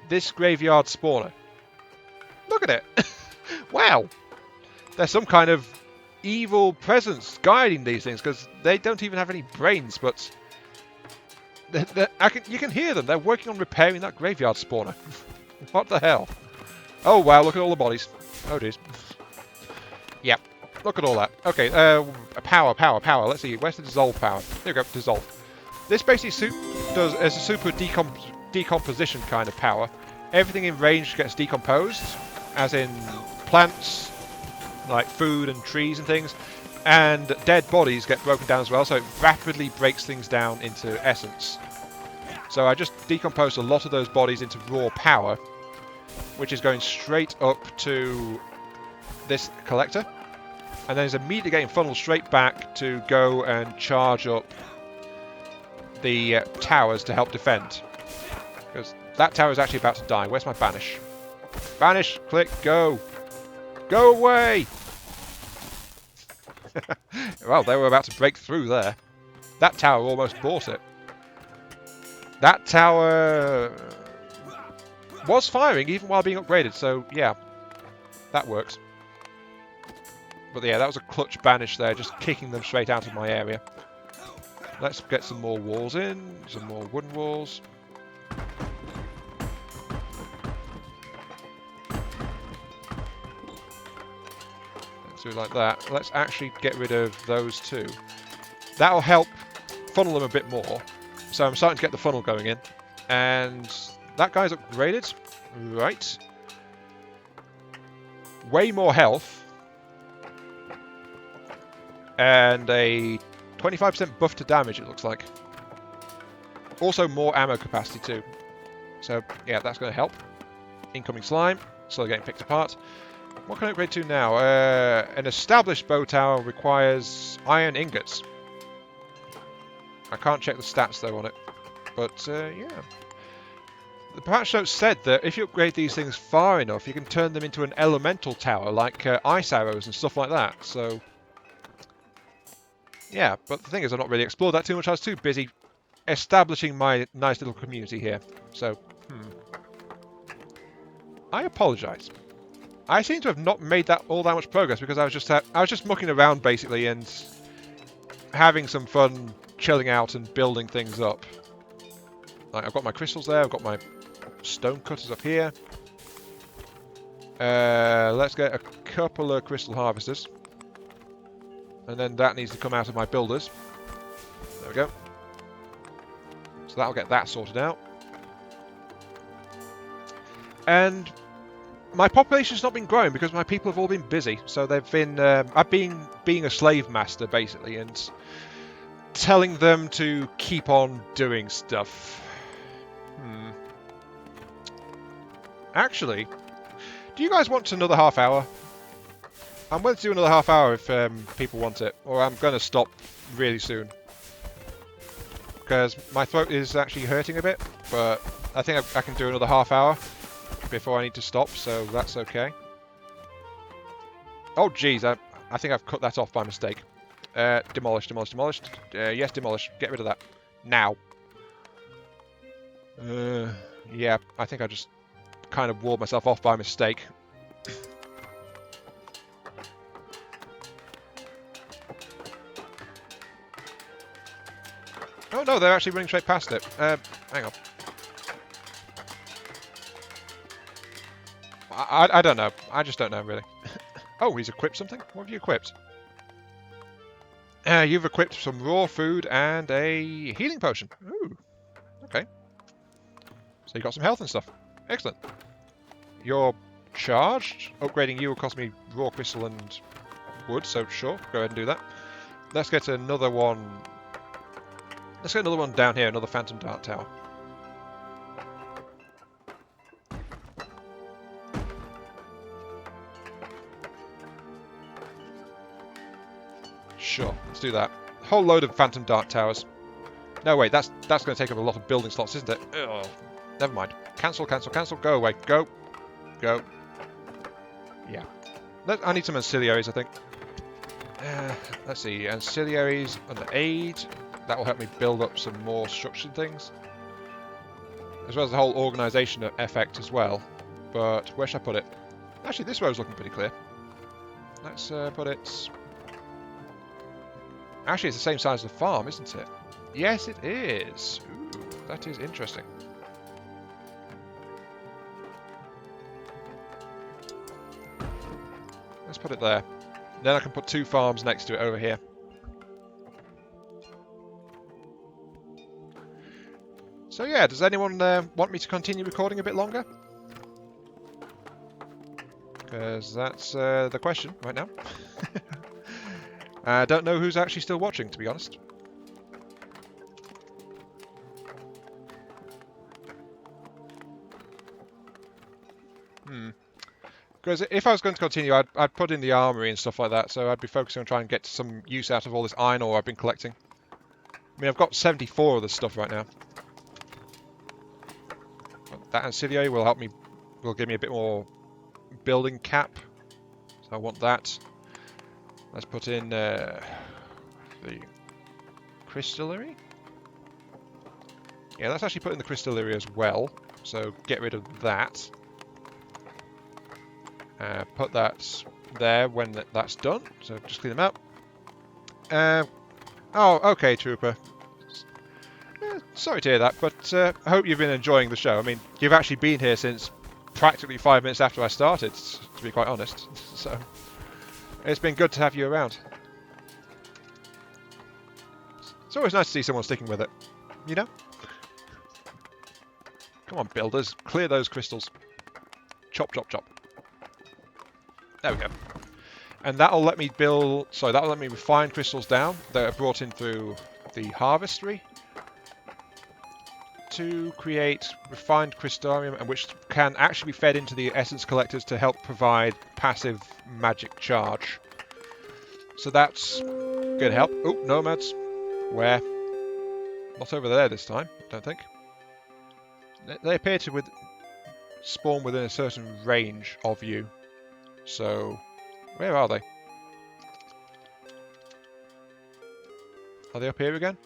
this graveyard spawner. Look at it. Wow. There's some kind of evil presence guiding these things because they don't even have any brains, but you can hear them. They're working on repairing that graveyard spawner. What the hell? Oh, wow, look at all the bodies. Oh, dear. Yep. Look at all that. Okay, power. Let's see. Where's the dissolve power? There we go. Dissolve. This basically does as a super decomposition kind of power. Everything in range gets decomposed, as in plants, like food and trees and things, and dead bodies get broken down as well, so it rapidly breaks things down into essence. So I just decomposed a lot of those bodies into raw power, which is going straight up to this collector, and then is immediately getting funneled straight back to go and charge up the towers to help defend. Because that tower is actually about to die. Where's my banish? Banish! Click! Go! Go away! Well, they were about to break through there. That tower almost bought it. That tower was firing even while being upgraded, so yeah, that works. But yeah, that was a clutch banish there, just kicking them straight out of my area. Let's get some more walls in, some more wooden walls. Let's do it like that. Let's actually get rid of those two. That'll help funnel them a bit more. So I'm starting to get the funnel going in. And that guy's upgraded. Right. Way more health. And a 25% buff to damage, it looks like. also more ammo capacity too. So yeah, that's going to help. Incoming slime, still getting picked apart. What can I upgrade to now? An established bow tower requires iron ingots. I can't check the stats though on it, but yeah. The patch notes said that if you upgrade these things far enough, you can turn them into an elemental tower, like ice arrows and stuff like that. So yeah, but the thing is, I've not really explored that too much. I was too busy establishing my nice little community here. So, I apologise. I seem to have not made that all that much progress because I was just mucking around basically and having some fun, chilling out and building things up. Like I've got my crystals there. I've got my stone cutters up here. Let's get a couple of crystal harvesters, and then that needs to come out of my builders. There we go. So that'll get that sorted out. And my population's not been growing because my people have all been busy. So they've been, I've been being a slave master basically and telling them to keep on doing stuff. Actually, do you guys want another half hour? I'm willing to do another half hour if people want it, or I'm going to stop really soon. Because my throat is actually hurting a bit, but I think I can do another half hour before I need to stop, so that's okay. Oh geez, I think I've cut that off by mistake. Demolish, demolish, demolished. Yes, demolish. Get rid of that. Now. Yeah, I think I just kind of walled myself off by mistake. Oh no, they're actually running straight past it. Hang on. I don't know. I just don't know, really. Oh, he's equipped something? What have you equipped? You've equipped some raw food and a healing potion. Ooh. Okay. So you got some health and stuff. Excellent. You're charged. Upgrading you will cost me raw crystal and wood, so sure, go ahead and do that. Let's get another one. Let's get another one down here, another Phantom Dart Tower. Sure, let's do that. A whole load of Phantom Dart Towers. No, wait, that's going to take up a lot of building slots, isn't it? Ugh. Never mind. Cancel, cancel, cancel. Go away. Go. Go. Yeah. I need some ancillaries, I think. Let's see. Ancillaries under aid. That will help me build up some more structured things. As well as the whole organisation effect as well. But where should I put it? Actually, this row's looking pretty clear. Let's put it... Actually, it's the same size as the farm, isn't it? Yes, it is. Ooh, that is interesting. Let's put it there. Then I can put two farms next to it over here. So yeah, does anyone want me to continue recording a bit longer? Because that's the question right now. I don't know who's actually still watching, to be honest. Because if I was going to continue, I'd put in the armory and stuff like that, so I'd be focusing on trying to get some use out of all this iron ore I've been collecting. I mean, I've got 74 of this stuff right now. But that ancillary will help me, will give me a bit more building cap. So I want that. Let's put in the crystallary. Yeah, let's actually put in the crystallary as well. So get rid of that. Put that there when that's done. So just clean them out. Oh, okay, Trooper. Sorry to hear that, but I hope you've been enjoying the show. I mean, you've actually been here since practically 5 minutes after I started, to be quite honest. So it's been good to have you around. It's always nice to see someone sticking with it, you know? Come on, builders, clear those crystals. Chop, chop, chop. There we go. And that'll let me build, sorry, that'll let me refine crystals down that are brought in through the harvestery. to create refined crystarium, and which can actually be fed into the essence collectors to help provide passive magic charge. So that's going to help. Oh, nomads. Where? Not over there this time, I don't think. They appear to spawn within a certain range of you. So, where are they? Are they up here again?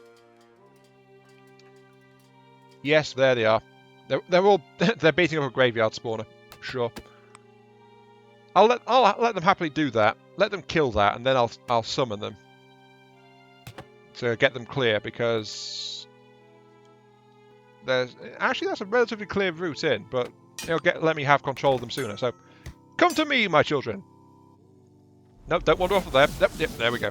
Yes, there they are. They're all they're beating up a graveyard spawner. Sure. I'll let them happily do that. Let them kill that, and then I'll summon them to get them clear, because that's a relatively clear route in, but it'll let me have control of them sooner. So come to me, my children. No, don't wander off of there. Yep, there we go.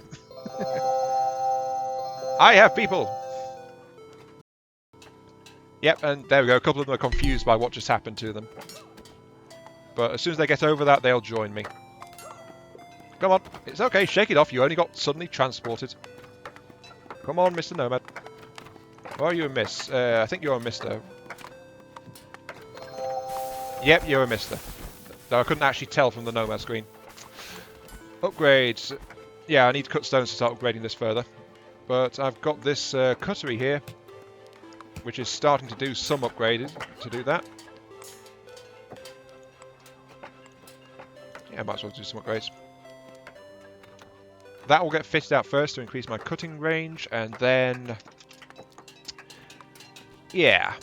I have people. Yep, and there we go. A couple of them are confused by what just happened to them. But as soon as they get over that, they'll join me. Come on. It's okay. Shake it off. You only got suddenly transported. Come on, Mr. Nomad. Or are you a miss? I think you're a mister. Yep, you're a mister. Though I couldn't actually tell from the Nomad screen. Upgrades. Yeah, I need cut stones to start upgrading this further. But I've got this cuttery here, which is starting to do some upgrading to do that. Yeah, I might as well do some upgrades. That will get fitted out first to increase my cutting range, and then... yeah.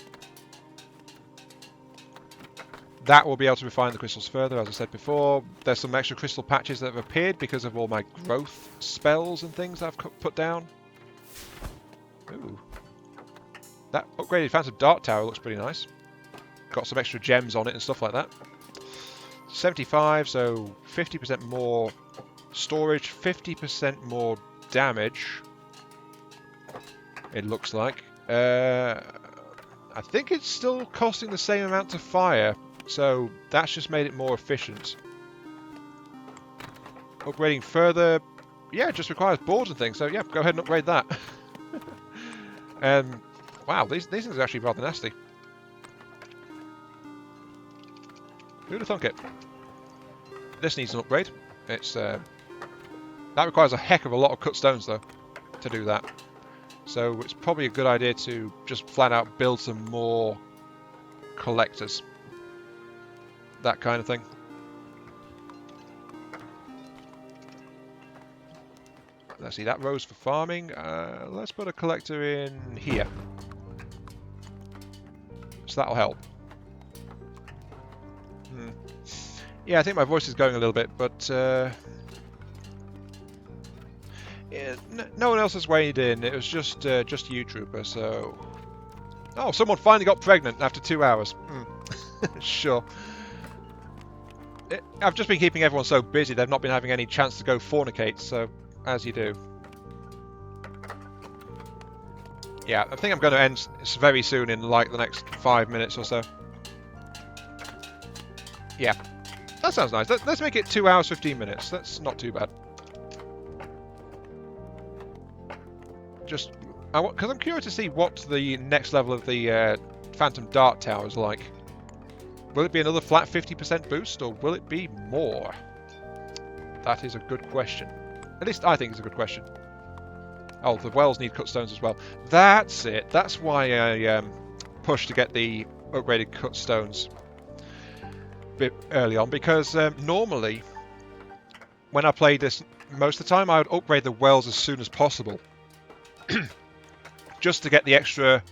That will be able to refine the crystals further, as I said before. There's some extra crystal patches that have appeared because of all my growth spells and things that I've put down. Ooh. That upgraded Phantom Dart Tower looks pretty nice. Got some extra gems on it and stuff like that. 75, so 50% more storage, 50% more damage. It looks like. I think it's still costing the same amount to fire, so that's just made it more efficient. Upgrading further, yeah, it just requires boards and things, so yeah, go ahead and upgrade that. Wow, these things are actually rather nasty. Who'd have thunk it? This needs an upgrade. It's that requires a heck of a lot of cut stones, though, to do that. So it's probably a good idea to just flat out build some more collectors. That kind of thing. Let's see, that rose for farming. Let's put a collector in here. So that'll help. Yeah, I think my voice is going a little bit, but yeah, no one else has weighed in. It was just you, Trooper. So, oh, someone finally got pregnant after 2 hours. Sure. I've just been keeping everyone so busy; they've not been having any chance to go fornicate. So, as you do. Yeah, I think I'm going to end very soon, in like the next 5 minutes or so. Yeah, that sounds nice. Let's make it 2 hours 15 minutes. That's not too bad. Just, because I'm curious to see what the next level of the Phantom Dart Tower is like. Will it be another flat 50% boost, or will it be more? That is a good question. At least I think it's a good question. Oh, the wells need cut stones as well. That's it. That's why I pushed to get the upgraded cut stones a bit early on, because normally when I played this, most of the time I would upgrade the wells as soon as possible. Just to get the extra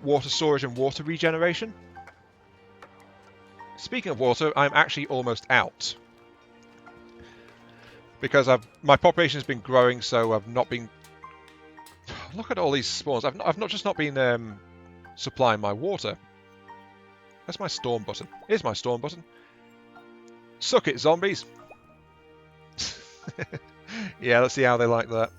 water storage and water regeneration. Speaking of water, I'm actually almost out. Because my population has been growing, so I've not been... Look at all these spawns. I've not just not been supplying my water. That's my storm button. Here's my storm button. Suck it, zombies. Yeah, let's see how they like that.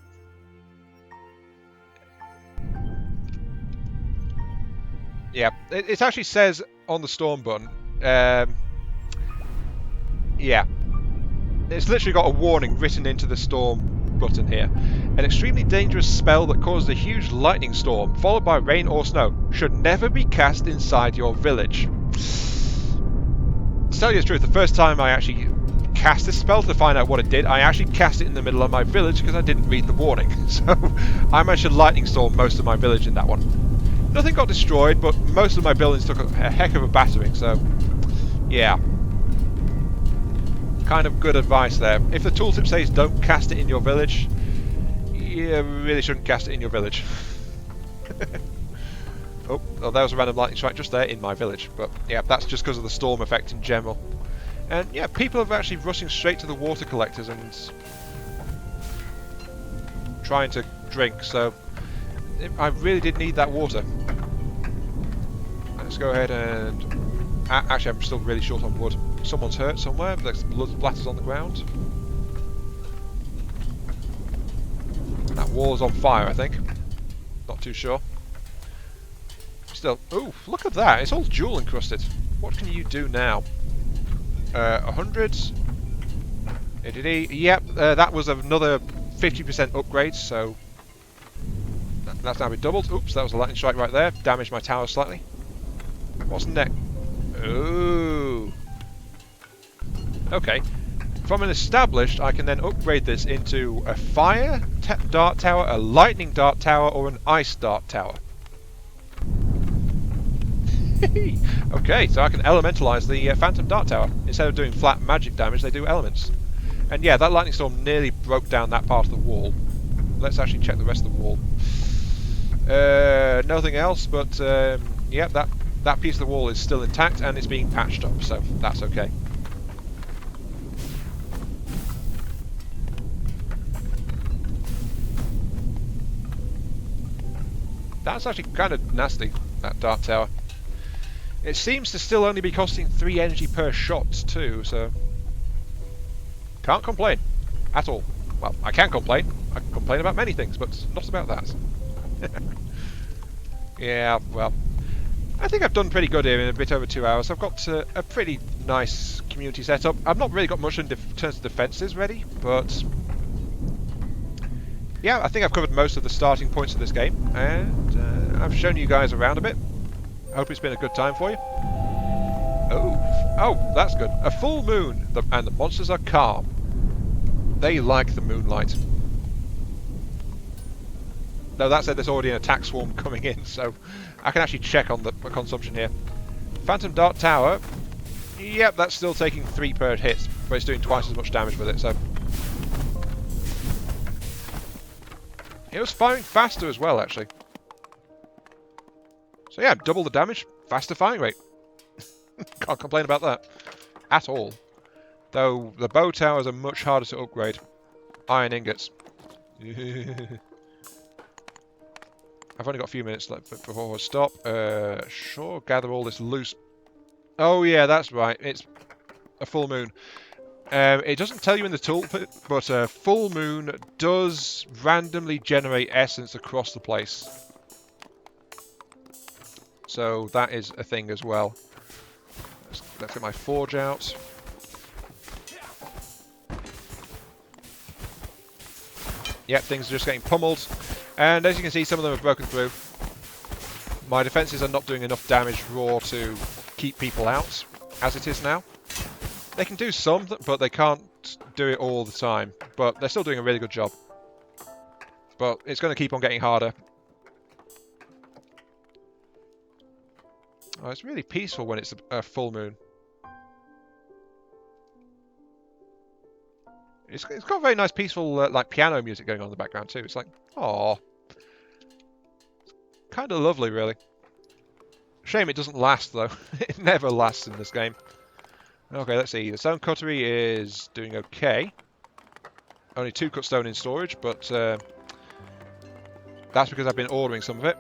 Yeah, it actually says on the storm button. Yeah. It's literally got a warning written into the storm button here. An extremely dangerous spell that causes a huge lightning storm, followed by rain or snow, should never be cast inside your village. To tell you the truth, the first time I actually cast this spell to find out what it did, I actually cast it in the middle of my village because I didn't read the warning. So I managed to lightning storm most of my village in that one. Nothing got destroyed, but most of my buildings took a heck of a battering, so yeah. Kind of good advice there. If the tooltip says don't cast it in your village, you really shouldn't cast it in your village. Oh, well, there was a random lightning strike just there in my village, but yeah, that's just because of the storm effect in general. And yeah, people are actually rushing straight to the water collectors and trying to drink, so I really did need that water. Let's go ahead and... Actually, I'm still really short on wood. Someone's hurt somewhere, there's blood splatters on the ground. That wall is on fire, I think. Not too sure. Still, ooh, look at that, it's all jewel encrusted. What can you do now? 100. Yep, that was another 50% upgrade, so that's now been doubled. Oops, that was a lightning strike right there. Damaged my tower slightly. What's next? Ooh. Okay. From an established, I can then upgrade this into a fire dart tower, a lightning dart tower, or an ice dart tower. Okay, so I can elementalize the phantom dart tower. Instead of doing flat magic damage, they do elements. And yeah, that lightning storm nearly broke down that part of the wall. Let's actually check the rest of the wall. Nothing else, but yeah, that piece of the wall is still intact and it's being patched up, so that's okay. That's actually kind of nasty, that dart tower. It seems to still only be costing 3 energy per shot too, so... Can't complain. At all. Well, I can complain. I can complain about many things, but not about that. Yeah, well... I think I've done pretty good here in a bit over 2 hours. I've got a pretty nice community setup. I've not really got much in terms of defences ready, but... Yeah, I think I've covered most of the starting points of this game, and I've shown you guys around a bit. Hope it's been a good time for you. Oh, that's good. A full moon, and the monsters are calm. They like the moonlight. No, that said, there's already an attack swarm coming in, so I can actually check on the consumption here. Phantom Dart Tower. Yep, that's still taking 3 per hit, but it's doing twice as much damage with it, so... It was firing faster as well, actually. So yeah, double the damage, faster firing rate. Can't complain about that. At all. Though, the bow towers are much harder to upgrade. Iron ingots. I've only got a few minutes left before I stop. Sure, gather all this loose... Oh yeah, that's right. It's a full moon. It doesn't tell you in the tooltip, but a full moon does randomly generate essence across the place. So that is a thing as well. Let's get my forge out. Yep, things are just getting pummeled. And as you can see, some of them have broken through. My defences are not doing enough damage raw to keep people out, as it is now. They can do some, but they can't do it all the time. But they're still doing a really good job. But it's going to keep on getting harder. Oh, it's really peaceful when it's a full moon. It's got very nice, peaceful, like piano music going on in the background too. It's like, aww. Kind of lovely, really. Shame it doesn't last, though. It never lasts in this game. Okay, let's see. The stone cutlery is doing okay. Only 2 cut stone in storage, but that's because I've been ordering some of it.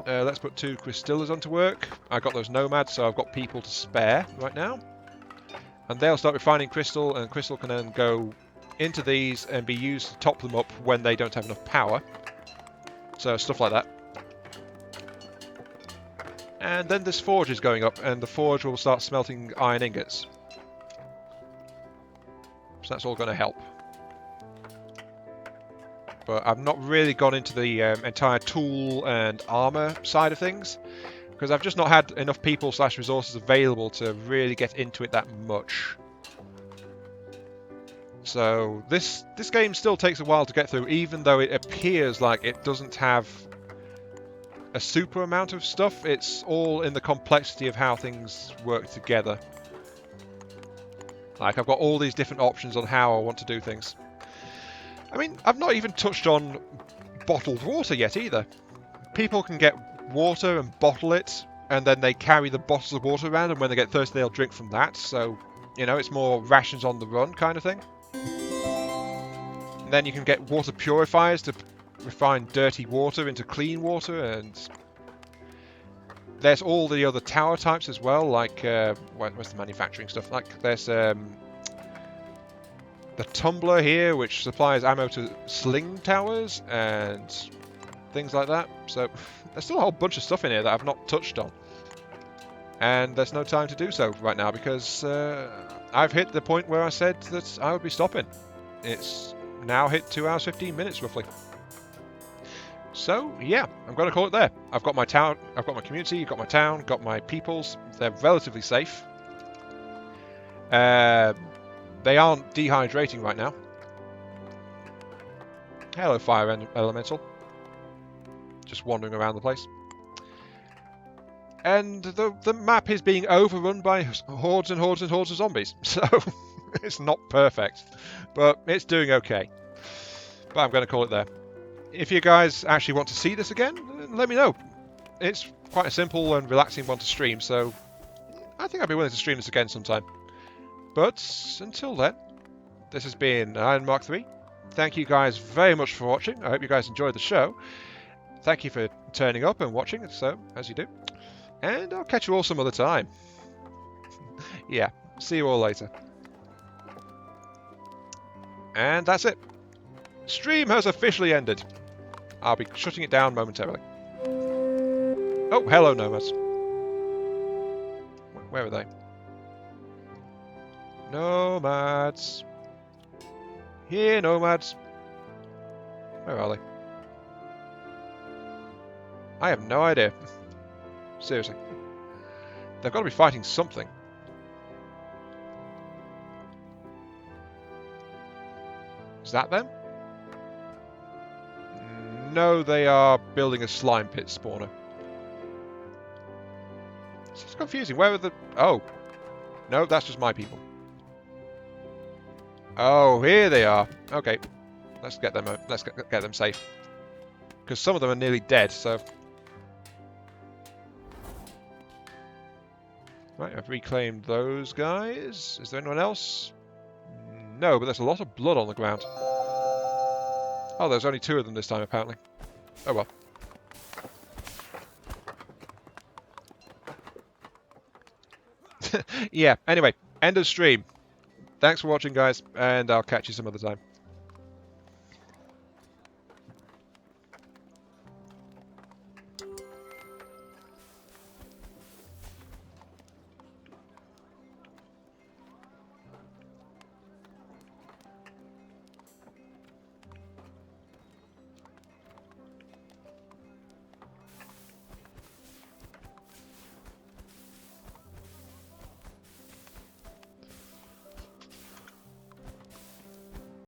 Let's put 2 crystallers onto work. I got those nomads, so I've got people to spare right now. And they'll start refining crystal, and crystal can then go into these and be used to top them up when they don't have enough power. So stuff like that. And then this forge is going up, and the forge will start smelting iron ingots. So that's all going to help. but I've not really gone into the entire tool and armor side of things, because I've just not had enough people / resources available to really get into it that much. So this game still takes a while to get through, even though it appears like it doesn't have a super amount of stuff. It's all in the complexity of how things work together. Like, I've got all these different options on how I want to do things. I mean, I've not even touched on bottled water yet either. People can get water and bottle it, and then they carry the bottles of water around, and when they get thirsty they'll drink from that. So, you know, it's more rations on the run kind of thing. And then you can get water purifiers to refine dirty water into clean water, and there's all the other tower types as well, like, what's the manufacturing stuff? Like, there's the tumbler here, which supplies ammo to sling towers, and things like that. So, there's still a whole bunch of stuff in here that I've not touched on. And there's no time to do so right now, because I've hit the point where I said that I would be stopping. It's now hit 2 hours 15 minutes roughly. So yeah, I'm going to call it there. I've got my town, I've got my community, got my town, got my peoples. They're relatively safe. They aren't dehydrating right now. Hello, fire elemental. Just wandering around the place. And the map is being overrun by hordes and hordes and hordes of zombies. So it's not perfect, but it's doing okay. But I'm going to call it there. If you guys actually want to see this again, let me know. It's quite a simple and relaxing one to stream, so I think I'd be willing to stream this again sometime. But until then, this has been Aiyon mk3. Thank you guys very much for watching. I hope you guys enjoyed the show. Thank you for turning up and watching, so as you do. And I'll catch you all some other time. Yeah, see you all later. And that's it. Stream has officially ended. I'll be shutting it down momentarily. Oh, hello, nomads. Where are they? Nomads. Here, nomads. Where are they? I have no idea. Seriously. They've got to be fighting something. Is that them? No, they are building a slime pit spawner. It's confusing. Where are the... Oh. No, that's just my people. Oh, here they are. Okay. Let's get them. Let's get them safe. Because some of them are nearly dead, so... Right, I've reclaimed those guys. Is there anyone else? No, but there's a lot of blood on the ground. Oh, there's only 2 of them this time, apparently. Oh well. Yeah, anyway, end of stream. Thanks for watching, guys, and I'll catch you some other time.